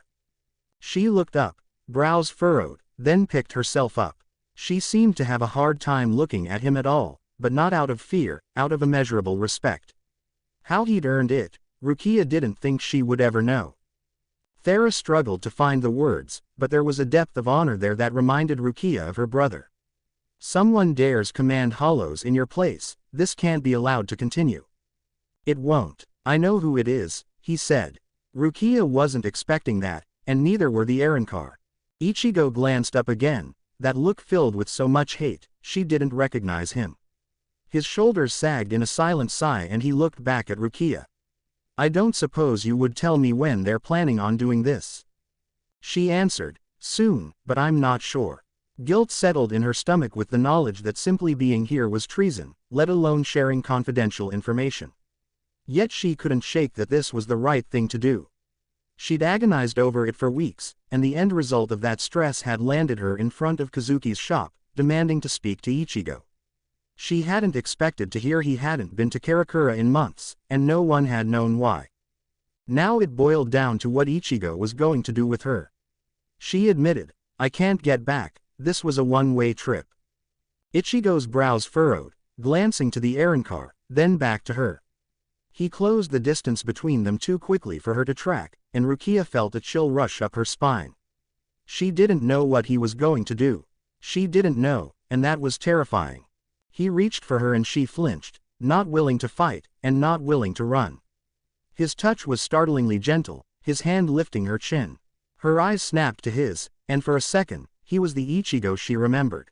She looked up, brows furrowed, then picked herself up. She seemed to have a hard time looking at him at all, but not out of fear, out of immeasurable respect. How he'd earned it, Rukia didn't think she would ever know. Thera struggled to find the words, but there was a depth of honor there that reminded Rukia of her brother. Someone dares command hollows in your place, this can't be allowed to continue. It won't. I know who it is, he said. Rukia wasn't expecting that, and neither were the Arrancar. Ichigo glanced up again, that look filled with so much hate, she didn't recognize him. His shoulders sagged in a silent sigh and he looked back at Rukia. I don't suppose you would tell me when they're planning on doing this. She answered, soon, but I'm not sure. Guilt settled in her stomach with the knowledge that simply being here was treason, let alone sharing confidential information. Yet she couldn't shake that this was the right thing to do. She'd agonized over it for weeks, and the end result of that stress had landed her in front of Kazuki's shop, demanding to speak to Ichigo. She hadn't expected to hear he hadn't been to Karakura in months, and no one had known why. Now it boiled down to what Ichigo was going to do with her. She admitted, "I can't get back, this was a one-way trip." Ichigo's brows furrowed, glancing to the Arrancar, then back to her. He closed the distance between them too quickly for her to track, and Rukia felt a chill rush up her spine. She didn't know what he was going to do. She didn't know, and that was terrifying. He reached for her and she flinched, not willing to fight, and not willing to run. His touch was startlingly gentle, his hand lifting her chin. Her eyes snapped to his, and for a second, he was the Ichigo she remembered.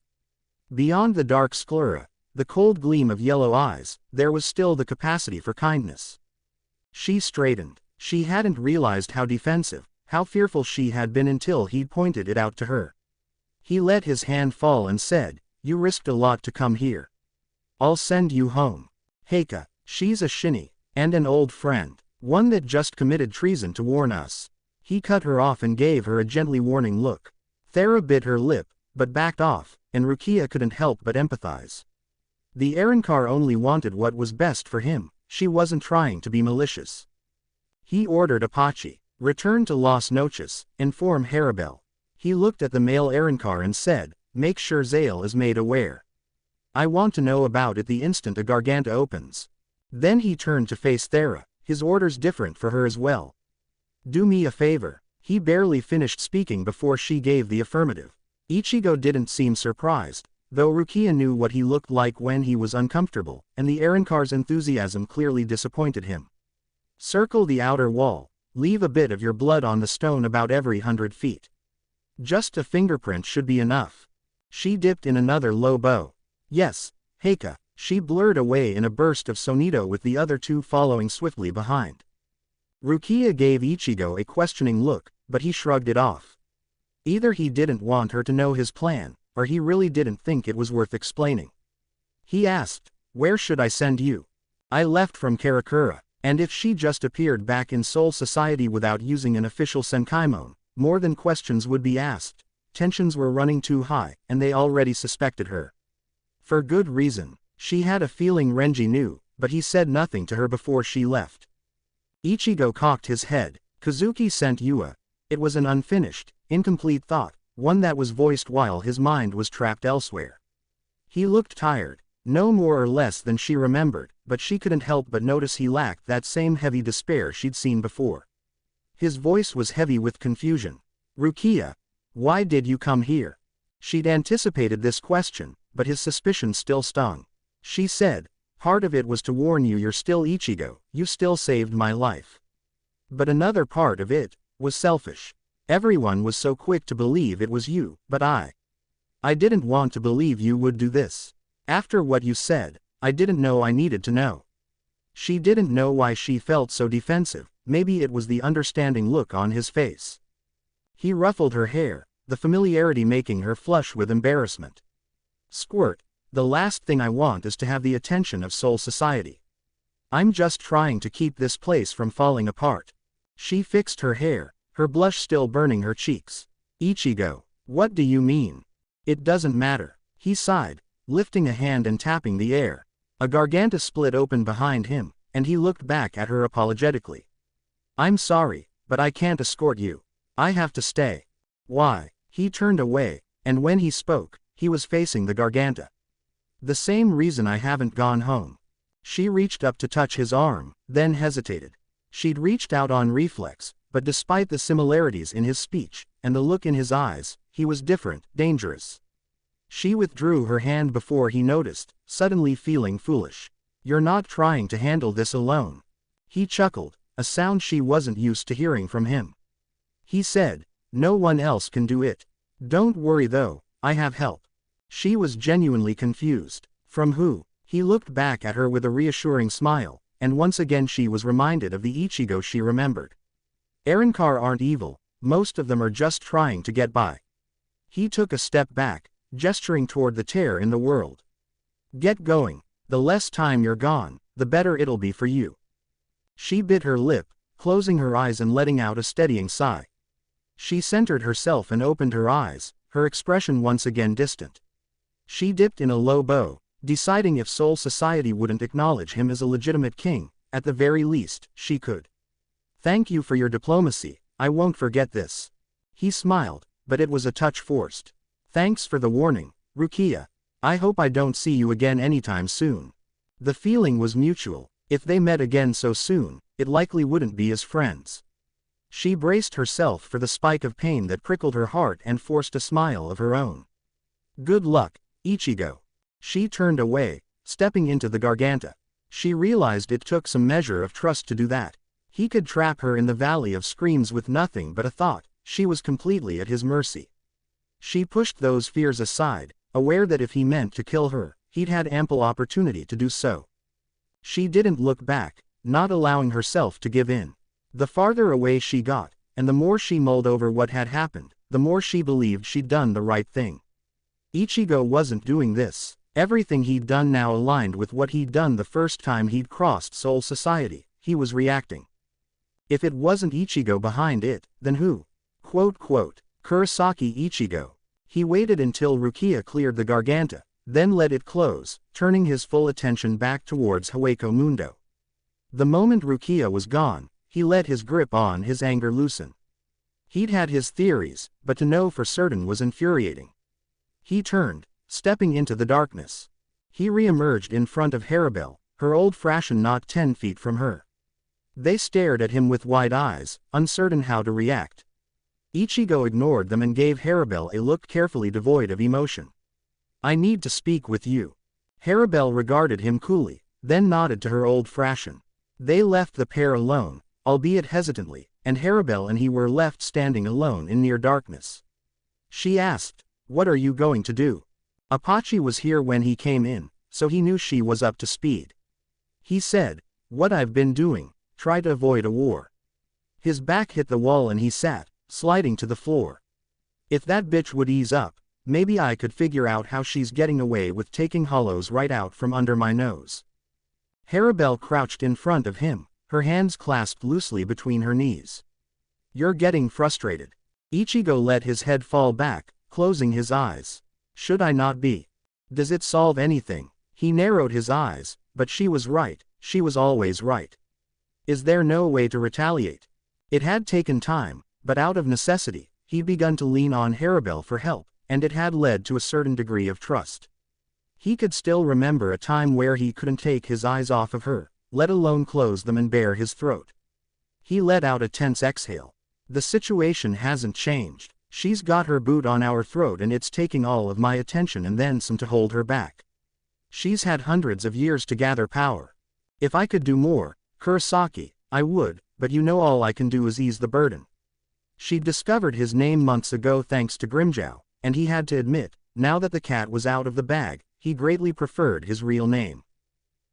Beyond the dark sclera, the cold gleam of yellow eyes, there was still the capacity for kindness. She straightened. She hadn't realized how defensive, how fearful she had been until he'd pointed it out to her. He let his hand fall and said, "You risked a lot to come here. I'll send you home. Heika, she's a shinny, and an old friend, one that just committed treason to warn us." He cut her off and gave her a gently warning look. Thera bit her lip, but backed off, and Rukia couldn't help but empathize. The Arrancar only wanted what was best for him, she wasn't trying to be malicious. He ordered Apache, "Return to Las Noches, inform Herribel." He looked at the male Arrancar and said, "Make sure Zale is made aware. I want to know about it the instant a garganta opens." Then he turned to face Thera, his orders different for her as well. "Do me a favor." He barely finished speaking before she gave the affirmative. Ichigo didn't seem surprised, though Rukia knew what he looked like when he was uncomfortable, and the Arrancar's enthusiasm clearly disappointed him. "Circle the outer wall, leave a bit of your blood on the stone about every 100 feet. Just a fingerprint should be enough." She dipped in another low bow. "Yes, Heika." She blurred away in a burst of sonito with the other two following swiftly behind. Rukia gave Ichigo a questioning look, but he shrugged it off. Either he didn't want her to know his plan, or he really didn't think it was worth explaining. He asked, "Where should I send you?" "I left from Karakura," and if she just appeared back in Soul Society without using an official Senkaimon, more than questions would be asked. Tensions were running too high, and they already suspected her. For good reason. She had a feeling Renji knew, but he said nothing to her before she left. Ichigo cocked his head. "Kazuki sent you It was an unfinished, incomplete thought, one that was voiced while his mind was trapped elsewhere. He looked tired, no more or less than she remembered, but she couldn't help but notice he lacked that same heavy despair she'd seen before. His voice was heavy with confusion. "Rukia, why did you come here?" She'd anticipated this question, but his suspicion still stung. She said, "Part of it was to warn you you're still Ichigo, you still saved my life. But another part of it was selfish. Everyone was so quick to believe it was you, but I didn't want to believe you would do this. After what you said, I didn't know I needed to know." She didn't know why she felt so defensive, maybe it was the understanding look on his face. He ruffled her hair, the familiarity making her flush with embarrassment. "Squirt, the last thing I want is to have the attention of Soul Society. I'm just trying to keep this place from falling apart." She fixed her hair, her blush still burning her cheeks. "Ichigo, what do you mean?" "It doesn't matter." He sighed, lifting a hand and tapping the air. A garganta split open behind him, and he looked back at her apologetically. "I'm sorry, but I can't escort you. I have to stay." "Why?" He turned away, and when he spoke, he was facing the garganta. "The same reason I haven't gone home." She reached up to touch his arm, then hesitated. She'd reached out on reflex, but despite the similarities in his speech, and the look in his eyes, he was different, dangerous. She withdrew her hand before he noticed, suddenly feeling foolish. "You're not trying to handle this alone." He chuckled, a sound she wasn't used to hearing from him. He said, "No one else can do it. Don't worry though, I have help." She was genuinely confused. From who? He looked back at her with a reassuring smile, and once again she was reminded of the Ichigo she remembered. Arrancar aren't evil, most of them are just trying to get by. He took a step back, gesturing toward the tear in the world. "Get going. The less time you're gone, the better it'll be for you." She bit her lip, closing her eyes and letting out a steadying sigh. She centered herself and opened her eyes, her expression once again distant. She dipped in a low bow, deciding if Soul Society wouldn't acknowledge him as a legitimate king. At the very least, she could. Thank you for your diplomacy, I won't forget this. He smiled, but it was a touch forced. Thanks for the warning, Rukia. I hope I don't see you again anytime soon. The feeling was mutual. If they met again so soon, it likely wouldn't be as friends. She braced herself for the spike of pain that prickled her heart and forced a smile of her own. Good luck, Ichigo. She turned away, stepping into the Garganta. She realized it took some measure of trust to do that. He could trap her in the Valley of Screams with nothing but a thought. She was completely at his mercy. She pushed those fears aside, aware that if he meant to kill her, he'd had ample opportunity to do so. She didn't look back, not allowing herself to give in. The farther away she got, and the more she mulled over what had happened, the more she believed she'd done the right thing. Ichigo wasn't doing this. Everything he'd done now aligned with what he'd done the first time he'd crossed Soul Society. He was reacting. If it wasn't Ichigo behind it, then who? Kurosaki Ichigo. He waited until Rukia cleared the Garganta, then let it close, turning his full attention back towards Hueco Mundo. The moment Rukia was gone, he let his grip on his anger loosen. He'd had his theories, but to know for certain was infuriating. He turned, stepping into the darkness. He re-emerged in front of Herribel, her old Frashon not 10 feet from her. They stared at him with wide eyes, uncertain how to react. Ichigo ignored them and gave Herribel a look carefully devoid of emotion. I need to speak with you. Herribel regarded him coolly, then nodded to her old Frashon. They left the pair alone, albeit hesitantly, and Herribel and he were left standing alone in near darkness. She asked, "What are you going to do?" Apache was here when he came in, so he knew she was up to speed. He said, "What I've been doing, try to avoid a war." His back hit the wall and he sat, sliding to the floor. If that bitch would ease up, maybe I could figure out how she's getting away with taking hollows right out from under my nose. Herribel crouched in front of him, her hands clasped loosely between her knees. You're getting frustrated. Ichigo let his head fall back, closing his eyes. Should I not be? Does it solve anything? He narrowed his eyes, but she was right, she was always right. Is there no way to retaliate? It had taken time, but out of necessity, he'd begun to lean on Herribel for help, and it had led to a certain degree of trust. He could still remember a time where he couldn't take his eyes off of her, let alone close them and bare his throat. He let out a tense exhale. The situation hasn't changed. She's got her boot on our throat and it's taking all of my attention and then some to hold her back. She's had hundreds of years to gather power. If I could do more, Kurosaki, I would, but you know all I can do is ease the burden. She'd discovered his name months ago thanks to Grimmjow, and he had to admit, now that the cat was out of the bag, he greatly preferred his real name.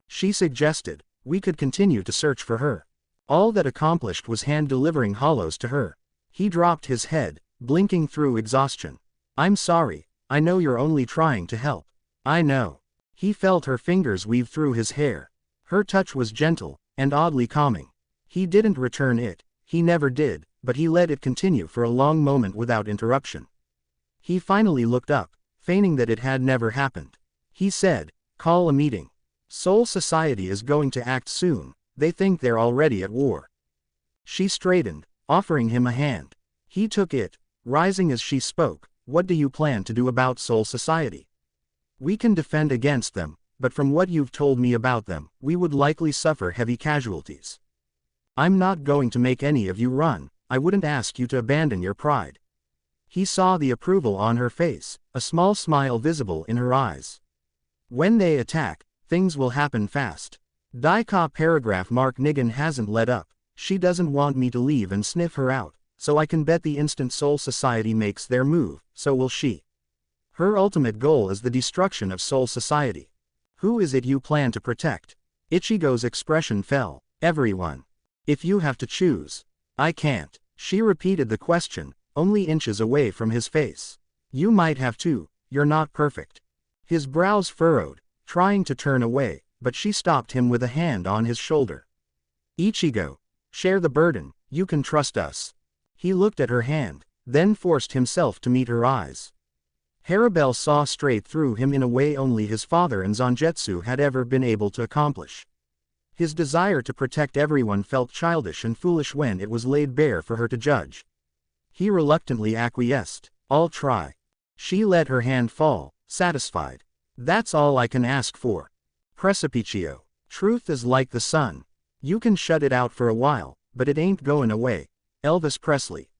She suggested, we could continue to search for her. All that accomplished was hand-delivering hollows to her. He dropped his head, blinking through exhaustion. I'm sorry, I know you're only trying to help. I know. He felt her fingers weave through his hair. Her touch was gentle, and oddly calming. He didn't return it, he never did, but he let it continue for a long moment without interruption. He finally looked up, feigning that it had never happened. He said, call a meeting. Soul Society is going to act soon, they think they're already at war. She straightened, offering him a hand. He took it, rising as she spoke. What do you plan to do about Soul Society? We can defend against them, but from what you've told me about them, we would likely suffer heavy casualties. I'm not going to make any of you run, I wouldn't ask you to abandon your pride. He saw the approval on her face, a small smile visible in her eyes. When they attack, things will happen fast. Daika paragraph Mark Nigan hasn't let up. She doesn't want me to leave and sniff her out, so I can bet the instant Soul Society makes their move, so will she. Her ultimate goal is the destruction of Soul Society. Who is it you plan to protect? Ichigo's expression fell. Everyone. If you have to choose. I can't. She repeated the question, only inches away from his face. You might have to, you're not perfect. His brows furrowed, trying to turn away, but she stopped him with a hand on his shoulder. Ichigo, share the burden, you can trust us. He looked at her hand, then forced himself to meet her eyes. Herribel saw straight through him in a way only his father and Zangetsu had ever been able to accomplish. His desire to protect everyone felt childish and foolish when it was laid bare for her to judge. He reluctantly acquiesced. "I'll try." She let her hand fall, satisfied. "That's all I can ask for." Precipitio. Truth is like the sun. You can shut it out for a while, but it ain't going away. Elvis Presley.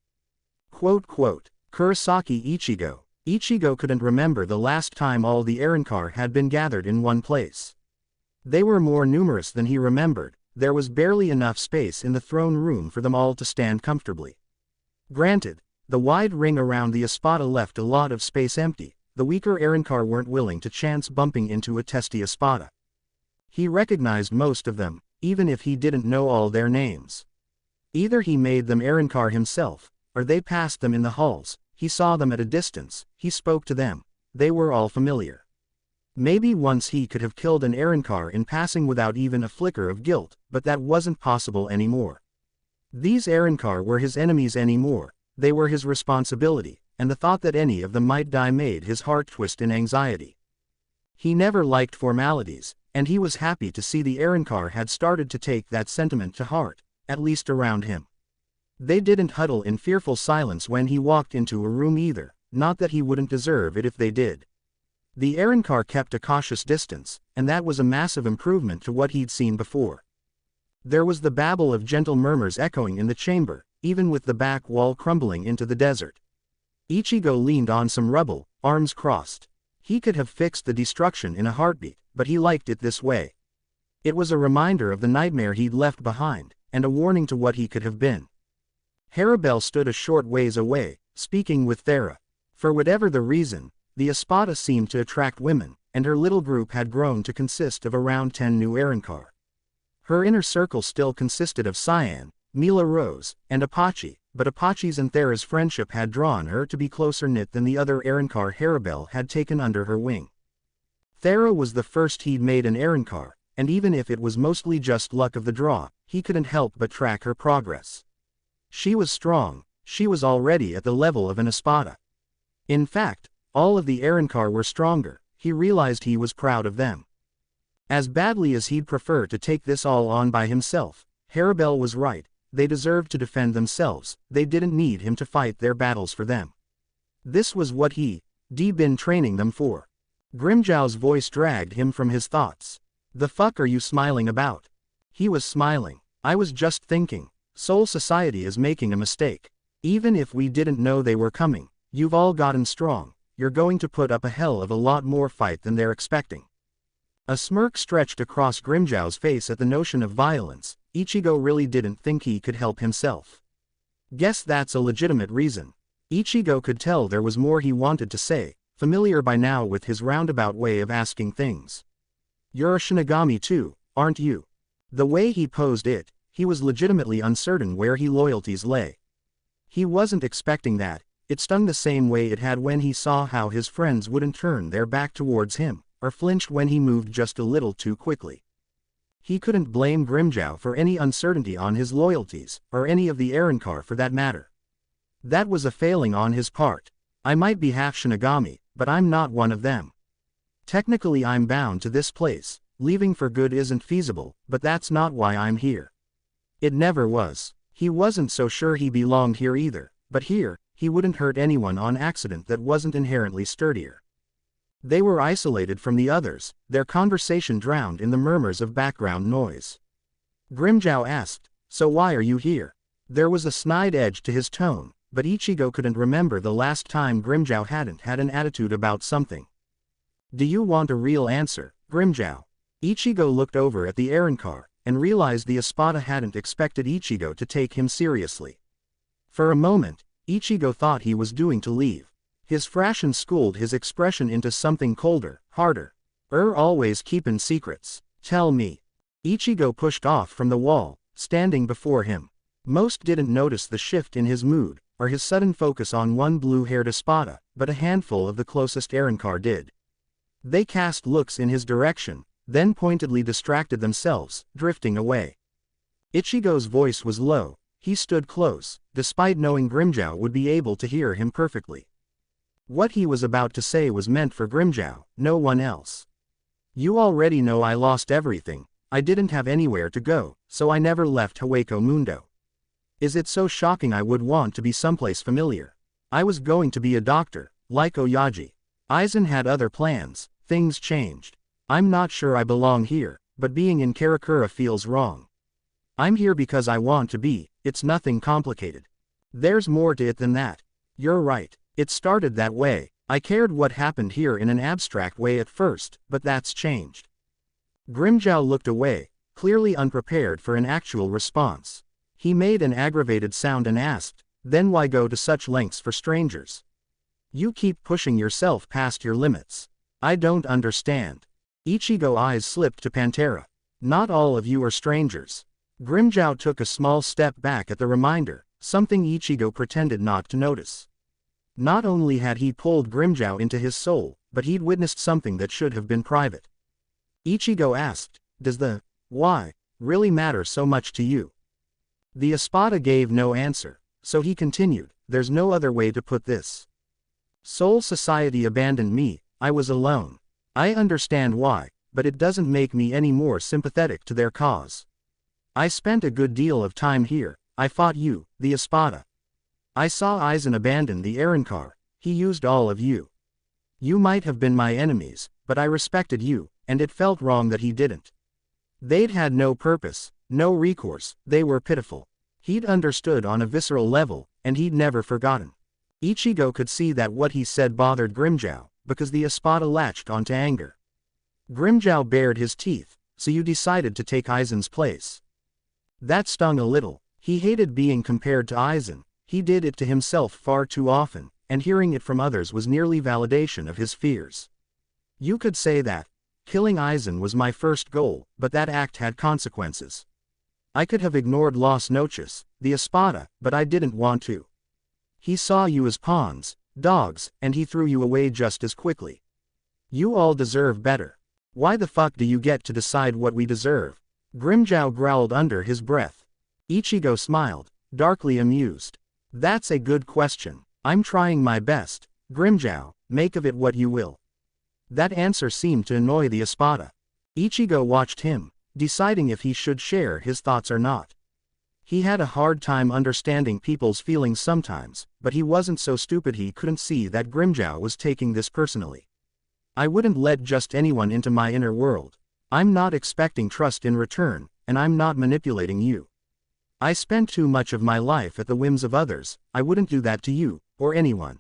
Kurosaki Ichigo. Ichigo couldn't remember the last time all the Arrancar had been gathered in one place. They were more numerous than he remembered. There was barely enough space in the throne room for them all to stand comfortably. Granted, the wide ring around the Espada left a lot of space empty. The weaker Arrancar weren't willing to chance bumping into a testy Espada. He recognized most of them, even if he didn't know all their names. Either he made them Arrancar himself, or they passed them in the halls. He saw them at a distance, he spoke to them, they were all familiar. Maybe once he could have killed an Arrancar in passing without even a flicker of guilt, but that wasn't possible anymore. These Arrancar were his enemies anymore, they were his responsibility, and the thought that any of them might die made his heart twist in anxiety. He never liked formalities, and he was happy to see the Arrancar had started to take that sentiment to heart, at least around him. They didn't huddle in fearful silence when he walked into a room either, not that he wouldn't deserve it if they did. The Arrancar kept a cautious distance, and that was a massive improvement to what he'd seen before. There was the babble of gentle murmurs echoing in the chamber, even with the back wall crumbling into the desert. Ichigo leaned on some rubble, arms crossed. He could have fixed the destruction in a heartbeat, but he liked it this way. It was a reminder of the nightmare he'd left behind, and a warning to what he could have been. Herribel stood a short ways away, speaking with Thera. For whatever the reason, the Espada seemed to attract women, and her little group had grown to consist of around 10 new Arrancar. Her inner circle still consisted of Cyan, Mila Rose, and Apache, but Apache's and Thera's friendship had drawn her to be closer knit than the other Arrancar Herribel had taken under her wing. Thera was the first he'd made an Arrancar, and even if it was mostly just luck of the draw, he couldn't help but track her progress. She was strong, she was already at the level of an Espada. In fact, all of the Arrancar were stronger, he realized he was proud of them. As badly as he'd prefer to take this all on by himself, Herribel was right, they deserved to defend themselves, they didn't need him to fight their battles for them. This was what he'd been training them for. Grimmjow's voice dragged him from his thoughts. "The fuck are you smiling about?" He was smiling. "I was just thinking. Soul Society is making a mistake. Even if we didn't know they were coming, you've all gotten strong, you're going to put up a hell of a lot more fight than they're expecting." A smirk stretched across Grimmjow's face at the notion of violence. Ichigo really didn't think he could help himself. Guess that's a legitimate reason. Ichigo could tell there was more he wanted to say, familiar by now with his roundabout way of asking things. "You're a Shinigami too, aren't you?" The way he posed it, he was legitimately uncertain where his loyalties lay. He wasn't expecting that. It stung the same way it had when he saw how his friends wouldn't turn their back towards him, or flinched when he moved just a little too quickly. He couldn't blame Grimmjow for any uncertainty on his loyalties, or any of the Arrancar for that matter. That was a failing on his part. "I might be half Shinigami, but I'm not one of them. Technically I'm bound to this place, leaving for good isn't feasible, but that's not why I'm here." It never was. He wasn't so sure he belonged here either, but here, he wouldn't hurt anyone on accident that wasn't inherently sturdier. They were isolated from the others, their conversation drowned in the murmurs of background noise. Grimmjow asked, "So why are you here?" There was a snide edge to his tone, but Ichigo couldn't remember the last time Grimmjow hadn't had an attitude about something. "Do you want a real answer, Grimmjow?" Ichigo looked over at the Arrancar, and realized the Espada hadn't expected Ichigo to take him seriously. For a moment, Ichigo thought he was doing to leave. His fashion schooled his expression into something colder, harder. Always keepin' secrets. Tell me." Ichigo pushed off from the wall, standing before him. Most didn't notice the shift in his mood, or his sudden focus on one blue-haired Espada, but a handful of the closest Arrancar did. They cast looks in his direction, then pointedly distracted themselves, drifting away. Ichigo's voice was low. He stood close, despite knowing Grimmjow would be able to hear him perfectly. What he was about to say was meant for Grimmjow, no one else. You already know I lost everything, I didn't have anywhere to go, so I never left Hueco Mundo. Is it so shocking I would want to be someplace familiar? I was going to be a doctor, like Oyaji. Aizen had other plans, things changed. I'm not sure I belong here, but being in Karakura feels wrong. I'm here because I want to be, it's nothing complicated. There's more to it than that. You're right, it started that way. I cared what happened here in an abstract way at first, but that's changed. Grimmjow looked away, clearly unprepared for an actual response. He made an aggravated sound and asked, then why go to such lengths for strangers? You keep pushing yourself past your limits. I don't understand. Ichigo's eyes slipped to Pantera. Not all of you are strangers. Grimmjow took a small step back at the reminder, something Ichigo pretended not to notice. Not only had he pulled Grimmjow into his soul, but he'd witnessed something that should have been private. Ichigo asked, does the why really matter so much to you? The Espada gave no answer, so he continued, there's no other way to put this. Soul Society abandoned me, I was alone. I understand why, but it doesn't make me any more sympathetic to their cause. I spent a good deal of time here, I fought you, the Espada. I saw Aizen abandon the Arrancar, he used all of you. You might have been my enemies, but I respected you, and it felt wrong that he didn't. They'd had no purpose, no recourse, they were pitiful. He'd understood on a visceral level, and he'd never forgotten. Ichigo could see that what he said bothered Grimmjow, because the Espada latched onto anger. Grimmjow bared his teeth, so you decided to take Aizen's place. That stung a little. He hated being compared to Aizen, he did it to himself far too often, and hearing it from others was nearly validation of his fears. You could say that. Killing Aizen was my first goal, but that act had consequences. I could have ignored Las Noches, the Espada, but I didn't want to. He saw you as pawns, dogs, and he threw you away just as quickly. You all deserve better. Why the fuck do you get to decide what we deserve? Grimmjow growled under his breath. Ichigo smiled, darkly amused. That's a good question. I'm trying my best. Grimmjow, make of it what you will. That answer seemed to annoy the Espada. Ichigo watched him, deciding if he should share his thoughts or not. He had a hard time understanding people's feelings sometimes, but he wasn't so stupid he couldn't see that Grimmjow was taking this personally. I wouldn't let just anyone into my inner world. I'm not expecting trust in return, and I'm not manipulating you. I spent too much of my life at the whims of others, I wouldn't do that to you, or anyone.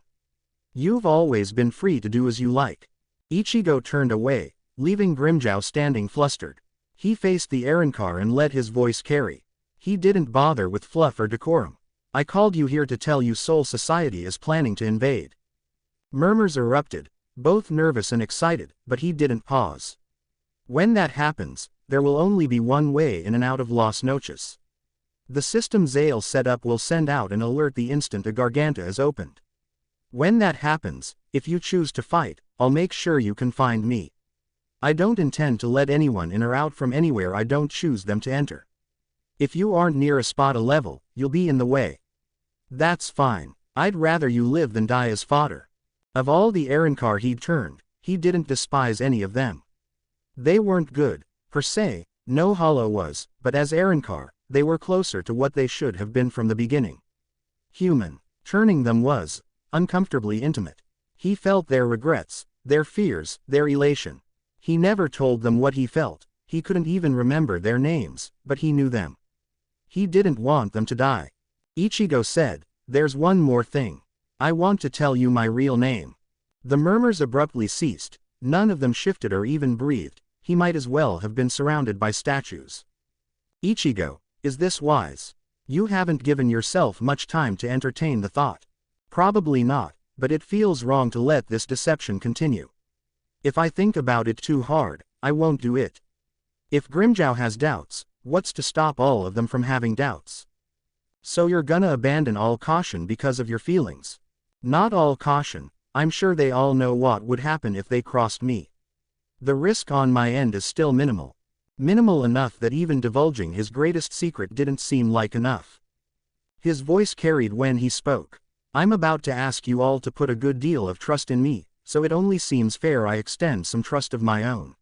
You've always been free to do as you like. Ichigo turned away, leaving Grimmjow standing flustered. He faced the Arrancar and let his voice carry. He didn't bother with fluff or decorum. I called you here to tell you Soul Society is planning to invade. Murmurs erupted, both nervous and excited, but he didn't pause. When that happens, there will only be one way in and out of Las Noches. The system Zale set up will send out an alert the instant a Garganta is opened. When that happens, if you choose to fight, I'll make sure you can find me. I don't intend to let anyone in or out from anywhere I don't choose them to enter. If you aren't near Espada level, you'll be in the way. That's fine. I'd rather you live than die as fodder. Of all the Arrancar he'd turned, he didn't despise any of them. They weren't good, per se, no Hollow was, but as Arrancar, they were closer to what they should have been from the beginning. Human. Turning them was uncomfortably intimate. He felt their regrets, their fears, their elation. He never told them what he felt, he couldn't even remember their names, but he knew them. He didn't want them to die. Ichigo said, there's one more thing. I want to tell you my real name. The murmurs abruptly ceased, none of them shifted or even breathed, he might as well have been surrounded by statues. Ichigo, is this wise? You haven't given yourself much time to entertain the thought. Probably not, but it feels wrong to let this deception continue. If I think about it too hard, I won't do it. If Grimmjow has doubts, what's to stop all of them from having doubts? So you're gonna abandon all caution because of your feelings? Not all caution, I'm sure they all know what would happen if they crossed me. The risk on my end is still minimal. Minimal enough that even divulging his greatest secret didn't seem like enough. His voice carried when he spoke. I'm about to ask you all to put a good deal of trust in me, so it only seems fair I extend some trust of my own."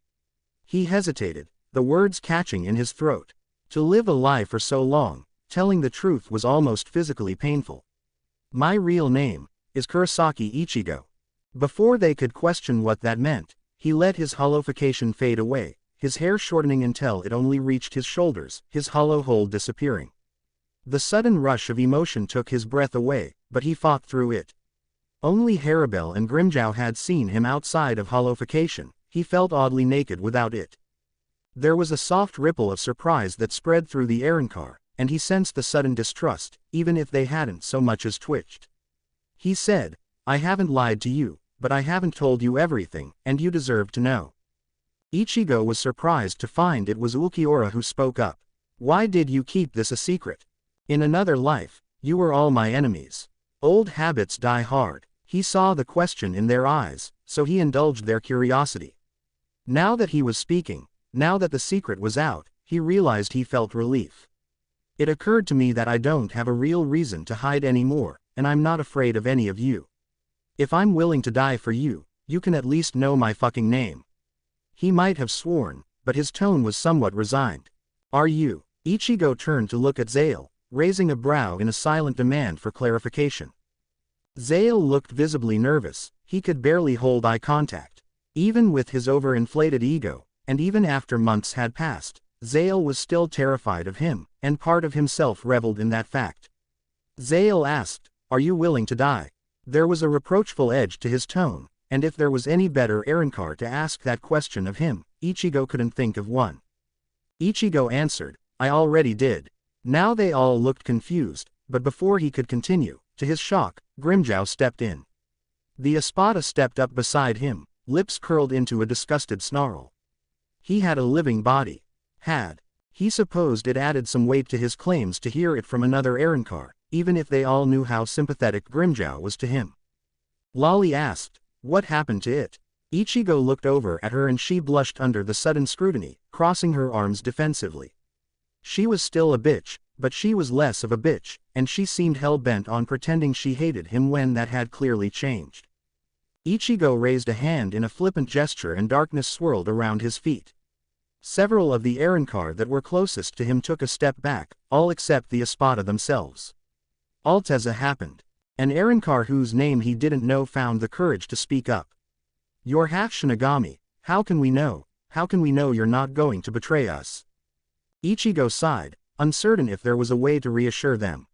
He hesitated, the words catching in his throat. To live a lie for so long, telling the truth was almost physically painful. "My real name is Kurosaki Ichigo." Before they could question what that meant, he let his hollowification fade away, his hair shortening until it only reached his shoulders, his hollow hold disappearing. The sudden rush of emotion took his breath away, but he fought through it. Only Herribel and Grimmjow had seen him outside of hollowification. He felt oddly naked without it. There was a soft ripple of surprise that spread through the Arrancar, and he sensed the sudden distrust, even if they hadn't so much as twitched. He said, "I haven't lied to you, but I haven't told you everything, and you deserve to know." Ichigo was surprised to find it was Ulquiorra who spoke up. "Why did you keep this a secret? In another life, you were all my enemies. Old habits die hard." He saw the question in their eyes, so he indulged their curiosity. Now that he was speaking, now that the secret was out, he realized he felt relief. "It occurred to me that I don't have a real reason to hide anymore, and I'm not afraid of any of you. If I'm willing to die for you, you can at least know my fucking name." He might have sworn, but his tone was somewhat resigned. "Are you?" Ichigo turned to look at Zale, raising a brow in a silent demand for clarification. Zale looked visibly nervous, he could barely hold eye contact. Even with his overinflated ego, and even after months had passed, Zale was still terrified of him, and part of himself reveled in that fact. Zale asked, "Are you willing to die?" There was a reproachful edge to his tone, and if there was any better Arrancar to ask that question of him, Ichigo couldn't think of one. Ichigo answered, "I already did." Now they all looked confused, but before he could continue, to his shock, Grimmjow stepped in. The Espada stepped up beside him, lips curled into a disgusted snarl. He had a living body. He supposed it added some weight to his claims to hear it from another Arrancar, even if they all knew how sympathetic Grimmjow was to him. Lolly asked, "What happened to it?" Ichigo looked over at her and she blushed under the sudden scrutiny, crossing her arms defensively. She was still a bitch, but she was less of a bitch, and she seemed hell-bent on pretending she hated him when that had clearly changed. Ichigo raised a hand in a flippant gesture and darkness swirled around his feet. Several of the Arrancar that were closest to him took a step back, all except the Espada themselves. Alteza happened. An Arrancar whose name he didn't know found the courage to speak up. "You're half Shinigami, how can we know you're not going to betray us?" Ichigo sighed, uncertain if there was a way to reassure them.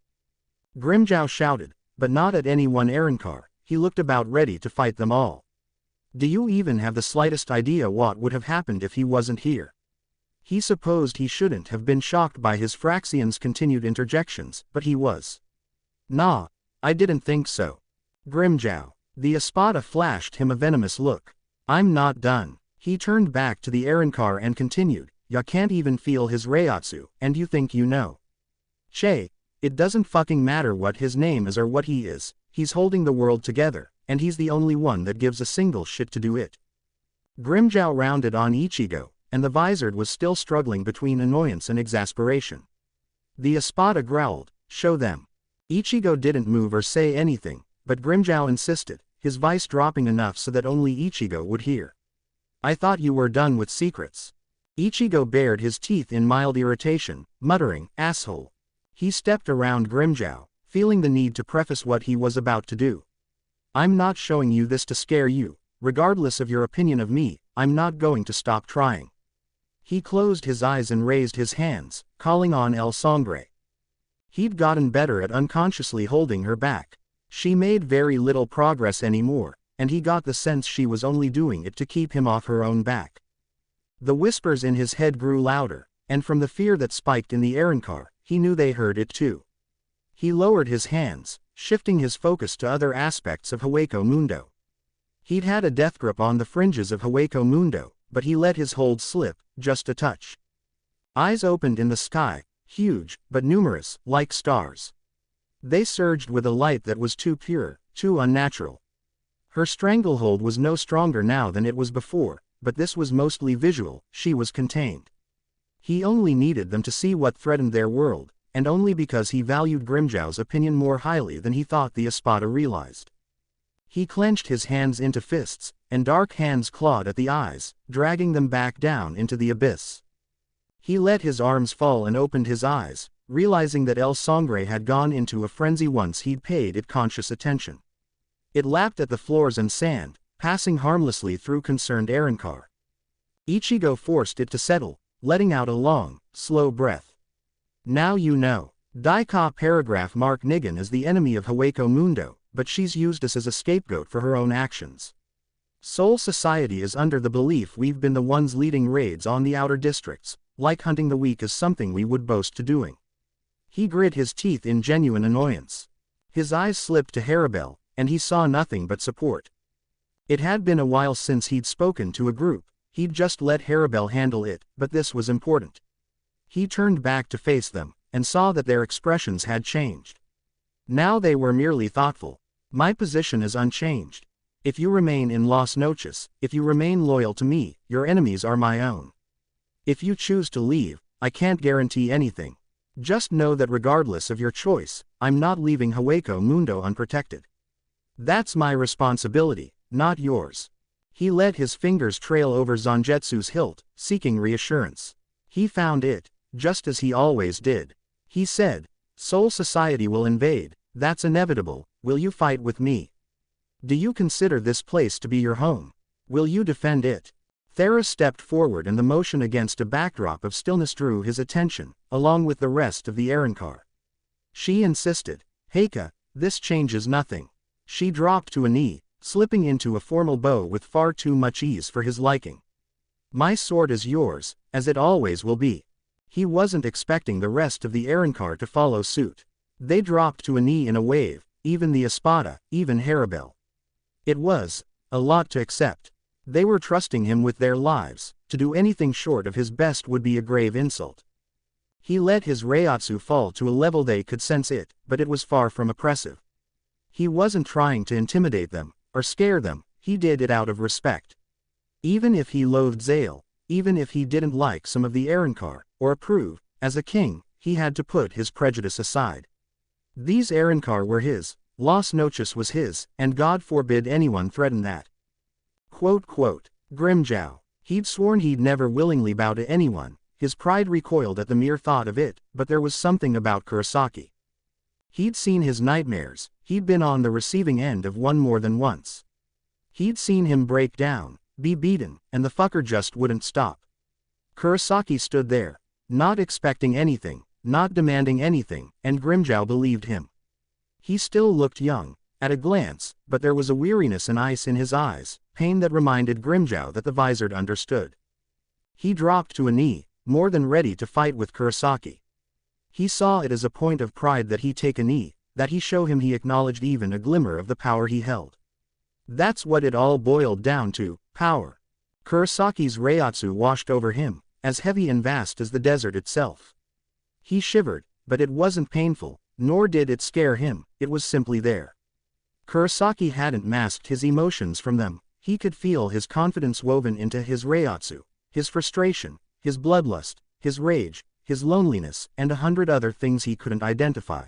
Grimmjow shouted, but not at any one Arrancar. He looked about ready to fight them all. "Do you even have the slightest idea what would have happened if he wasn't here?" He supposed he shouldn't have been shocked by his Fraxian's continued interjections, but he was. "Nah, I didn't think so." Grimmjow. The Espada flashed him a venomous look. "I'm not done." He turned back to the Arrancar and continued, "Ya can't even feel his Reiatsu, and you think you know. Che, it doesn't fucking matter what his name is or what he is, he's holding the world together, and he's the only one that gives a single shit to do it." Grimmjow rounded on Ichigo, and the Vizard was still struggling between annoyance and exasperation. The Espada growled, "Show them." Ichigo didn't move or say anything, but Grimmjow insisted, his voice dropping enough so that only Ichigo would hear. "I thought you were done with secrets." Ichigo bared his teeth in mild irritation, muttering, "Asshole." He stepped around Grimmjow, feeling the need to preface what he was about to do. "I'm not showing you this to scare you, regardless of your opinion of me, I'm not going to stop trying." He closed his eyes and raised his hands, calling on El Sangre. He'd gotten better at unconsciously holding her back. She made very little progress anymore, and he got the sense she was only doing it to keep him off her own back. The whispers in his head grew louder, and from the fear that spiked in the Arrancar, he knew they heard it too. He lowered his hands, shifting his focus to other aspects of Hueco Mundo. He'd had a death grip on the fringes of Hueco Mundo, but he let his hold slip, just a touch. Eyes opened in the sky, huge, but numerous, like stars. They surged with a light that was too pure, too unnatural. Her stranglehold was no stronger now than it was before, but this was mostly visual, she was contained. He only needed them to see what threatened their world, and only because he valued Grimmjow's opinion more highly than he thought the Espada realized. He clenched his hands into fists, and dark hands clawed at the eyes, dragging them back down into the abyss. He let his arms fall and opened his eyes, realizing that El Sangre had gone into a frenzy once he'd paid it conscious attention. It lapped at the floors and sand, passing harmlessly through concerned Arrancar. Ichigo forced it to settle, letting out a long, slow breath. Now you know. Daika paragraph mark Nigan is the enemy of Hueco Mundo, but she's used us as a scapegoat for her own actions. Soul Society is under the belief we've been the ones leading raids on the outer districts, like hunting the weak is something we would boast to doing. He grit his teeth in genuine annoyance. His eyes slipped to Herribel, and he saw nothing but support. It had been a while since he'd spoken to a group. He'd just let Herribel handle it, but this was important. He turned back to face them, and saw that their expressions had changed. Now they were merely thoughtful. My position is unchanged. If you remain in Las Noches, if you remain loyal to me, your enemies are my own. If you choose to leave, I can't guarantee anything. Just know that regardless of your choice, I'm not leaving Hueco Mundo unprotected. That's my responsibility, not yours. He let his fingers trail over Zangetsu's hilt, seeking reassurance. He found it, just as he always did. He said, Soul Society will invade, that's inevitable. Will you fight with me? Do you consider this place to be your home? Will you defend it? Thera stepped forward and the motion against a backdrop of stillness drew his attention, along with the rest of the Arrancar. She insisted, Heika, this changes nothing. She dropped to a knee, slipping into a formal bow with far too much ease for his liking. My sword is yours, as it always will be. He wasn't expecting the rest of the Arrancar to follow suit. They dropped to a knee in a wave, even the Espada, even Herribel. It was a lot to accept. They were trusting him with their lives. To do anything short of his best would be a grave insult. He let his Reiatsu fall to a level they could sense it, but it was far from oppressive. He wasn't trying to intimidate them, or scare them, he did it out of respect. Even if he loathed Zale, even if he didn't like some of the Arrancar, or approve, as a king, he had to put his prejudice aside. These Arrancar were his, Las Noches was his, and God forbid anyone threaten that. Grimmjow. He'd sworn he'd never willingly bow to anyone, his pride recoiled at the mere thought of it, but there was something about Kurosaki. He'd seen his nightmares, he'd been on the receiving end of one more than once. He'd seen him break down, be beaten, and the fucker just wouldn't stop. Kurosaki stood there, not expecting anything, not demanding anything, and Grimmjow believed him. He still looked young, at a glance, but there was a weariness and ice in his eyes, pain that reminded Grimmjow that the visored understood. He dropped to a knee, more than ready to fight with Kurosaki. He saw it as a point of pride that he take a knee, that he show him he acknowledged even a glimmer of the power he held. That's what it all boiled down to, power. Kurosaki's Reiatsu washed over him, as heavy and vast as the desert itself. He shivered, but it wasn't painful, nor did it scare him, it was simply there. Kurosaki hadn't masked his emotions from them, he could feel his confidence woven into his Reiatsu, his frustration, his bloodlust, his rage, his loneliness, and 100 other things he couldn't identify.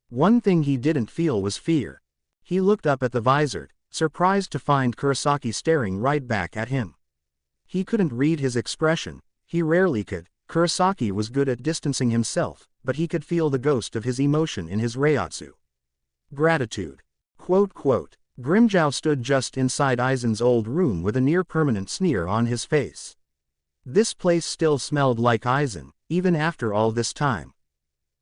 One thing he didn't feel was fear. He looked up at the visored, surprised to find Kurosaki staring right back at him. He couldn't read his expression, he rarely could. Kurosaki was good at distancing himself, but he could feel the ghost of his emotion in his Reiatsu. Gratitude. Grimmjow stood just inside Aizen's old room with a near-permanent sneer on his face. This place still smelled like Aizen, even after all this time.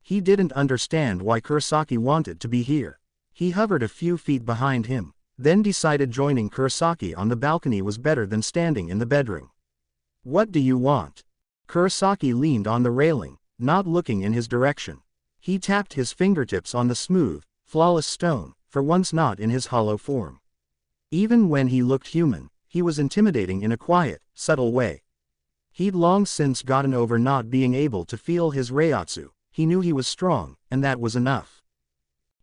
He didn't understand why Kurosaki wanted to be here. He hovered a few feet behind him, then decided joining Kurosaki on the balcony was better than standing in the bedroom. What do you want? Kurosaki leaned on the railing, not looking in his direction. He tapped his fingertips on the smooth, flawless stone, for once not in his hollow form. Even when he looked human, he was intimidating in a quiet, subtle way. He'd long since gotten over not being able to feel his Reiatsu, he knew he was strong, and that was enough.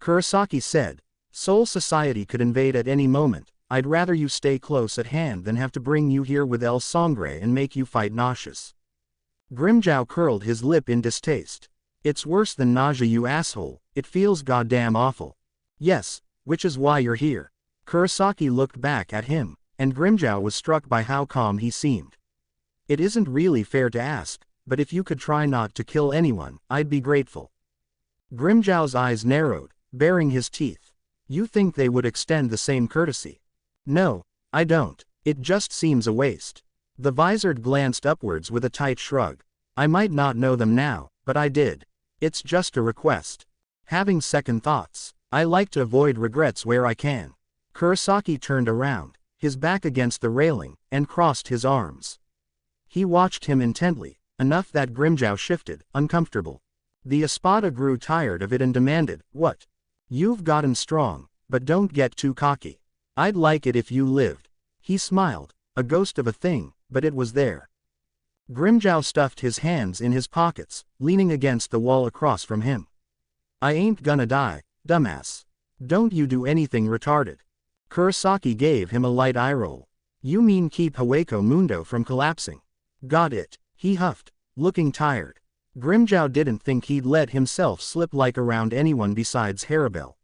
Kurosaki said, Soul Society could invade at any moment, I'd rather you stay close at hand than have to bring you here with El Sangre and make you fight nauseous. Grimmjow curled his lip in distaste. It's worse than nausea, you asshole, it feels goddamn awful. Yes, which is why you're here. Kurosaki looked back at him, and Grimmjow was struck by how calm he seemed. It isn't really fair to ask, but if you could try not to kill anyone, I'd be grateful. Grimmjow's eyes narrowed, baring his teeth. You think they would extend the same courtesy? No, I don't. It just seems a waste. The Vizard glanced upwards with a tight shrug. I might not know them now, but I did. It's just a request. Having second thoughts, I like to avoid regrets where I can. Kurosaki turned around, his back against the railing, and crossed his arms. He watched him intently, enough that Grimmjow shifted, uncomfortable. The Espada grew tired of it and demanded, what? You've gotten strong, but don't get too cocky. I'd like it if you lived. He smiled, a ghost of a thing, but it was there. Grimmjow stuffed his hands in his pockets, leaning against the wall across from him. I ain't gonna die, dumbass. Don't you do anything retarded. Kurosaki gave him a light eye roll. You mean keep Hueco Mundo from collapsing? Got it, he huffed, looking tired. Grimmjow didn't think he'd let himself slip like around anyone besides Herribel.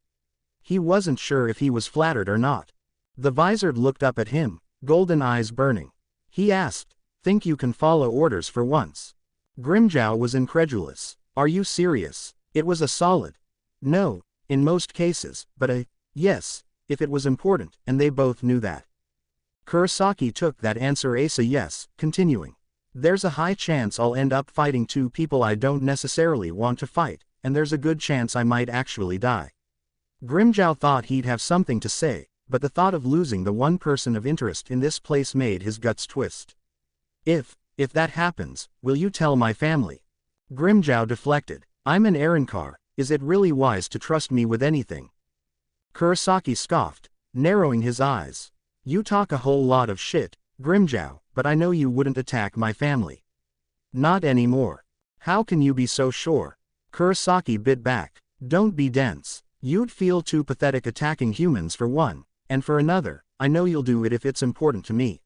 He wasn't sure if he was flattered or not. The Vizard looked up at him, golden eyes burning. He asked, think you can follow orders for once? Grimmjow was incredulous. Are you serious? It was a solid no, in most cases, but a yes, if it was important, and they both knew that. Kurosaki took that answer as a yes, continuing. There's a high chance I'll end up fighting two people I don't necessarily want to fight, and there's a good chance I might actually die. Grimmjow thought he'd have something to say, but the thought of losing the one person of interest in this place made his guts twist. If that happens, will you tell my family? Grimmjow deflected. I'm an Arrancar, is it really wise to trust me with anything? Kurosaki scoffed, narrowing his eyes. You talk a whole lot of shit, Grimmjow, but I know you wouldn't attack my family. Not anymore. How can you be so sure? Kurosaki bit back. Don't be dense. You'd feel too pathetic attacking humans for one, and for another, I know you'll do it if it's important to me.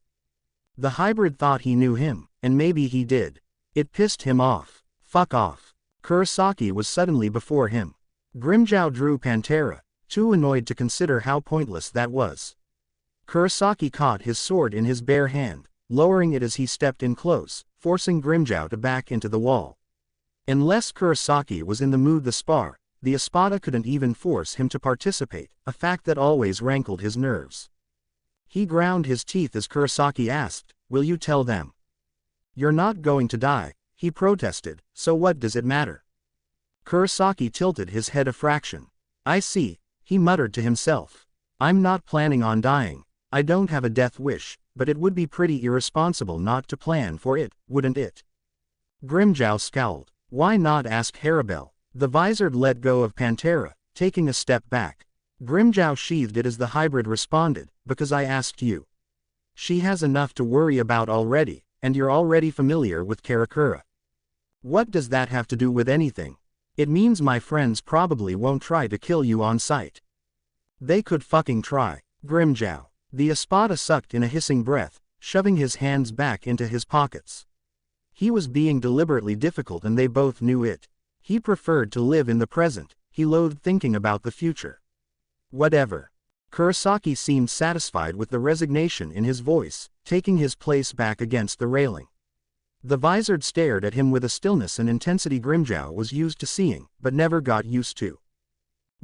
The hybrid thought he knew him, and maybe he did. It pissed him off. Fuck off. Kurosaki was suddenly before him. Grimmjow drew Pantera, too annoyed to consider how pointless that was. Kurosaki caught his sword in his bare hand, lowering it as he stepped in close, forcing Grimmjow to back into the wall. Unless Kurosaki was in the mood to spar, the Espada couldn't even force him to participate, a fact that always rankled his nerves. He ground his teeth as Kurosaki asked, will you tell them? You're not going to die, he protested, so what does it matter? Kurosaki tilted his head a fraction. I see, he muttered to himself. I'm not planning on dying. I don't have a death wish, but it would be pretty irresponsible not to plan for it, wouldn't it? Grimmjow scowled. Why not ask Herribel? The Vizard let go of Pantera, taking a step back. Grimmjow sheathed it as the hybrid responded, because I asked you. She has enough to worry about already, and you're already familiar with Karakura. What does that have to do with anything? It means my friends probably won't try to kill you on sight. They could fucking try. Grimmjow. The Espada sucked in a hissing breath, shoving his hands back into his pockets. He was being deliberately difficult and they both knew it. He preferred to live in the present, he loathed thinking about the future. Whatever. Kurosaki seemed satisfied with the resignation in his voice, taking his place back against the railing. The Vizard stared at him with a stillness and intensity Grimmjow was used to seeing, but never got used to.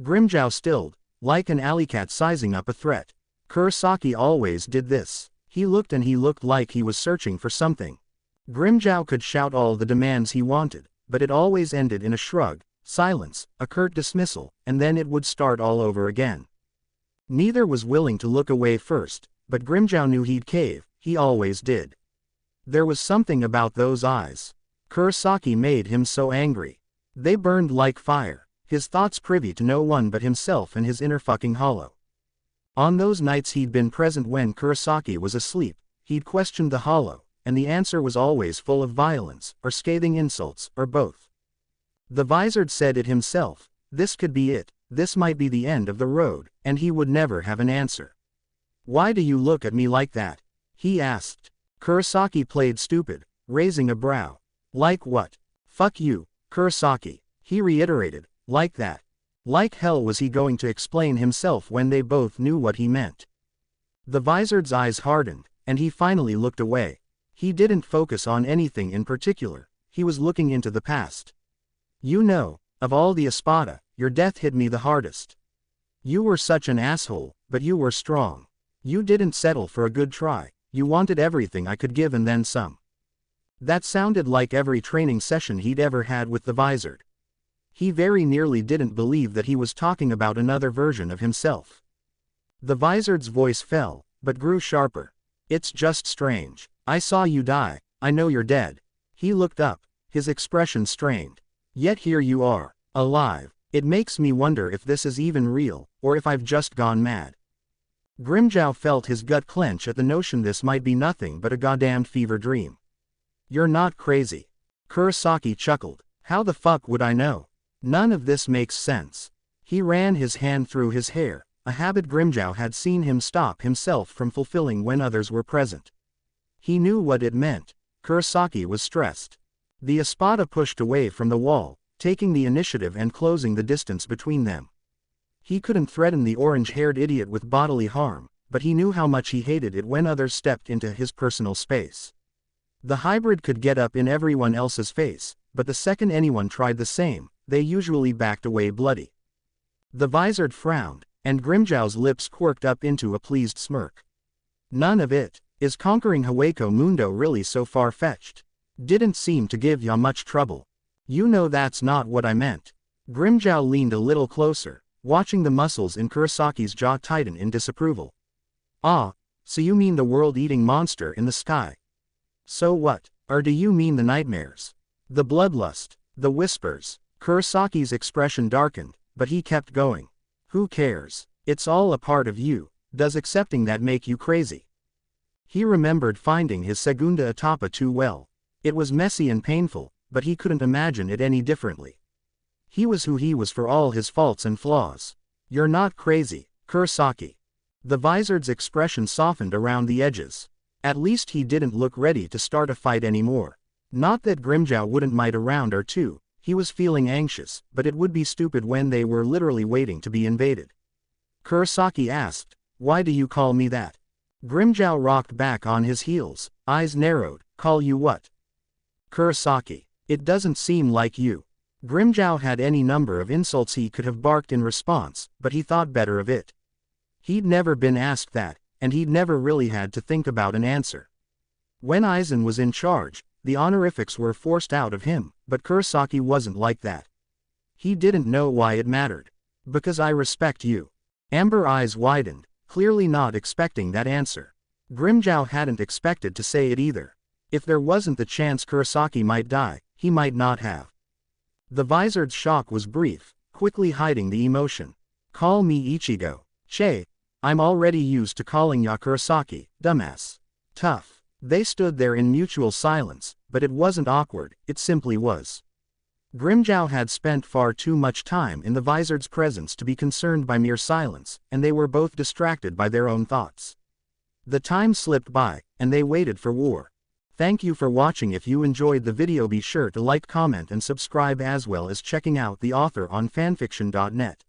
Grimmjow stilled, like an alley cat sizing up a threat. Kurosaki always did this. He looked and he looked like he was searching for something. Grimmjow could shout all the demands he wanted, but it always ended in a shrug, silence, a curt dismissal, and then it would start all over again. Neither was willing to look away first, but Grimmjow knew he'd cave, he always did. There was something about those eyes. Kurosaki made him so angry. They burned like fire, his thoughts privy to no one but himself and his inner fucking hollow. On those nights he'd been present when Kurosaki was asleep, he'd questioned the hollow, and the answer was always full of violence, or scathing insults, or both. The Vizard said it himself, this could be it, this might be the end of the road, and he would never have an answer. Why do you look at me like that? He asked. Kurosaki played stupid, raising a brow. Like what? Fuck you, Kurosaki. He reiterated, like that. Like hell was he going to explain himself when they both knew what he meant. The Vizard's eyes hardened, and he finally looked away. He didn't focus on anything in particular, he was looking into the past. You know, of all the Espada, your death hit me the hardest. You were such an asshole, but you were strong. You didn't settle for a good try, you wanted everything I could give and then some. That sounded like every training session he'd ever had with the Vizard. He very nearly didn't believe that he was talking about another version of himself. The Vizard's voice fell, but grew sharper. It's just strange. I saw you die, I know you're dead. He looked up, his expression strained. Yet here you are, alive. It makes me wonder if this is even real, or if I've just gone mad. Grimmjow felt his gut clench at the notion this might be nothing but a goddamned fever dream. You're not crazy. Kurosaki chuckled. How the fuck would I know? None of this makes sense. He ran his hand through his hair, a habit Grimmjow had seen him stop himself from fulfilling when others were present. He knew what it meant. Kurosaki was stressed. The Espada pushed away from the wall, taking the initiative and closing the distance between them. He couldn't threaten the orange-haired idiot with bodily harm, but he knew how much he hated it when others stepped into his personal space. The hybrid could get up in everyone else's face, but the second anyone tried the same, they usually backed away bloody. The Vizard frowned, and Grimmjow's lips quirked up into a pleased smirk. None of it. Is conquering Hueco Mundo really so far-fetched? Didn't seem to give ya much trouble. You know that's not what I meant. Grimmjow leaned a little closer, watching the muscles in Kurosaki's jaw tighten in disapproval. Ah, so you mean the world-eating monster in the sky? So what? Or do you mean the nightmares? The bloodlust, the whispers? Kurosaki's expression darkened, but he kept going. Who cares? It's all a part of you. Does accepting that make you crazy? He remembered finding his segunda etapa too well. It was messy and painful, but he couldn't imagine it any differently. He was who he was for all his faults and flaws. You're not crazy, Kurosaki. The Vizard's expression softened around the edges. At least he didn't look ready to start a fight anymore. Not that Grimmjow wouldn't might a round or two, he was feeling anxious, but it would be stupid when they were literally waiting to be invaded. Kurosaki asked, why do you call me that? Grimmjow rocked back on his heels, eyes narrowed. Call you what? Kurosaki. It doesn't seem like you. Grimmjow had any number of insults he could have barked in response, but he thought better of it. He'd never been asked that, and he'd never really had to think about an answer. When Aizen was in charge, the honorifics were forced out of him, but Kurosaki wasn't like that. He didn't know why it mattered. Because I respect you. Amber eyes widened, clearly not expecting that answer. Grimmjow hadn't expected to say it either. If there wasn't the chance Kurosaki might die, he might not have. The Vizard's shock was brief, quickly hiding the emotion. Call me Ichigo. Che. I'm already used to calling ya Kurosaki, dumbass. Tough. They stood there in mutual silence, but it wasn't awkward, it simply was. Grimmjow had spent far too much time in the Vizard's presence to be concerned by mere silence, and they were both distracted by their own thoughts. The time slipped by, and they waited for war. Thank you for watching. If you enjoyed the video, be sure to like, comment and subscribe, as well as checking out the author on fanfiction.net.